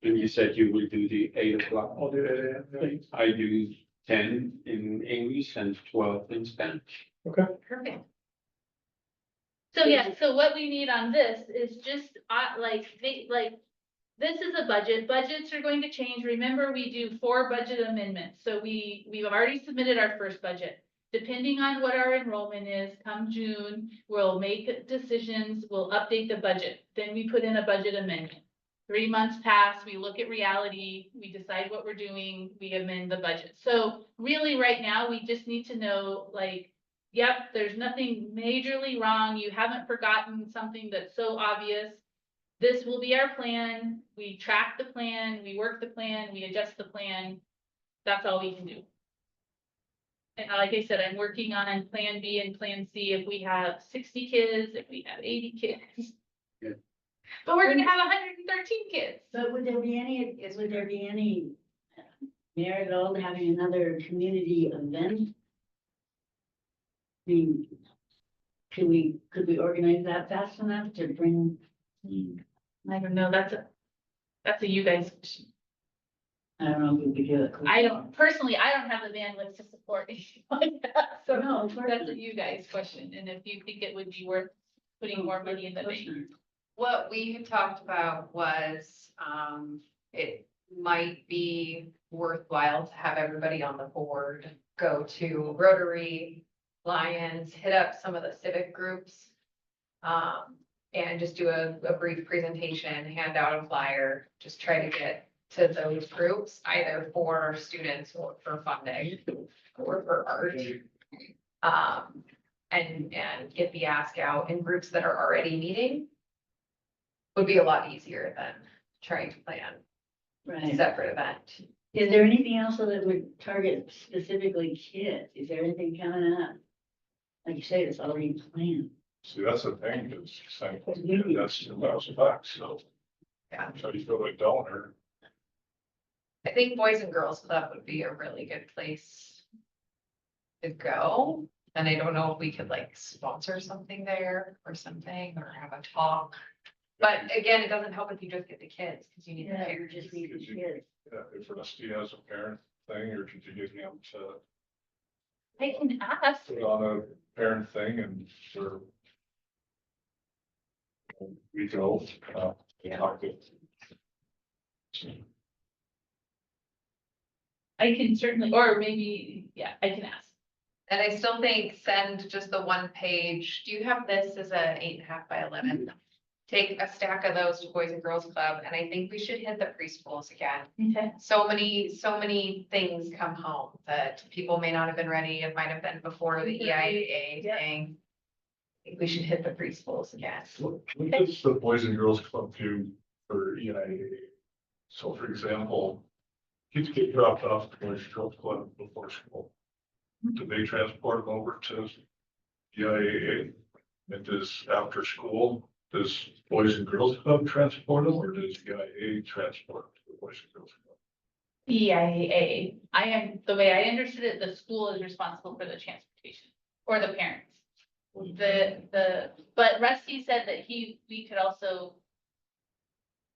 And you said you will do the 8 o'clock. I'll do it. I do 10 in English and 12 in Spanish. Perfect. So yeah, so what we need on this is just, this is a budget. Budgets are going to change. Remember, we do 4 budget amendments. So we've already submitted our first budget. Depending on what our enrollment is, come June, we'll make decisions, we'll update the budget. Then we put in a budget amendment. 3 months pass, we look at reality, we decide what we're doing, we amend the budget. So really, right now, we just need to know, like, yep, there's nothing majorly wrong. You haven't forgotten something that's so obvious. This will be our plan. We track the plan, we work the plan, we adjust the plan. That's all we can do. And like I said, I'm working on plan B and plan C if we have 60 kids, if we have 80 kids. Yeah. But we're gonna have 113 kids. But would there be any merit at all to having another community event? I mean, could we organize that fast enough to bring? I don't know, that's a you guys question. I don't know if we could do it. I don't have the bandwidth to support anything like that, so No, of course that's not. a you guys question, and if you think it would be worth putting more money in the bank. What we had talked about was, it might be worthwhile to have everybody on the board go to Rotary, Lions, hit up some of the civic groups. And just do a brief presentation, hand out a flyer, just try to get to those groups, either for students or for funding or for art. And get the ask out in groups that are already meeting. Would be a lot easier than trying to plan a Right. separate event. Is there anything else that would target specifically kids? Is there anything coming up? Like you say, it's already planned. See, that's the thing, is saying, that's $2,000, so. Yeah. So you feel like donor. I think Boys and Girls Club would be a really good place to go. And I don't know if we could like sponsor something there or something, or have a talk. But again, it doesn't help if you just get the kids, because you need the Yeah, we parents. just need the kids. Yeah, if Rusty has a parent thing, or could you get him to I can ask. put on a parent thing and sure. We go, talk to. I can certainly, or maybe, yeah, I can ask. And I still think send just the one page. Do you have this as a 8.5 by 11? Take a stack of those to Boys and Girls Club, and I think we should hit the preschools again. Okay. So many things come home that people may not have been ready. It might have been before the EIA Yeah. thing. I think we should hit the preschools again. What does the Boys and Girls Club do for EIA? So for example, kids get dropped off at the Boys and Girls Club before school. Do they transport them over to EIA? And does after school, does Boys and Girls Club transport them, or does EIA transport them to the Boys and Girls Club? EIA, the way I understood it, the school is responsible for the transportation, or the parents. But Rusty said that we could also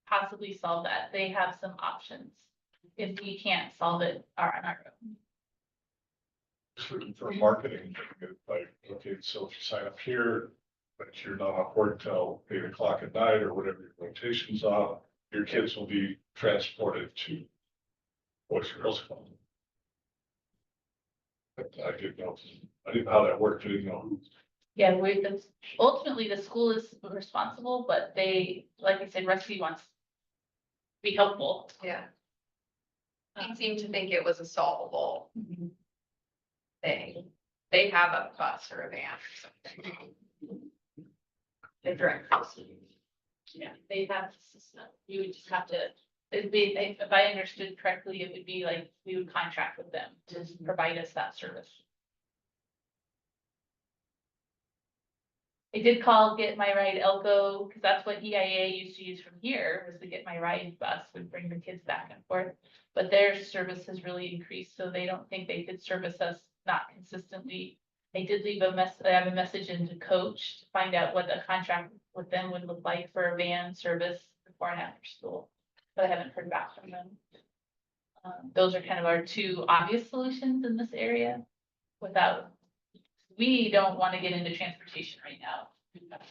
possibly solve that. They have some options if we can't solve it on our own. For marketing, like, okay, so if you sign up here, but you're not off work till 8 o'clock at night or whatever your rotations are, your kids will be transported to Boys and Girls Club. But I didn't know, I didn't know how that worked, I didn't know who. Yeah, ultimately the school is responsible, but they, like I said, Rusty wants to be helpful. Yeah, Um, he seemed to think it was a solvable mhm. thing. They have a bus or a van or something. They direct us. Yeah, they have the system. You would just have to, it'd be, if I understood correctly, it would be like, we would contract with them to provide us that service. I did call Get My Ride Elko, because that's what EIA used to use from here, was the Get My Ride bus, would bring the kids back and forth. But their service has really increased, so they don't think they could service us not consistently. I did leave I have a message into Coach to find out what the contract with them would look like for a van service before and after school, but I haven't heard back from them. Those are kind of our two obvious solutions in this area without, we don't want to get into transportation right now.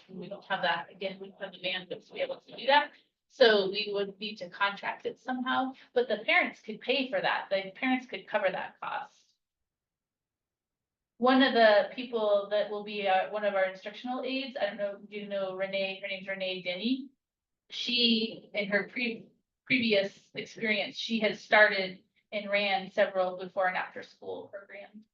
We don't have that, again, we don't have the bandwidth to be able to do that. So we would need to contract it somehow, but the parents could pay for that. The parents could cover that cost. One of the people that will be one of our instructional aides, I don't know, do you know Renee? Her name's Renee Denny. She, in her previous experience, she has started and ran several before and after school programs.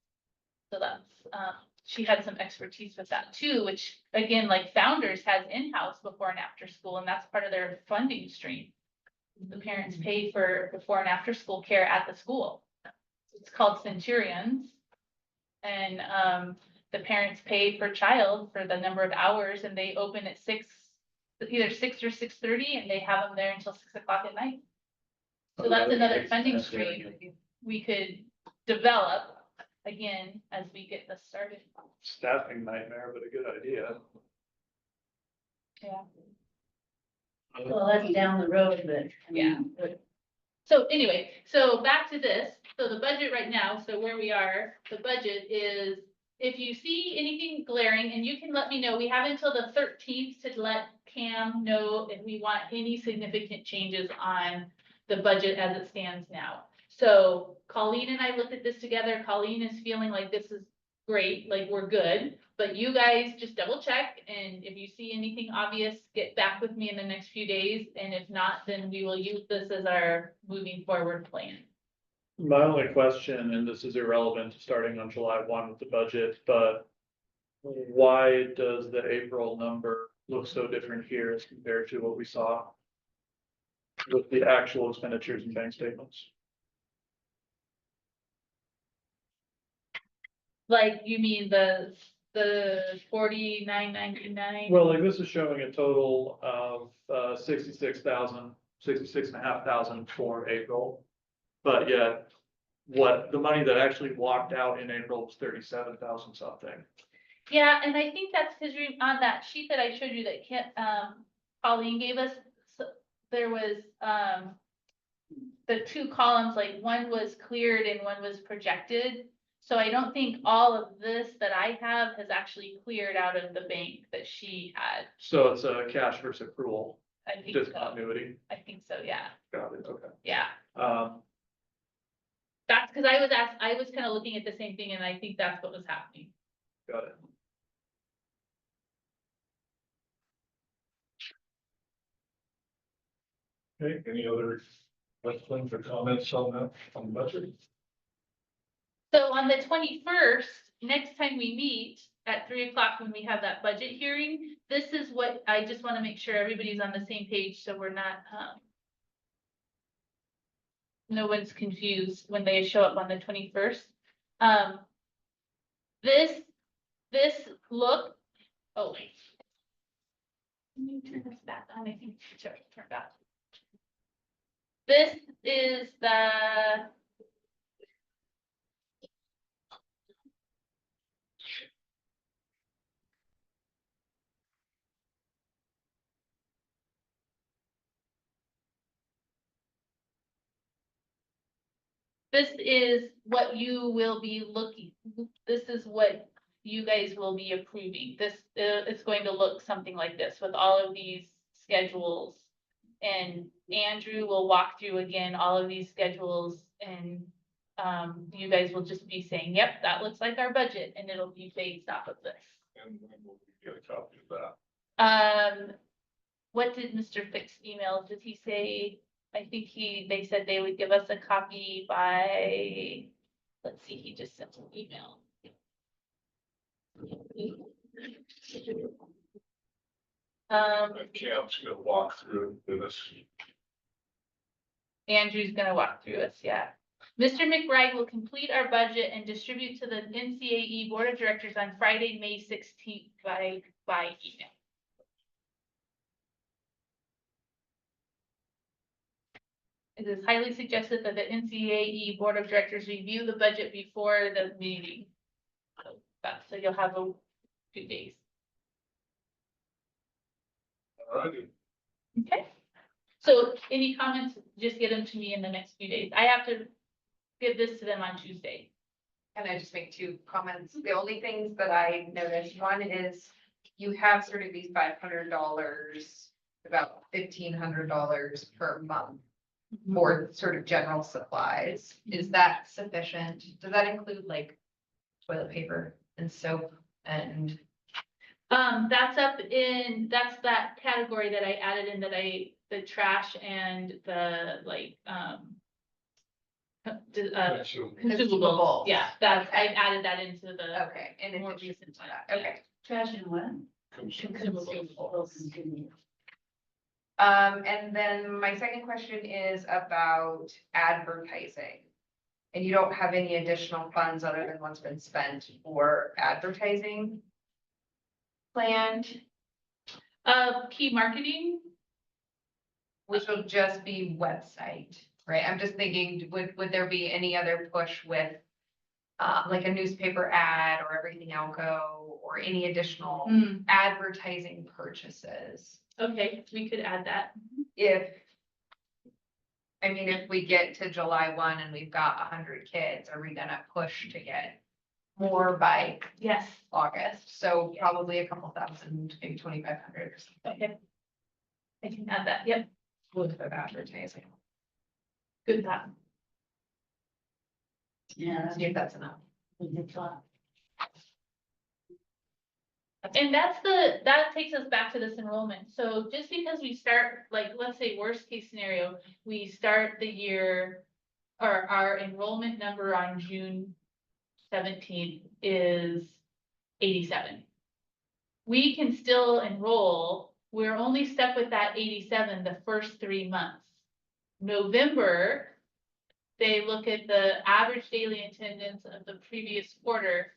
So that's, she had some expertise with that too, which again, like Founders has in-house before and after school, and that's part of their funding stream. The parents pay for before and after school care at the school. It's called Centurions. And the parents pay per child for the number of hours, and they open at either 6 or 6:30, and they have them there until 6 o'clock at night. So that's another funding stream we could develop again as we get this started. Staffing nightmare, but a good idea. Yeah. Well, that's down the road, but. I mean, So anyway, so back to this, so the budget right now, so where we are, the budget is, if you see anything glaring, and you can let me know, we have until the 13th to let Cam know if we want any significant changes on the budget as it stands now. So Colleen and I looked at this together, Colleen is feeling like this is great, like we're good. But you guys just double check, and if you see anything obvious, get back with me in the next few days, and if not, then we will use this as our moving forward plan. My only question, and this is irrelevant to starting on July 1 with the budget, but why does the April number look so different here as compared to what we saw with the actual expenditures and bank statements? Like, you mean the 49.99? Well, like this is showing a total of 66,500 for April. But yet, what the money that actually walked out in April was 37,000 something. Yeah, and I think that's because on that sheet that I showed you that Colleen gave us, so there was the two columns, like one was cleared and one was projected. So I don't think all of this that I have has actually cleared out of the bank that she had. So it's a cash versus accrual I think so. discontinuity. I think so, yeah, Got it, okay. yeah. Um, That's because I was kind of looking at the same thing, and I think that's what was happening. got it. Okay, any other questions or comments on that, on the budget? So on the 21st, next time we meet at 3 o'clock when we have that budget hearing, this is what, I just want to make sure everybody's on the same page, so we're not, no one's confused when they show up on the 21st. This look, oh wait. Let me turn this back on, I think it's turned off. This is the this is what you will be looking, this is what you guys will be approving. This, it's going to look something like this with all of these schedules. And Andrew will walk through again all of these schedules and you guys will just be saying, yep, that looks like our budget, and it'll be based off of this. And when will we get a copy of that? What did Mr. Fix email? Did he say, I think they said they would give us a copy by, let's see, he just sent an email. Cam's gonna walk through with us. Andrew's gonna walk through us, yeah. Mr. McBride will complete our budget and distribute to the NCAE Board of Directors on Friday, May 16th by email. It is highly suggested that the NCAE Board of Directors review the budget before the meeting. So you'll have a few days. All right. Okay. So any comments, just get them to me in the next few days. I have to give this to them on Tuesday. Can I just make two comments? The only things that I noticed, one is you have sort of these $500, about $1,500 per month for sort of general supplies. Is that sufficient? Does that include like toilet paper and soap and? That's that's that category that I added in the trash and the like, So, consumables. Yeah, I added that into the Okay, in more addition recent to one. that, okay. Trash and what? Consumables. And then my second question is about advertising. And you don't have any additional funds other than what's been spent for advertising planned, Key marketing. which will just be website, right? I'm just thinking, would there be any other push with like a newspaper ad or everything Elko or any additional advertising purchases? Okay, we could add that. If we get to July 1 and we've got 100 kids, are we gonna push to get more by Yes. August? So probably a couple thousand, maybe 2,500 or something Okay. I can add that. Yep. worth of advertising. Good thought. Yeah, See if that's enough. that's a good thought. And that takes us back to this enrollment. So just because we start, like, let's say worst case scenario, we start the year, or our enrollment number on June 17th is 87. We can still enroll. We're only stuck with that 87 the first 3 months. November, they look at the average daily attendance of the previous quarter,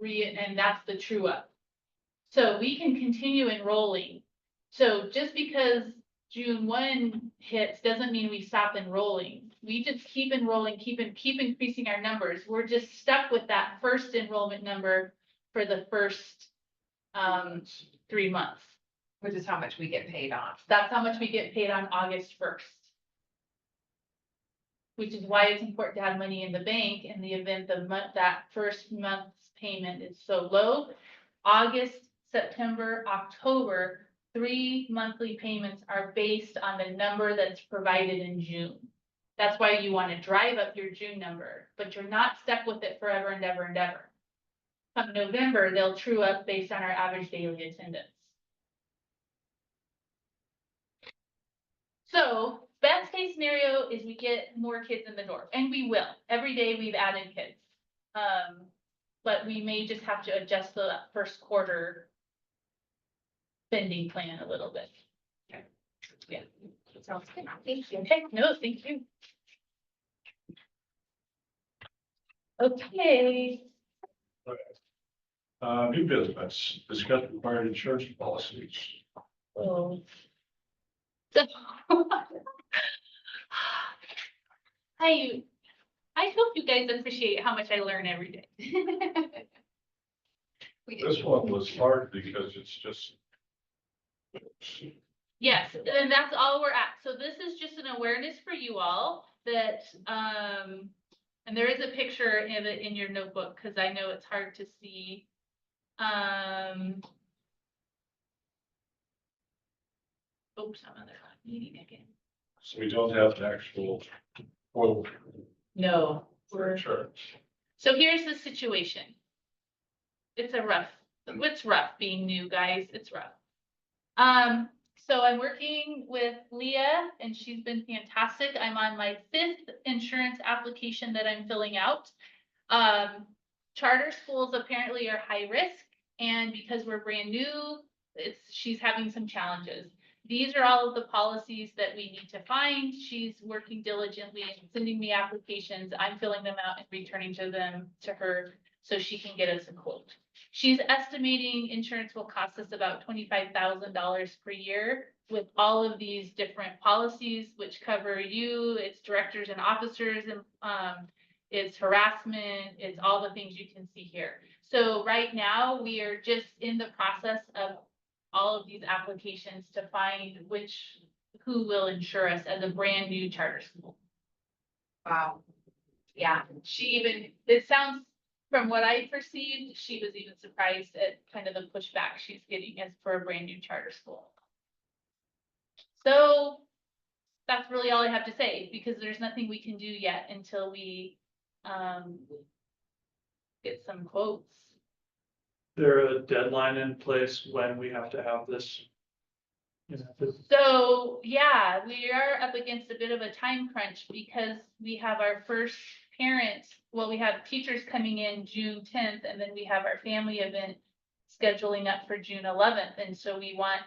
and that's the true up. So we can continue enrolling. So just because June 1 hits doesn't mean we stop enrolling. We just keep enrolling, keep increasing our numbers. We're just stuck with that first enrollment number for the first 3 months. Which is how much we get paid on. That's how much we get paid on August 1st. Which is why it's important to have money in the bank in the event that first month's payment is so low. August, September, October, 3 monthly payments are based on the number that's provided in June. That's why you want to drive up your June number, but you're not stuck with it forever and ever and ever. Come November, they'll true up based on our average daily attendance. So best case scenario is we get more kids in the door, and we will. Every day we've added kids. But we may just have to adjust the first quarter spending plan a little bit. Okay. Yeah. Sounds good. Thank you. Okay, no, thank you. Okay, New business, discuss required insurance policies. so. I hope you guys appreciate how much I learn every day. We do. This one was hard because it's just. Yes, and that's all we're at. So this is just an awareness for you all that, and there is a picture in your notebook, because I know it's hard to see Oops, I'm on the meeting again. So we don't have an actual quote No, for insurance. so here's the situation. It's rough being new, guys, it's rough. So I'm working with Leah and she's been fantastic. I'm on my 5th insurance application that I'm filling out. Charter schools apparently are high risk, and because we're brand new, she's having some challenges. These are all of the policies that we need to find. She's working diligently and sending me applications. I'm filling them out and returning them to her so she can get us a quote. She's estimating insurance will cost us about $25,000 per year with all of these different policies, which cover you, its directors and officers, and it's harassment, it's all the things you can see here. So right now, we are just in the process of all of these applications to find who will insure us as a brand new charter school. Wow. Yeah, it sounds, from what I perceived, she was even surprised at kind of the pushback she's getting as for a brand new charter school. So that's really all I have to say, because there's nothing we can do yet until we get some quotes. There a deadline in place when we have to have this? So, yeah, we are up against a bit of a time crunch because we have our first parents, well, we have teachers coming in June 10th, and then we have our family event scheduling up for June 11th, and so we want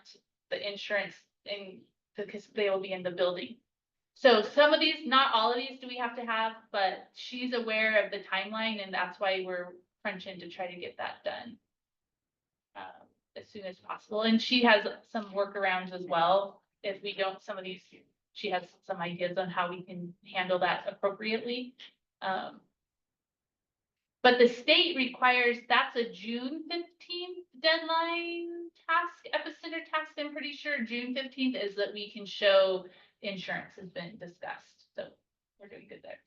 the insurance in, because they will be in the building. So some of these, not all of these do we have to have, but she's aware of the timeline, and that's why we're crunching to try to get that done as soon as possible. And she has some workarounds as well. If we don't, some of these, she has some ideas on how we can handle that appropriately. But the state requires, that's a June 15th deadline task, epicenter task. I'm pretty sure June 15th is that we can show insurance has been discussed. So we're doing good there.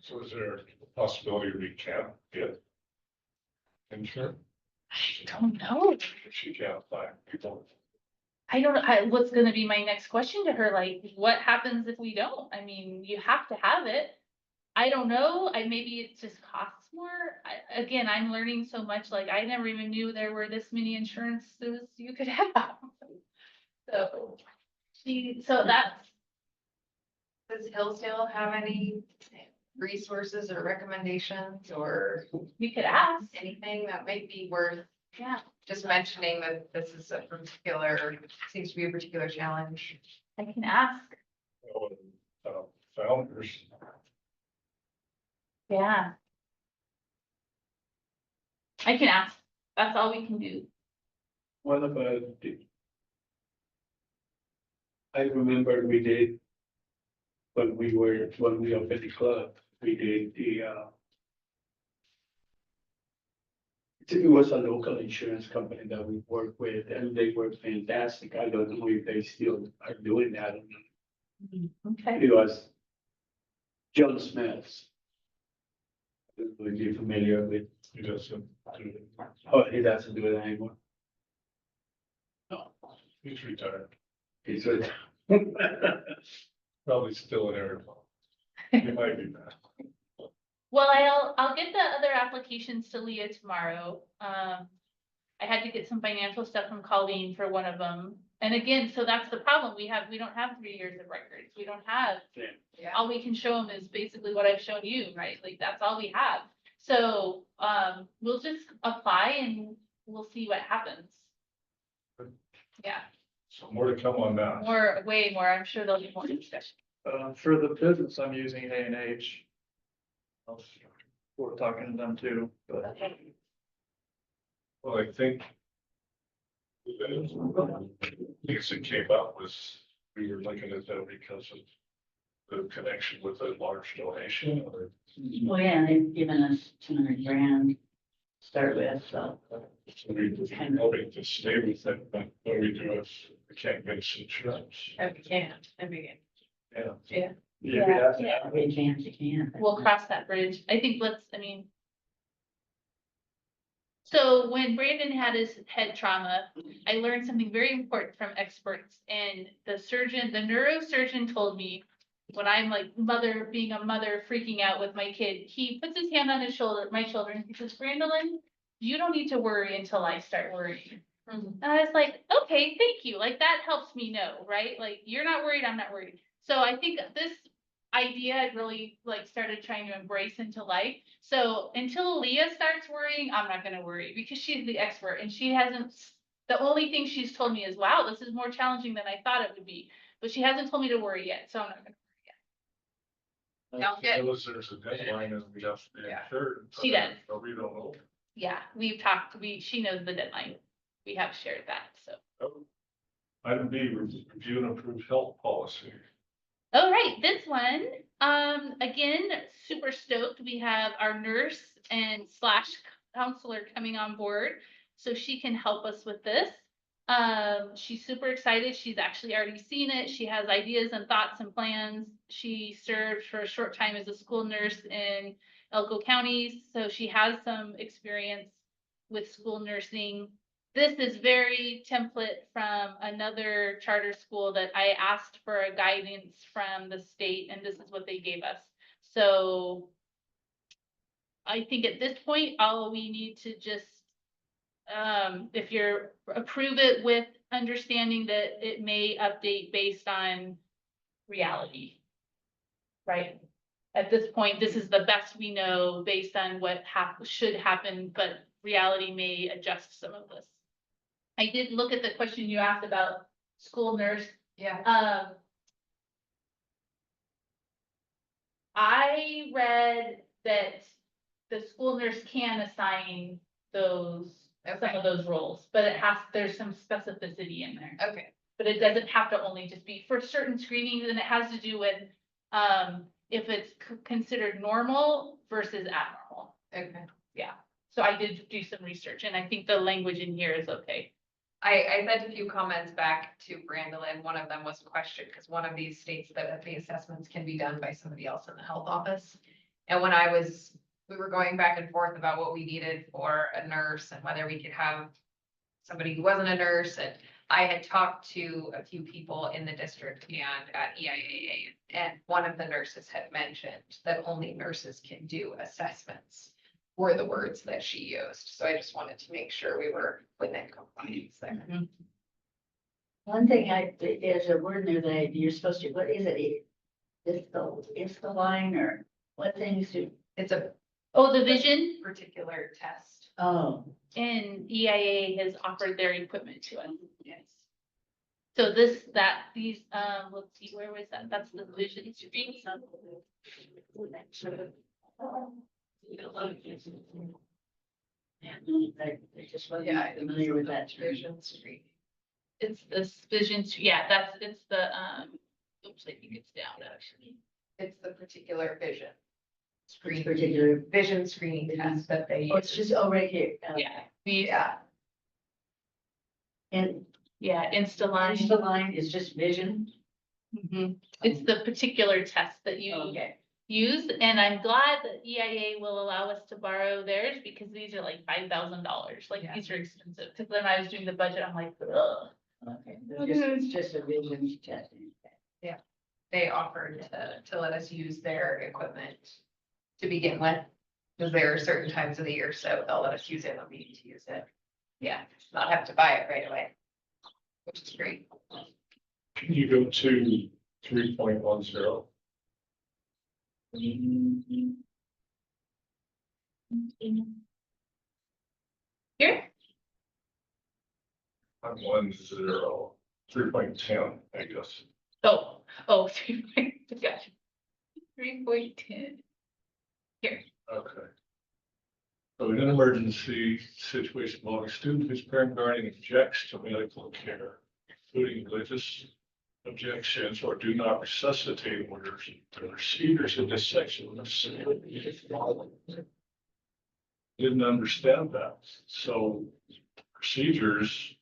So is there a possibility we can't get insurance? I don't know. If she can't find people. I don't know, what's gonna be my next question to her, like, what happens if we don't? I mean, you have to have it. I don't know, maybe it just costs more. Again, I'm learning so much, like, I never even knew there were this many insurances you could have. So that's, Does Hillsdale have any resources or recommendations or we could ask, anything that might be worth yeah, just mentioning that this is a particular, seems to be a particular challenge? I can ask, Founders. yeah. I can ask, that's all we can do. What about I remember we did, when we opened the club, we did it was a local insurance company that we worked with and they were fantastic. I don't know if they still are doing that. Okay, It was John Smith's. I don't know if you're familiar with, He doesn't do it. oh, he doesn't do it anymore. No, He's retired. he's with. Probably still in Arizona. He might be back. well, I'll get the other applications to Leah tomorrow. I had to get some financial stuff from Colleen for one of them. And again, so that's the problem. We don't have 3 years of records. We don't have, Yeah. all we can show them is basically what I've shown you, right? Like, that's all we have. So, we'll just apply and we'll see what happens. Yeah, So more to come on that. way more. I'm sure there'll be more discussion. For the business, I'm using A&H. We're talking to them too, but Okay. Well, I think it came up was, we were looking at that because of the connection with a large donation or. Well, yeah, they've given us 200 grand to start with, so. So we just hoping to stay with it, but what we do if we can't get us insurance. If you can, if you can. Yeah. yeah, we have to Yeah, have every chance you can. We'll cross that bridge. I think So when Brandon had his head trauma, I learned something very important from experts, and the neurosurgeon told me, when I'm like being a mother freaking out with my kid, he puts his hand on my shoulder, and he says, Brandon, you don't need to worry until I start worrying. And I was like, okay, thank you. Like, that helps me know, right? Like, you're not worried, I'm not worried. So I think this idea I really like started trying to embrace into life. So until Leah starts worrying, I'm not gonna worry, because she's the expert, and she hasn't, the only thing she's told me is, wow, this is more challenging than I thought it would be. But she hasn't told me to worry yet, so I'm not gonna. Sounds good. Unless there's a deadline and we have to be Yeah. sure. She does. But we don't know. Yeah, we've talked, she knows the deadline. We have shared that, so. Item B, review and approve health policy. All right, this one, again, super stoked. We have our nurse and slash counselor coming on board, so she can help us with this. She's super excited. She's actually already seen it. She has ideas and thoughts and plans. She served for a short time as a school nurse in Elko counties, so she has some experience with school nursing. This is very template from another charter school that I asked for a guidance from the state, and this is what they gave us. So I think at this point, all we need to just, if you're approve it with understanding that it may update based on reality. Right? At this point, this is the best we know based on what should happen, but reality may adjust some of this. I did look at the question you asked about school nurse. Yeah. I read that the school nurse can assign some of those roles, but there's some specificity in there. Okay. But it doesn't have to only just be for certain screenings, and it has to do with, if it's considered normal versus abnormal. Okay. Yeah. So I did do some research, and I think the language in here is okay. I sent a few comments back to Brandolyn. One of them was a question, because one of these states that the assessments can be done by somebody else in the health office. And when we were going back and forth about what we needed for a nurse and whether we could have somebody who wasn't a nurse. And I had talked to a few people in the district and at EIAA, and one of the nurses had mentioned that only nurses can do assessments, were the words that she used. So I just wanted to make sure we were within compliance there. One thing there's a word in there that you're supposed to, what is it? It's the line, or what things do, It's a Oh, the vision, particular test. oh, and EIA has offered their equipment to us. Yes. So these, let's see, where was that? That's the vision screen. I just wasn't Yeah, familiar with that term. Vision screen. It's this vision, yeah, it's the, oops, I think it's down actually. It's the particular vision. Which Screen, particular, vision screening test that they. oh, it's just, oh, right here. Yeah, Yeah, And yeah, Instaline. the line is just vision. Mhm. It's the particular test that you Okay. use, and I'm glad that EIA will allow us to borrow theirs, because these are like $5,000, like Yeah. these are expensive, because when I was doing the budget, I'm like, ugh. Okay, it's just a vision testing. they offered to let us use their equipment to begin with. Because there are certain times of the year, so they'll let us use it when we need to use it. Yeah, not have to buy it right away. Which is great. Can you go to 3.10? Here, I'm 10, 3.10, I guess. oh, 3.10, gotcha. 3.10. Here, Okay. So in an emergency situation involving a student whose parent guardian objects to medical care, including religious objections or do not resuscitate orders, the procedures in this section. Didn't understand that. So procedures.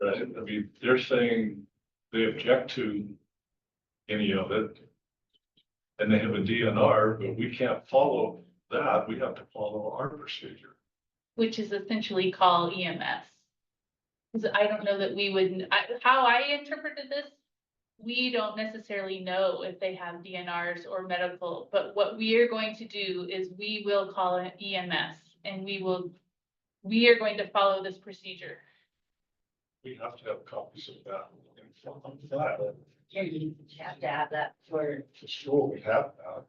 Right, I mean, they're saying they object to any of it. And they have a DNR, but we can't follow that, we have to follow our procedure. which is essentially call EMS. Because I don't know that we would, how I interpreted this, we don't necessarily know if they have DNRs or medical, but what we are going to do is we will call an EMS and we are going to follow this procedure. We have to have copies of that in file. Yeah, you have to have that for, Sure, we have that,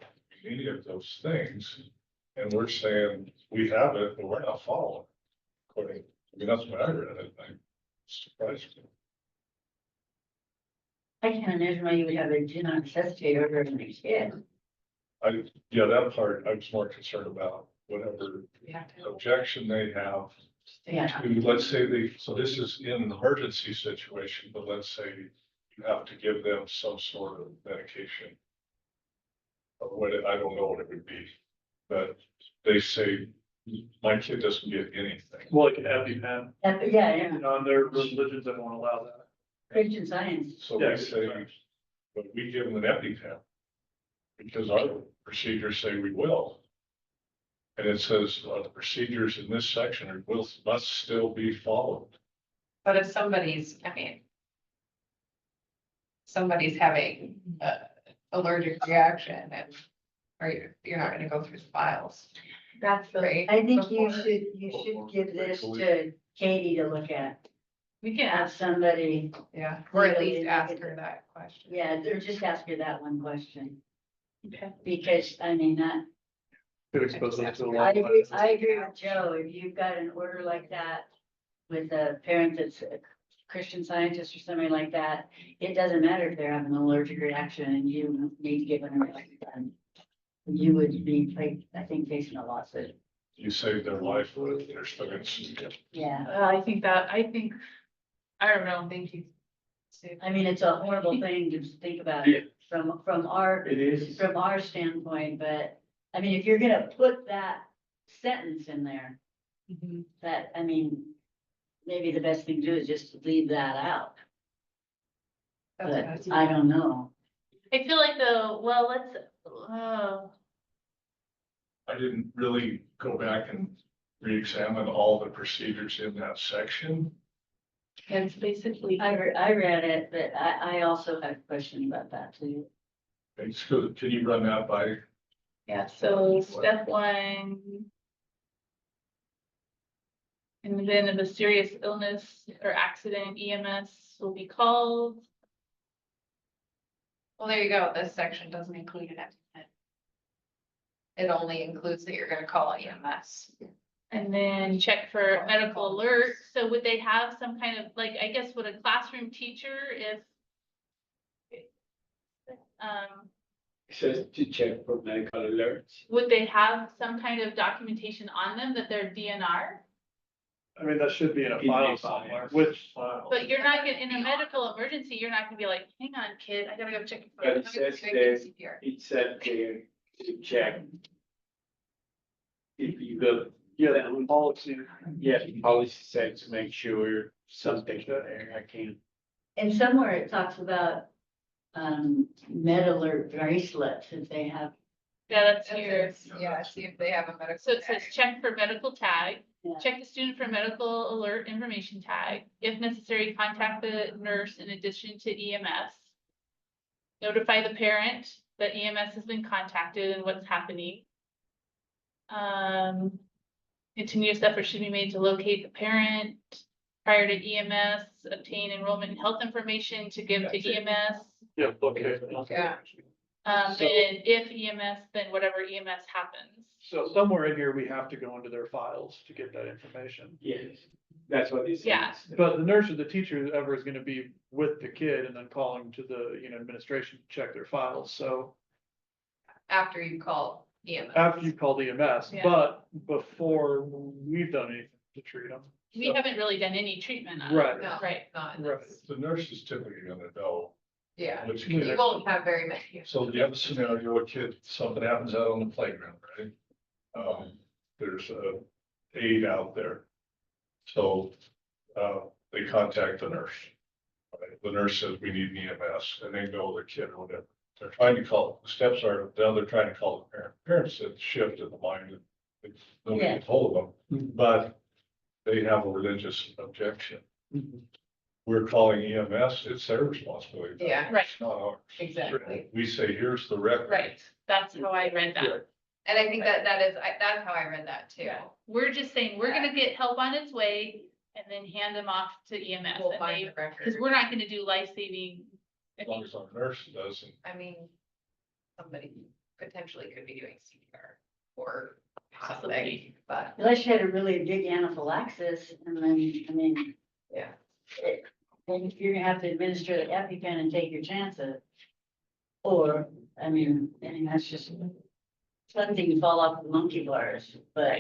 any of those things, and we're saying we have it, but we're not following. According, I mean, that's what I read it, I'm surprised. I can't imagine why you would have a do not necessitate order in your kid. Yeah, that part, I was more concerned about whatever We have to. objection they have. Yeah. To, let's say so this is in an emergency situation, but let's say you have to give them some sort of medication. Or what, I don't know what it would be, but they say, my kid doesn't get anything. Well, like an EpiPen, Yeah, yeah, you know, and their religions that won't allow that. Christian Science. So Yeah, we say, but we give them an EpiPen. Because our procedures say we will. And it says, the procedures in this section must still be followed. But if somebody's, somebody's having a allergic reaction and, you're not gonna go through the files, That's the, right? I think you Before- should give this to Katie to look at. we can Have ask, somebody, Yeah, or at Legally, least look ask at her it. that question. yeah, or just ask her that one question. okay, Because, I mean, that, Could expose them to a I lot. agree with Joe, if you've got an order like that with a parent that's a Christian Scientist or somebody like that, it doesn't matter if they're having an allergic reaction and you need to give them a you would be, like, I think, facing a lawsuit. You save their life, but they're still gonna sue you. Yeah, I think, I don't know, Thank you. I mean, it's a horrible thing to think about Yeah. from our, It is. from our standpoint, but, I mean, if you're gonna put that sentence in there, that, I mean, maybe the best thing to do is just leave that out, but I don't know. I feel like I didn't really go back and re-examine all the procedures in that section. it's basically, I read it, but I also have a question about that too. It's good. Can you run that by? yeah, so step one. In the event of a serious illness or accident, EMS will be called. Well, there you go, this section doesn't include an estimate. It only includes that you're gonna call EMS. And then check for medical alert. So would they have some kind of, like, I guess, would a classroom teacher if It says to check for medical alerts. would they have some kind of documentation on them that they're DNR? I mean, that should be in a In file a file. somewhere, which file? But you're not gonna, in a medical emergency, you're not gonna be like, hang on, kid, I gotta go check But your it phone. says there, it said there to check. If you go, Yeah, the policy. yeah, the policy said to make sure something there, I can't. And somewhere it talks about, med alert bracelets if they have. Yeah, that's here. Yeah, see if they have a medical. So it says tag. check for medical tag, Yeah. check the student for medical alert information tag. If necessary, contact the nurse in addition to EMS. Notify the parent that EMS has been contacted and what's happening. Continuous effort should be made to locate the parent prior to EMS, obtain enrollment and health information to give to EMS. Yeah, okay. Yeah. So- And if EMS, then whatever EMS happens. So somewhere in here, we have to go into their files to get that information. Yes, that's what it says. Yeah. But the nurse or the teacher, whoever is gonna be with the kid and then calling to the, administration to check their files, so. After you call EMS. After you call the EMS, Yeah. but before we've done anything to treat them. We haven't really done any treatment on it. Right. No, Right. not in Right. this. The nurse is typically gonna know Yeah, which you kid. won't have very many. So you have a scenario, a kid, something happens out on the playground, right? There's a aide out there. So, they contact the nurse. Right? The nurse says, we need an EMS, and they know the kid or whatever. They're trying to call, the steps are, now they're trying to call the parent. parents that shifted the mind. Nobody Yeah. told them, but they have a religious objection. We're calling EMS, it's their responsibility. Yeah. Right. It's not ours. Exactly. We say, here's the record. Right, that's how I read that. And I think that's how I read that too. Yeah, we're just saying, we're gonna get help on its way and then hand them off to EMS. We'll and find they- the record. Cause we're not gonna do life-saving. As long as our nurse doesn't. I mean, somebody potentially could be doing CPR or something, Possibly. but Unless you had a really big anaphylaxis, and then, I mean, yeah. then you're gonna have to administer the EpiPen and take your chances. Or, I mean, that's just something you fall off the monkey bars, but.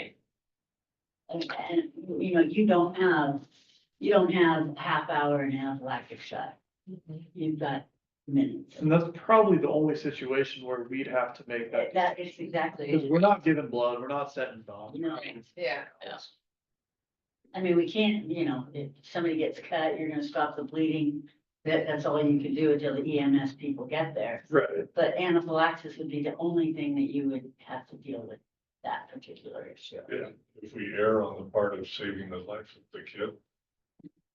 And, you know, you don't have half hour and anaphylactic shot. You've got minutes. And that's probably the only situation where we'd have to make that. That is exactly. Because we're not giving blood, we're not setting bombs. You know, Yeah. I mean, we can't, you know, if somebody gets cut, you're gonna stop the bleeding. That's all you can do until the EMS people get there. Right. But anaphylaxis would be the only thing that you would have to deal with that particular issue. Yeah, if we err on the part of saving the life of the kid.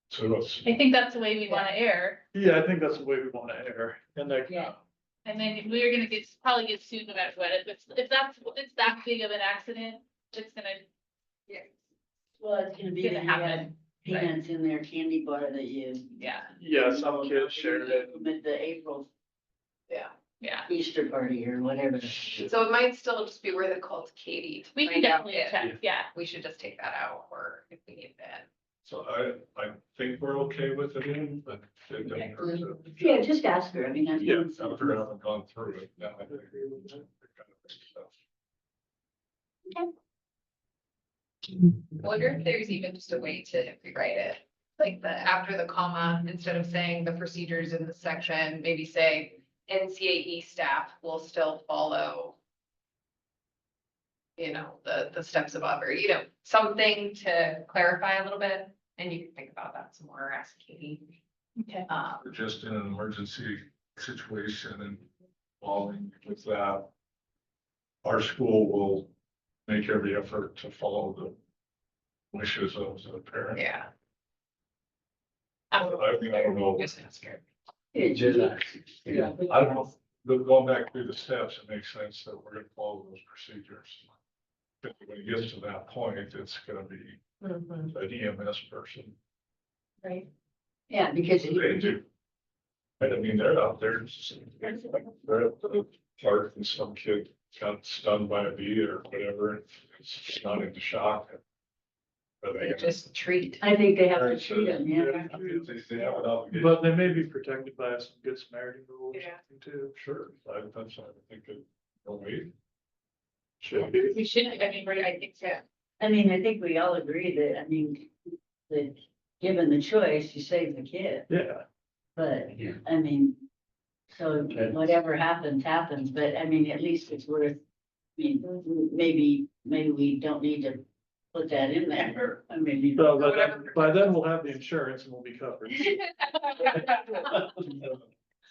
So it's, I think that's the way we wanna err, Yeah, I think that's the way we want to err. And like, Yeah. and then we're gonna probably get sued no matter what, if it's that big of an accident, it's gonna, Well, it's gonna be Gonna that you have happen, peanuts in their candy bar that you. yeah, yeah, some kids shared it. With the April yeah. Easter party or whatever. So it might still just be where the call's Katie. to We can find out definitely if check, yeah, We should just take that out or if we need that. so I think we're okay with it in, but it doesn't hurt to. Yeah, just ask her, I mean, that's. Yeah, after having gone through it, now I think. Wonder if there's even just a way to rewrite it, like after the comma, instead of saying the procedures in the section, maybe say NCAE staff will still follow. You know, the steps above, or, you know, something to clarify a little bit, and you can think about that some more, ask Katie. okay. We're just in an emergency situation and following with that. Our school will make every effort to follow the wishes of the parent. Yeah. I mean, I don't know. Just ask her. Yeah, Just ask. Yeah. I don't know, but going back through the steps, it makes sense that we're gonna follow those procedures. But when it gets to that point, it's gonna be an EMS person. Right. Yeah, because. They do. I mean, they're out there, they're at the park and some kid got stunned by a bee or whatever, it's not into shock. But They just treat. I think they have to treat them, yeah. They have an obligation. But they may be protected by some good Samaritan rules or Yeah. something too. Sure, I think it, no wait. Should be. We should, I mean, right, I think so. I mean, I think we all agree that, I mean, that given the choice, you save the kid, Yeah. but, Yeah. I mean. So Okay. whatever happens, happens, but I mean, at least it's worth, I mean, maybe we don't need to put that in there, I mean. So by whatever. then we'll have the insurance and we'll be covered.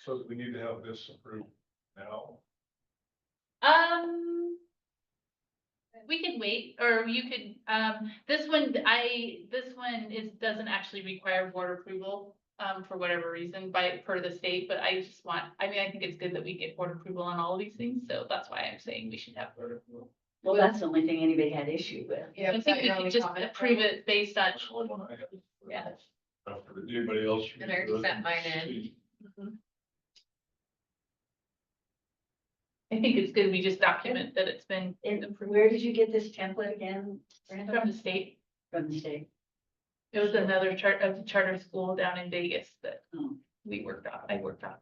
So we need to have this approved now. We can wait, or you could, this one doesn't actually require board approval, for whatever reason per the state, but I think it's good that we get board approval on all of these things, so that's why I'm saying we should have board approval. Well, that's the only thing anybody had issue with. Yeah, I was think that we your could only just comment? approve it based on, That's the only one I have. yeah. After anybody else. And I already sent mine in. I think it's good we just document that it's been And approved where did you get this template again? Brenda? from the state. From the state. It was another charter school down in Vegas that Oh. I worked on.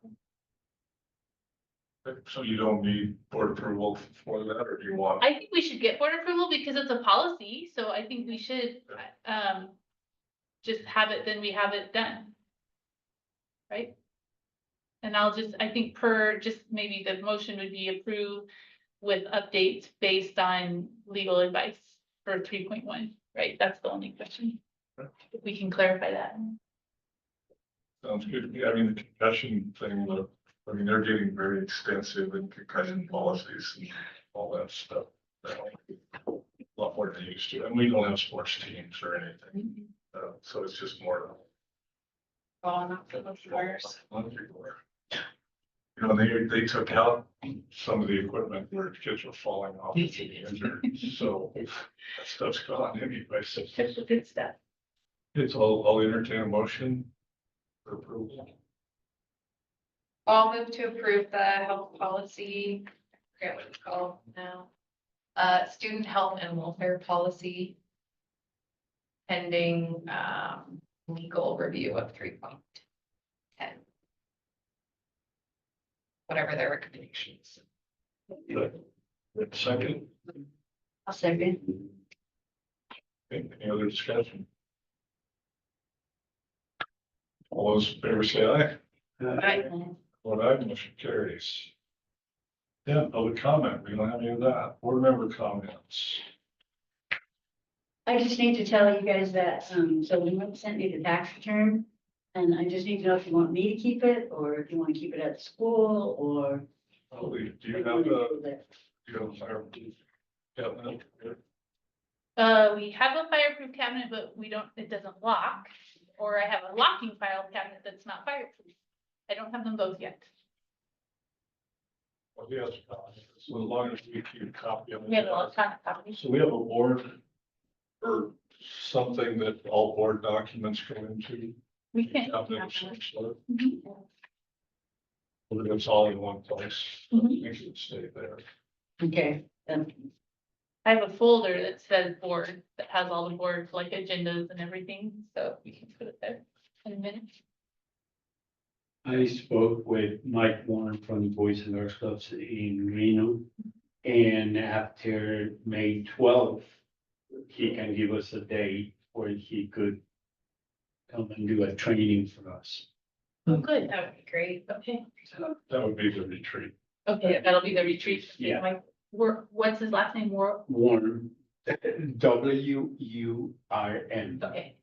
So you don't need board approval for that, or do you want? I think we should get board approval because it's a policy, so I think we should, just have it, then we have it done. Right? And I think just maybe the motion would be approved with updates based on legal advice for 3.1, right? That's the only question. If we can clarify that. Sounds good to me. I mean, the concussion thing, they're getting very extensive in concussion policies. all that stuff. A lot more than they used to, and we don't have sports teams or anything, so it's just more. Oh, not for those fires. You know, they took out some of the equipment where kids were falling off and getting injured, so that stuff's gone anyway, so. Just the good stuff. I'll entertain a motion for approval. I'll move to approve the health policy, I forget what it's called now. Student health and welfare policy. Pending, legal review of 3.10. Whatever their recommendations. Second, I'll second. any other discussion? All those in favor say aye. Right. Vote aye, motion carries. Yeah, public comment, we don't have any of that. Board member comments. I just need to tell you guys that, so Lynn sent me the tax return. And I just need to know if you want me to keep it, or if you want to keep it at school, or. Probably, do you have a fireproof cabinet? We have a fireproof cabinet, but it doesn't lock, or I have a locking file cabinet that's not fireproof. I don't have them both yet. Well, yes, so as long as we keep a copy of it. We have a electronic copy. So we have a board or something that all board documents go into. We can. Cabinet of some sort. Mhm. But it's all in one place. Mhm. It should stay there. Okay, I have a folder that says board, that has all the boards, like agendas and everything, so we can put it there in a minute. I spoke with Mike Warren from the Boys and Girls Clubs in Reno. And after May 12th, he can give us a date where he could come and do a training for us. Oh, good. That would be great. Okay, That would be the retreat. okay, that'll be the retreat. Yeah. What's his last name? Warren, WURN. Okay,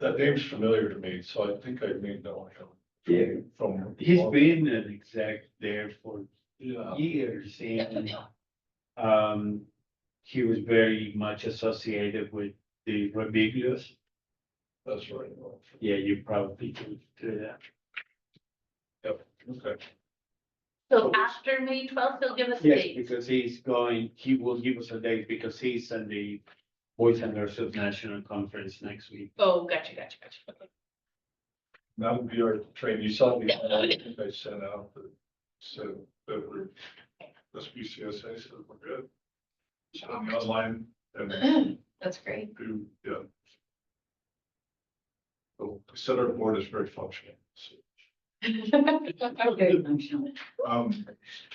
That name's familiar to me, so I think I may know him. Yeah. From. He's been an exec there for Yeah, years and he was very much associated with the Remigius. that's right. Yeah, you probably do that. Yep, okay. so after May 12th, he'll give us a Yes, date. because he will give us a date because he's in the Boys and Girls Clubs National Conference next week. Oh, gotcha. Okay. That would be our train. You saw the, I think I sent out that said that we're, SBCSA said we're good. So on the online and That's great. do, yeah. So we said our board is very functional. So, okay, functional.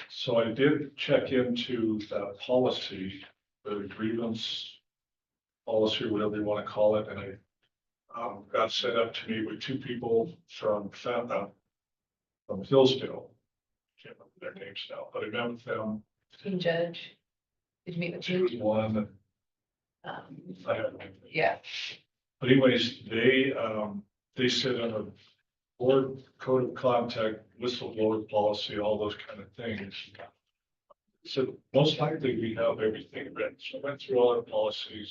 So I did check into that policy, the grievance policy, or whatever you want to call it, and I got set up to meet with two people from Hillsdale. Can't remember their names now, but I met with them. Team Judge. Did you meet with you? One, Um, I had, yeah. but anyways, they sit on a board code of conduct, whistleblower policy, all those kind of things. So most likely we have everything ready. So I went through all our policies,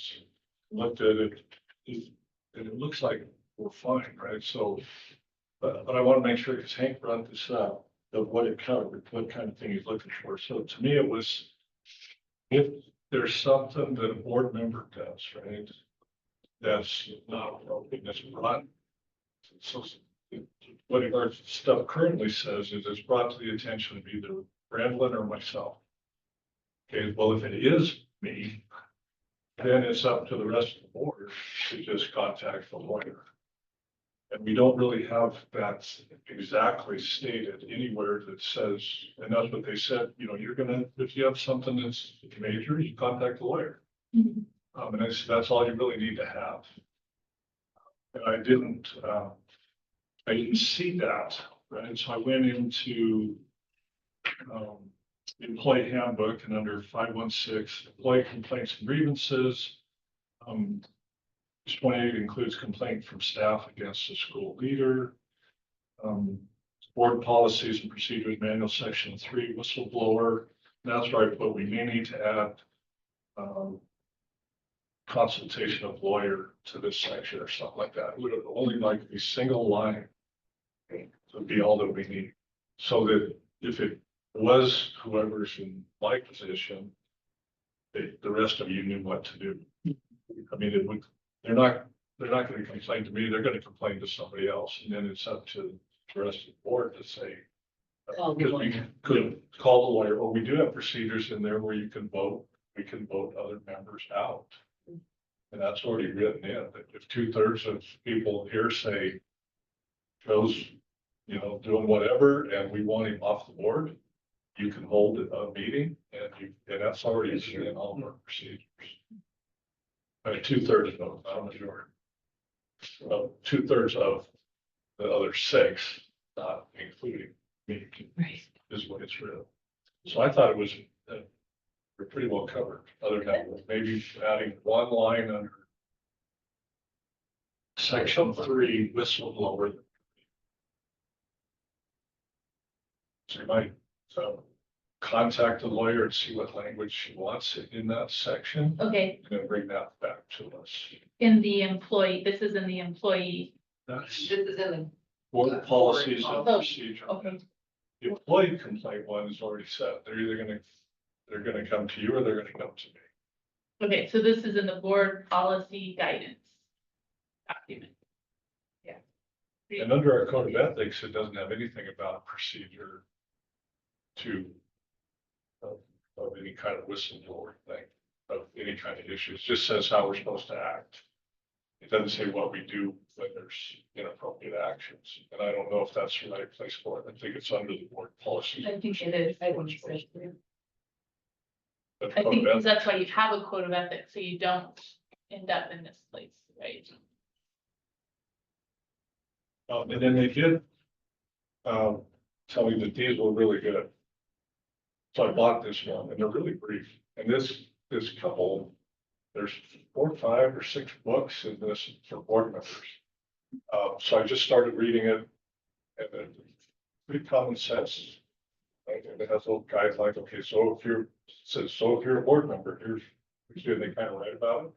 looked at it, and it looks like we're fine, right? So, but I want to make sure, because Hank brought this up, of what it covered, what kind of thing he's looking for. So to me, it was, if there's something that a board member does, right? That's not appropriate, that's brought. So what our stuff currently says is it's brought to the attention of either Brandlin or myself. Okay, well, if it is me, then it's up to the rest of the board to just contact the lawyer. And we don't really have that exactly stated anywhere that says, and that's what they said, you know, you're gonna, if you have something that's major, you contact the lawyer. Mhm. And that's all you really need to have. And I didn't see that, right? So I went into employee handbook, and under 516, employee complaints and grievances. 28 includes complaint from staff against a school leader. Board policies and procedures manual, section 3, whistleblower. That's where I put, we may need to add consultation of lawyer to this section or something like that. It would only like a single line. Would be all that we need. So that if it was whoever's in my position, the rest of you knew what to do. I mean, it would, they're not gonna complain to me, they're gonna complain to somebody else, and then it's up to the rest of the board to say. Call the Because we lawyer. could call the lawyer, or we do have procedures in there where you can vote, we can vote other members out. And that's already written in, that if 2/3 of people here say Joe's, doing whatever, and we want him off the board, you can hold a meeting, and that's already in all of our procedures. 2/3 vote, not a majority. Well, 2/3 of the other 6, not including me, is what it's written. So I thought it was, we're pretty well covered, other than maybe adding one line under section 3 whistleblower. So you might, contact the lawyer and see what language she wants in that section, Okay, and then bring that back to us. in the employee, this is in the employee. That's This is in the board policies and Oh, procedure. Okay, The employee complaint one is already set. They're either gonna come to you or they're gonna come to me. okay, so this is in the board policy guidance document. Yeah. And under our code of ethics, it doesn't have anything about procedure of any kind of whistleblower thing, of any kind of issues. It just says how we're supposed to act. It doesn't say what we do when there's inappropriate actions. And I don't know if that's the right place for it. I think it's under the board policies. I think it is. But the I code think of because that's ethics- why you have a code of ethics, so you don't end up in this place, right? And then they did tell me that these were really good. So I bought this one, and they're really brief. And this couple, there's 4, 5, or 6 books in this for board members. So I just started reading it, and it's pretty common sense. And it has a little guidelines. Okay, so if you're a board member, here's what they kind of write about it.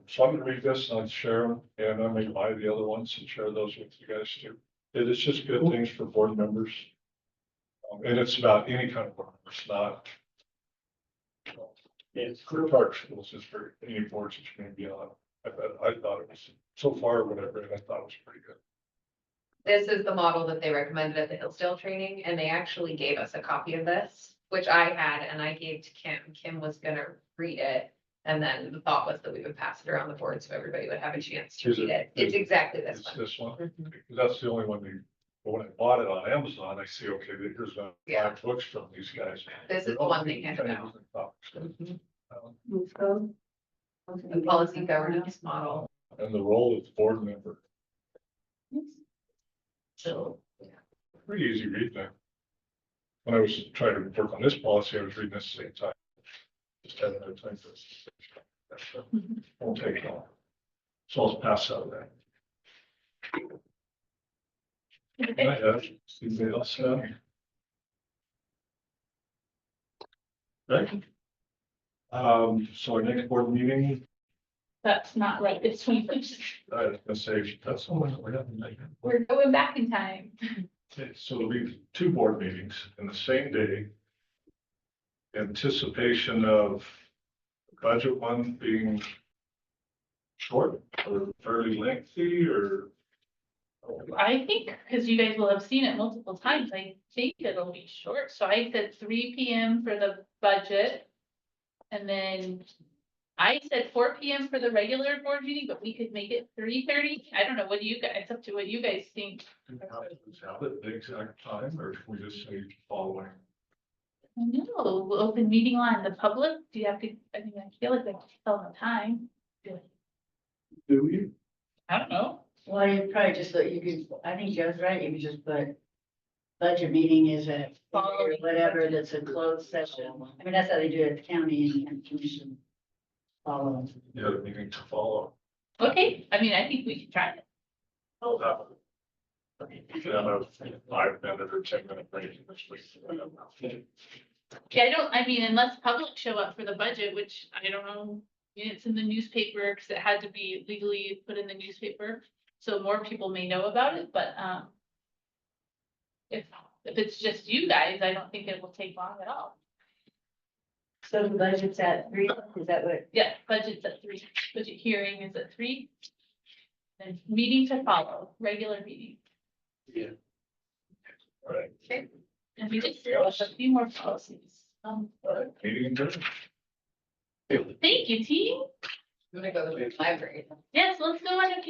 So I'm gonna read this and I'll share them, and I may buy the other ones and share those with you guys too. It is just good things for board members. And it's about any kind of board, it's not. It's for park schools, it's for any boards that you may be on. I thought it was, so far, whatever, and I thought it was pretty good. This is the model that they recommended at the Hillsdale training, and they actually gave us a copy of this, which I had, and I gave to Kim. Kim was gonna read it. And then the thought was that we would pass it around the board so everybody would have a chance to Is it- read it. It's exactly this It's one. this one, Mhm. because that's the only one but when I bought it on Amazon, I see, okay, here's Yeah. 5 books from these guys. This is the one they handed out. And Let's go. The policy governance model. the role of the board member, So, pretty easy read there. When I was trying to work on this policy, I was reading this at the same time. Just having no time for this. Won't take long. So I'll pass out of that. Okay. I have, anybody else have? Right. So our next board meeting, That's not right, this one. I was gonna say, that's the one we're having. We're going back in time. Okay, so there'll be 2 board meetings in the same day. Anticipation of the budget one being short or fairly lengthy or. I think, because you guys will have seen it multiple times, I think it'll be short, so I said 3 PM for the budget. And then I said 4 PM for the regular board meeting, but we could make it 3:30. I don't know, what do you guys, it's up to what you guys think. Have it the exact time, or can we just say following? No, open meeting law in the public, do you have to, I mean, I feel like I have to tell them the time. Do we? I don't know. Well, you probably just, you could, I think Joe's right, you could just put budget meeting is a, or whatever, that's a closed session. I mean, that's how they do it at the county and commission. Follow. Yeah, the meeting to follow. Okay, I mean, I think we can try it. Oh, that one. We could have a 5 minute or 10 minute break this week. Yeah, I mean, unless public show up for the budget, which I don't know, it's in the newspaper, because it had to be legally put in the newspaper. So more people may know about it, but, if it's just you guys, I don't think it will take long at all. So the budget's at 3, is that what? Yeah, budget's at 3, budget hearing is at 3. And meeting to follow, regular meeting. All right, And we just have a few more policies. all right, meeting adjourned. Thank you, team. I'm gonna go to the library. Yes, let's go on a